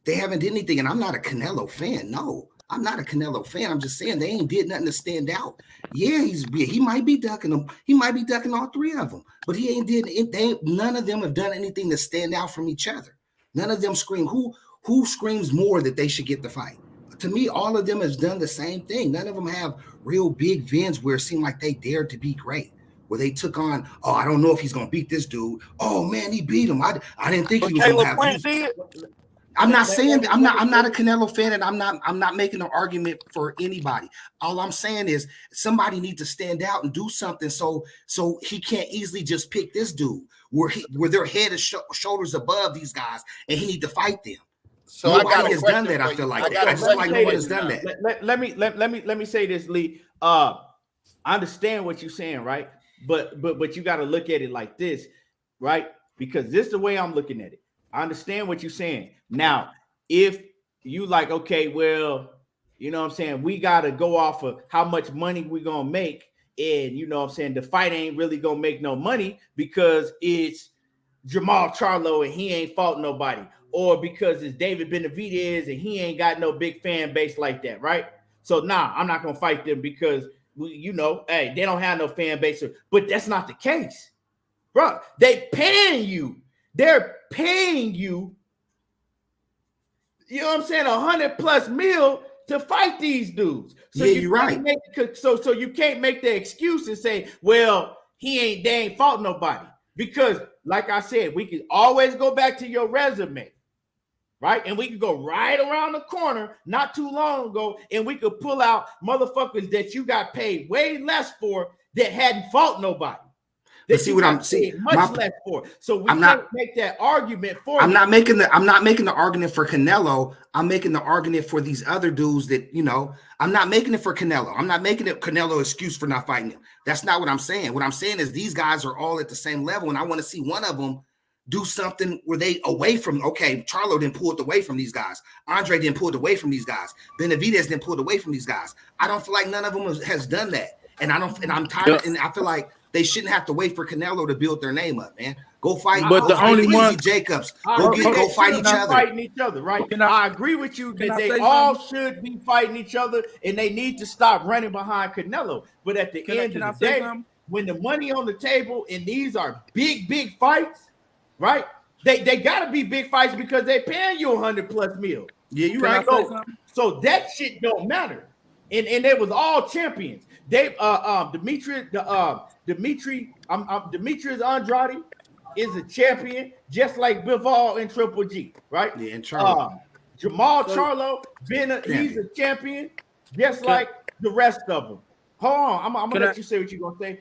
They haven't did anything, and I'm not a Canelo fan. No, I'm not a Canelo fan. I'm just saying they ain't did nothing to stand out. Yeah, he might be ducking them. He might be ducking all three of them, but he ain't did. None of them have done anything to stand out from each other. None of them scream. Who screams more that they should get the fight? To me, all of them has done the same thing. None of them have real big wins where it seemed like they dared to be great. Where they took on, oh, I don't know if he's gonna beat this dude. Oh man, he beat him. I didn't think he was gonna have. I'm not saying that I'm not a Canelo fan, and I'm not making an argument for anybody. All I'm saying is somebody needs to stand out and do something so he can't easily just pick this dude where their head is shoulders above these guys, and he need to fight them. So nobody has done that. I feel like I feel like nobody has done that. Let me say this, Lee. I understand what you're saying, right? But you got to look at it like this, right? Because this is the way I'm looking at it. I understand what you're saying. Now, if you like, okay, well, you know what I'm saying, we got to go off of how much money we're going to make. And, you know what I'm saying, the fight ain't really going to make no money because it's Jermall Charlo and he ain't fought nobody. Or because it's David Benavidez and he ain't got no big fan base like that, right? So, I'm not going to fight them because, you know, hey, they don't have no fan base. But that's not the case. Bro, they paying you. They're paying you, you know what I'm saying, $100+ million to fight these dudes. So yeah, you're right. So you can't make the excuse and say, well, they ain't fought nobody. Because, like I said, we can always go back to your resume, right? And we can go right around the corner not too long ago, and we could pull out motherfuckers that you got paid way less for that hadn't fought nobody. But see what I'm saying, much less for. So we can't make that argument for. I'm not making the argument for Canelo. I'm making the argument for these other dudes that, you know, I'm not making it for Canelo. I'm not making it Canelo excuse for not fighting him. That's not what I'm saying. What I'm saying is these guys are all at the same level, and I want to see one of them do something where they away from. Okay, Charlo didn't pull it away from these guys. Andre didn't pull it away from these guys. Benavidez didn't pull it away from these guys. I don't feel like none of them has done that, and I'm tired. And I feel like they shouldn't have to wait for Canelo to build their name up, man. Go fight. But the only one, Jacobs. Go fight each other. Fighting each other, right? I agree with you that they all should be fighting each other, and they need to stop running behind Canelo. But at the end of the day, when the money on the table and these are big fights, right? They got to be big fights because they're paying you $100+ million. Yeah, you right. So that shit don't matter. And they was all champions. Demetrius Andrade is a champion, just like Bivol and Triple G, right? Yeah, and Charlo. Jermall Charlo, he's a champion, just like the rest of them. Hold on, I'm gonna let you say what you're gonna say.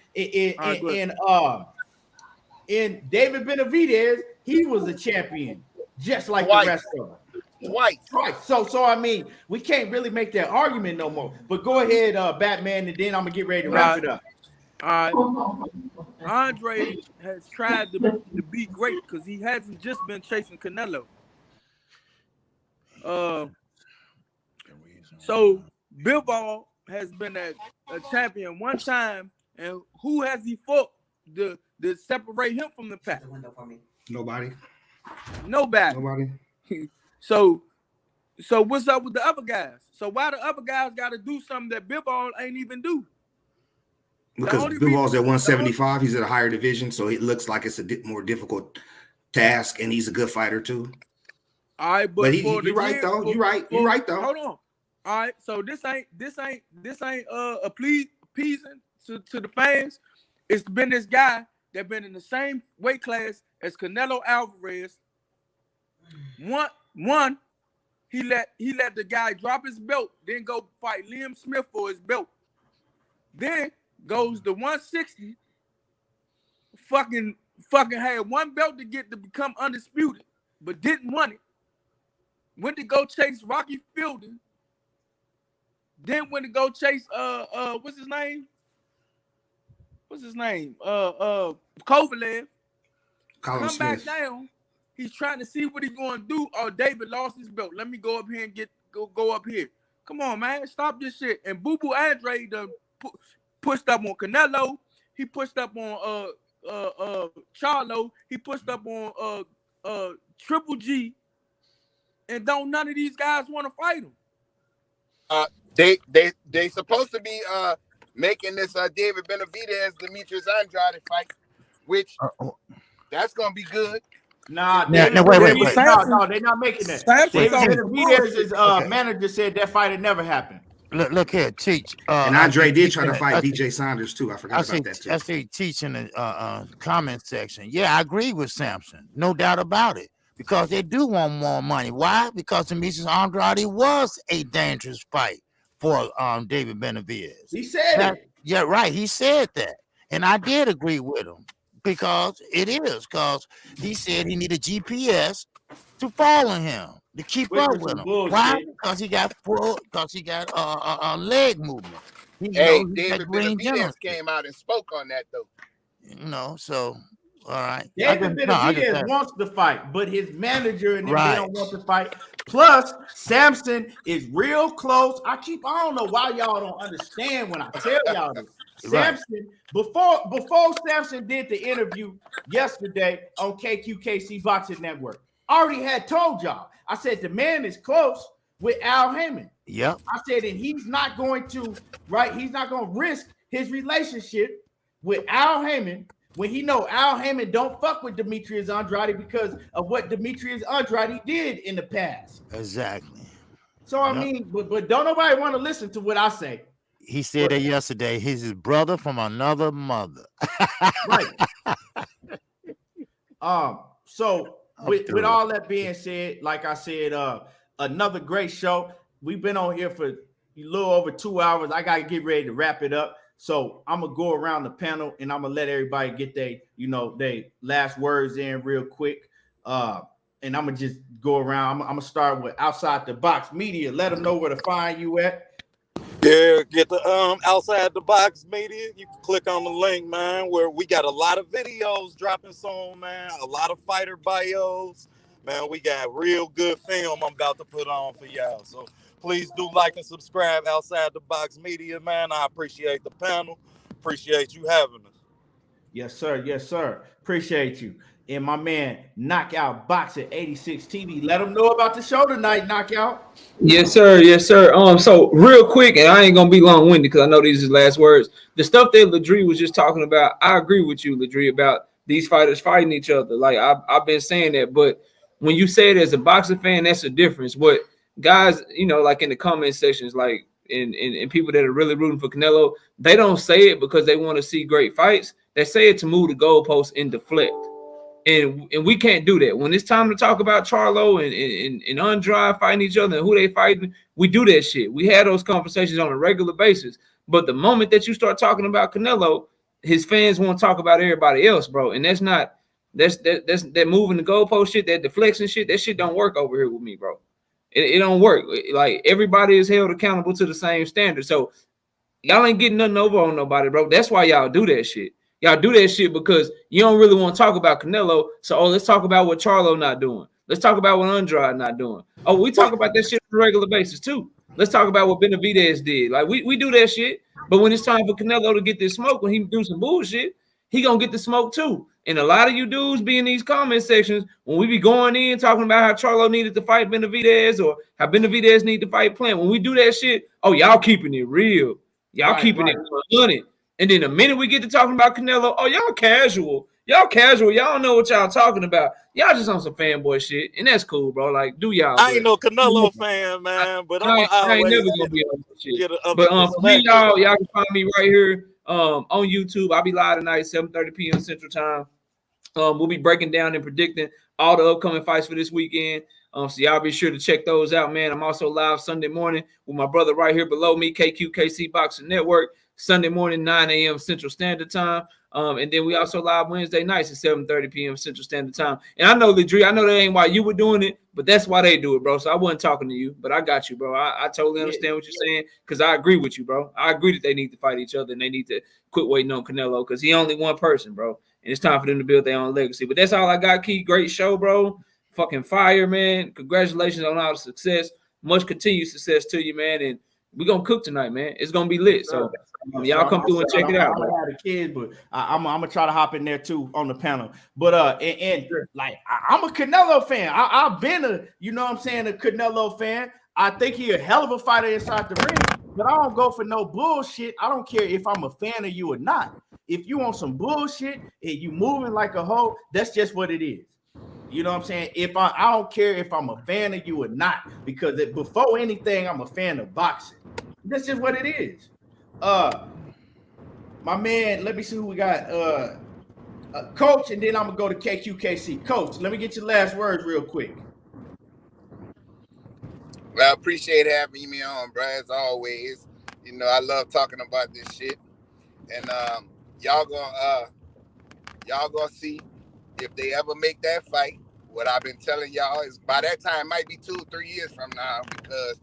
And David Benavidez, he was a champion, just like the rest of them. Twice. So I mean, we can't really make that argument no more. But go ahead, Batman, and then I'm gonna get ready to wrap it up. All right. Andre has tried to be great because he hasn't just been chasing Canelo. So Bivol has been a champion one time, and who has he fought to separate him from the pack? Nobody. So what's up with the other guys? So why the other guys got to do something that Bivol ain't even do? Because Bivol's at 175, he's at a higher division, so it looks like it's a more difficult task, and he's a good fighter too. All right, but you're right though. You're right though. Hold on. All right, so this ain't appeasing to the fans. It's been this guy that been in the same weight class as Canelo Alvarez. One, he let the guy drop his belt, then go fight Liam Smith for his belt. Then goes to 160. Fucking had one belt to become undisputed, but didn't want it. Went to go chase Rocky Fielding. Then went to go chase what's his name? Kovalev. Colin Come Smith. back down. He's trying to see what he's going to do. Oh, David lost his belt. Let me go up here and go up here. Come on, man. Stop this shit. And Boo Boo Andre done pushed up on Canelo. He pushed up on Charlo. He pushed up on Triple G. And don't none of these guys want to fight him. They supposed to be making this David Benavidez Demetrius Andrade fight, which that's gonna be good. Nah, wait. No, they're not making that. David Benavidez's manager said that fight had never happened. Look here, Teach. And Andre did try to fight DJ Saunders too. I forgot about that too. I see Teach in the comment section. Yeah, I agree with Samson, no doubt about it. because they do want more money. Why? Because Demetrius Andrade was a dangerous fight for David Benavidez. He said it. Yeah, right. He said that. And I did agree with him because it is. Because he said he needed GPS to follow him, to keep up with him. Bullshit. Why? Because he got leg movement. David Benavidez came out and spoke on that though. So all right. David Benavidez wants to fight, but his manager and them, they don't want to fight. Plus, Samson is real close. I don't know why y'all don't understand when I tell y'all this. Samson, before Samson did the interview yesterday on KQKC Boxing Network, I already had told y'all. I said the man is close with Al Haymon. Yep. I said, and he's not going to risk his relationship with Al Haymon when he know Al Haymon don't fuck with Demetrius Andrade because of what Demetrius Andrade did in the past. Exactly. So I mean, but don't nobody want to listen to what I say. He said that yesterday. He's his brother from another mother. Right. So with all that being said, like I said, another great show. We've been on here for a little over 2 hours. I gotta get ready to wrap it up. So I'm gonna go around the panel and I'm gonna let everybody get their last words in real quick. And I'm gonna just go around. I'm gonna start with Outside the Box Media. Let them know where to find you at. Yeah, get the Outside the Box Media. You can click on the link, man, where we got a lot of videos dropping soon, man. A lot of fighter bios. Man, we got real good film I'm about to put on for y'all. So please do like and subscribe, Outside the Box Media, man. I appreciate the panel. Appreciate you having us. Yes, sir. Yes, sir. Appreciate you. And my man, Knockout Boxing 86 TV. Let them know about the show tonight, Knockout. Yes, sir. Yes, sir. So real quick, and I ain't gonna be long-winded because I know these are his last words. The stuff that Ladrie was just talking about, I agree with you, Ladrie, about these fighters fighting each other. Like I've been saying that, but when you say it as a boxing fan, that's a difference. What guys, like in the comment sections, like and people that are really rooting for Canelo, they don't say it because they want to see great fights. They say it to move the goalposts and deflect. And we can't do that. When it's time to talk about Charlo and Andrade fighting each other and who they fighting, we do that shit. We have those conversations on a regular basis. But the moment that you start talking about Canelo, his fans want to talk about everybody else, bro. And that's that moving the goalpost shit, that deflection shit. That shit don't work over here with me, bro. It don't work. Like everybody is held accountable to the same standard. So y'all ain't getting nothing over on nobody, bro. That's why y'all do that shit. Y'all do that shit because you don't really want to talk about Canelo. So, let's talk about what Charlo not doing. Let's talk about what Andrade not doing. Oh, we talk about that shit on a regular basis too. Let's talk about what Benavidez did. Like we do that shit. But when it's time for Canelo to get this smoke, when he do some bullshit, he gonna get the smoke too. And a lot of you dudes be in these comment sections when we be going in talking about how Charlo needed to fight Benavidez or how Benavidez need to fight Plant. When we do that shit, oh, y'all keeping it real. Y'all keeping it 100. And then the minute we get to talking about Canelo, oh, y'all casual. Y'all casual. Y'all don't know what y'all talking about. Y'all just on some fanboy shit. And that's cool, bro. Like, do y'all. I ain't no Canelo fan, man. But I ain't never going to be on this shit. But for me, y'all can find me right here on YouTube. I'll be live tonight, 7:30 p.m. Central Time. We'll be breaking down and predicting all the upcoming fights for this weekend. So y'all be sure to check those out, man. I'm also live Sunday morning with my brother right here below me, KQKC Boxing Network. Sunday morning, 9 a.m. Central Standard Time. And then we also live Wednesday nights at 7:30 p.m. Central Standard Time. And I know, Ladrie, I know that ain't why you were doing it, but that's why they do it, bro. So I wasn't talking to you, but I got you, bro. I totally understand what you're saying because I agree with you, bro. I agree that they need to fight each other and they need to quit waiting on Canelo because he only one person, bro. And it's time for them to build their own legacy. But that's all I got, Key. Great show, bro. Fucking fire, man. Congratulations on all the success. Much continued success to you, man. And we're going to cook tonight, man. It's going to be lit. So y'all come through and check it out. I have the kids, but I'm going to try to hop in there too on the panel. But like I'm a Canelo fan. I've been a Canelo fan. I think he's a hell of a fighter inside the ring, but I don't go for no bullshit. I don't care if I'm a fan of you or not. If you want some bullshit and you moving like a hoe, that's just what it is. You know what I'm saying? If I don't care if I'm a fan of you or not, because before anything, I'm a fan of boxing. That's just what it is. My man, let me see who we got. Coach, and then I'm gonna go to KQKC. Coach, let me get your last words real quick. Well, I appreciate having me on, bro. As always, you know I love talking about this shit, and y'all gonna see if they ever make that fight. What I've been telling y'all is by that time it might be 2 or 3 years from now, because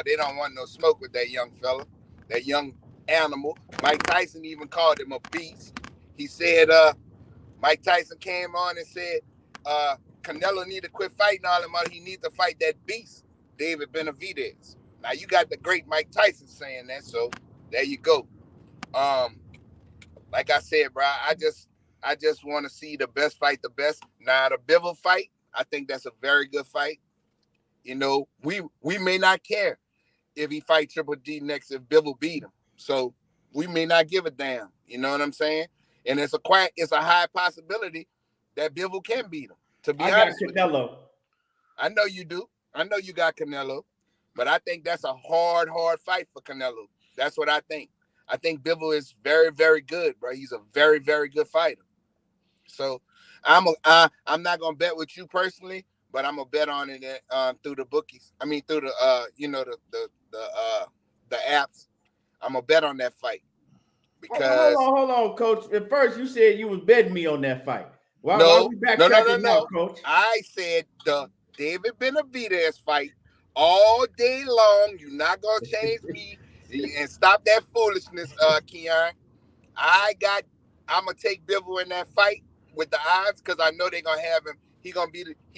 they don't want no smoke with that young fella, that young animal. Mike Tyson even called him a beast. He said Mike Tyson came on and said Canelo need to quit fighting all him out. He needs to fight that beast, David Benavidez. Now you got the great Mike Tyson saying that, so there you go. Like I said, bro, I just want to see the best fight the best. Now the Bivol fight, I think that's a very good fight. You know, we may not care if he fight Triple D next if Bivol beat him. So we may not give a damn. You know what I'm saying? And it's a high possibility that Bivol can beat him. To be honest with you. I know you do. I know you got Canelo, but I think that's a hard fight for Canelo. That's what I think. I think Bivol is very, very good, bro. He's a very, very good fighter. So I'm not gonna bet with you personally, but I'm gonna bet on it through the bookies. I mean through the the apps. I'm gonna bet on that fight because hold on, Coach. At first you said you was betting me on that fight. Why we backtracking now, Coach? I said the David Benavidez fight all day long. You're not gonna change me and stop that foolishness, Keon. I'm gonna take Bivol in that fight with the odds because I know they're gonna have him. He's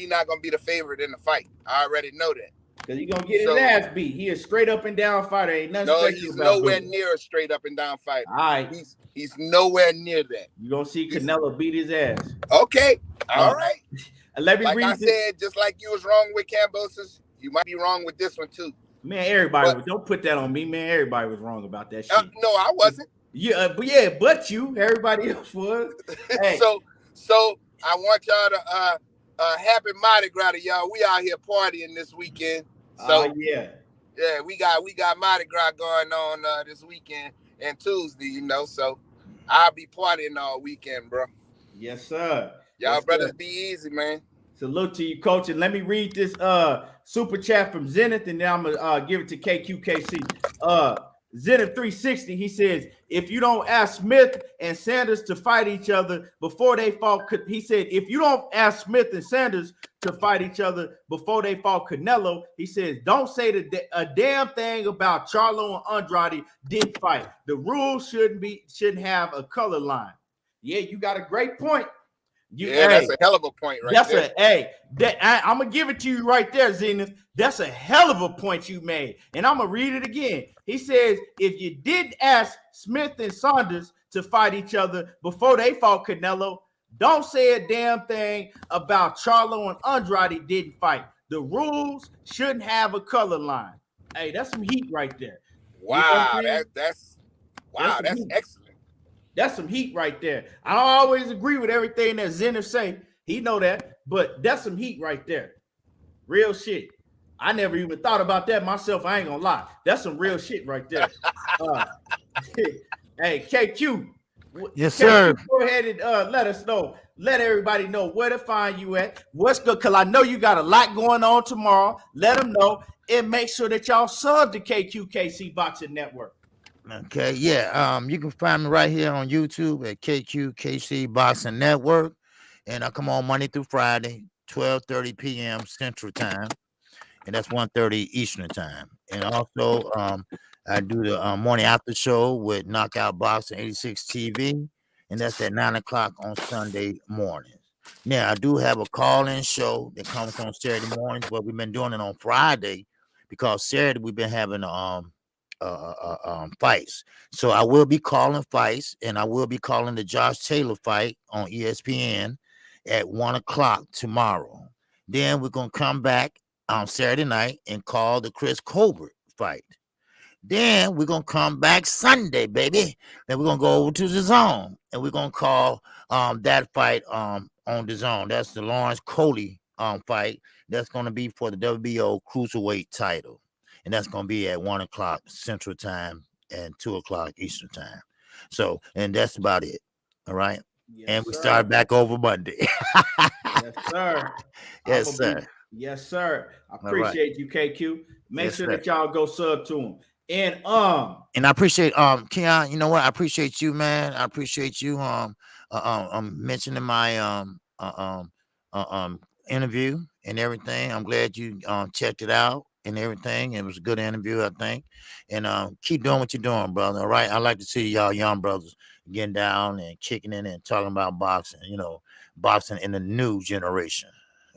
not gonna be the favorite in the fight. I already know that. Because he's gonna get his ass beat. He is straight up and down fighter. Ain't nothing special. No, he's nowhere near a straight up and down fighter. All right. He's nowhere near that. You're gonna see Canelo beat his ass. Okay. All right. Let me like read I said, just like you was wrong with Cambosis, you might be wrong with this one too. Man, everybody don't put that on me, man. Everybody was wrong about that shit. No, I wasn't. But you. Everybody else was. Hey. So I want y'all to happy Mardi Gras to y'all. We out here partying this weekend. So yeah, we got Mardi Gras going on this weekend and Tuesday, you know. So I'll be partying all weekend, bro. Yes, sir. Y'all brothers be easy, man. Salute to you, Coach. And let me read this super chat from Zenith, and then I'm gonna give it to KQKC. Zenith 360, he says, if you don't ask Smith and Sanders to fight each other before they fought, he said, if you don't ask Smith and Sanders to fight each other before they fought Canelo, he says, don't say a damn thing about Charlo and Andrade didn't fight. The rules shouldn't have a color line. Yeah, you got a great point. That's a hell of a point right there. I'm going to give it to you right there, Zenith. That's a hell of a point you made. And I'm going to read it again. He says, if you did ask Smith and Saunders to fight each other before they fought Canelo, don't say a damn thing about Charlo and Andrade didn't fight. The rules shouldn't have a color line. Hey, that's some heat right there. Wow, that's excellent. That's some heat right there. I don't always agree with everything that Zenith say. He know that, but that's some heat right there. Real shit. I never even thought about that myself. I ain't gonna lie. That's some real shit right there. Hey, KQ. Yes, sir. Go ahead and let us know. Let everybody know where to find you at. What's good? Because I know you got a lot going on tomorrow. Let them know and make sure that y'all sub the KQKC Boxing Network. Okay, yeah. You can find me right here on YouTube at KQKC Boxing Network. And I come on Monday through Friday, 12:30 p.m. Central Time. And that's 1:30 Eastern Time. And also, I do the morning after show with Knockout Boxing 86 TV. And that's at 9 o'clock on Sunday mornings. Now, I do have a call-in show that comes on Saturday mornings, but we've been doing it on Friday because Saturday we've been having fights. So I will be calling fights, and I will be calling the Josh Taylor fight on ESPN at 1 o'clock tomorrow. Then we're going to come back on Saturday night and call the Chris Colbert fight. Then we're going to come back Sunday, baby. Then we're going to go over to the Zone, and we're going to call that fight on the Zone. That's the Lawrence Coley fight. That's going to be for the WBO Cruiserweight title. And that's going to be at 1 o'clock Central Time and 2 o'clock Eastern Time. So, and that's about it. All right. and we start back over Monday. Yes, sir. Yes, sir. Yes, sir. I appreciate you, KQ. Make sure that y'all go sub to him. And I appreciate Keon, you know what? I appreciate you, man. I appreciate you mentioning my interview and everything. I'm glad you checked it out and everything. It was a good interview, I think. And keep doing what you're doing, brother. All right. I like to see y'all young brothers getting down and kicking in and talking about boxing, boxing in the new generation.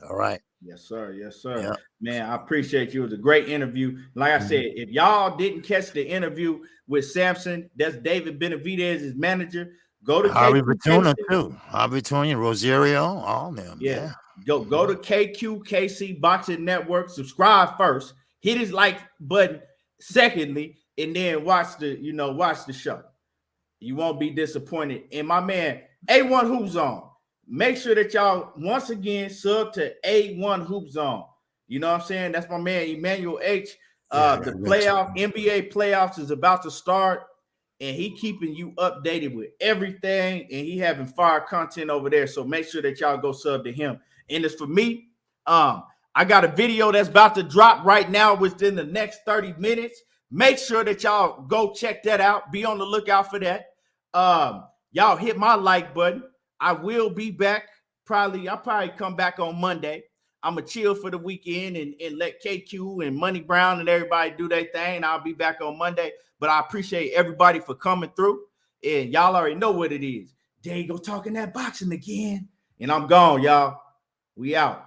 All right. Yes, sir. Yes, sir. Yep. Man, I appreciate you. It was a great interview. Like I said, if y'all didn't catch the interview with Samson, that's David Benavidez's manager. Go to Harvey Batuna too. Harvey Batuna, Rosario, all of them. Yeah. Go to KQKC Boxing Network. Subscribe first. Hit his like button. Secondly, and then watch the show. You won't be disappointed. And my man, A1 Hoop Zone. Make sure that y'all once again sub to A1 Hoop Zone. You know what I'm saying? That's my man Emmanuel H. The NBA playoffs is about to start, and he keeping you updated with everything, and he having fire content over there. So make sure that y'all go sub to him. And as for me, I got a video that's about to drop right now within the next 30 minutes. Make sure that y'all go check that out. Be on the lookout for that. Y'all hit my like button. I will be back. I'll probably come back on Monday. I'm going to chill for the weekend and let KQ and Money Brown and everybody do their thing. I'll be back on Monday. But I appreciate everybody for coming through. And y'all already know what it is. There you go talking that boxing again. And I'm gone, y'all. We out.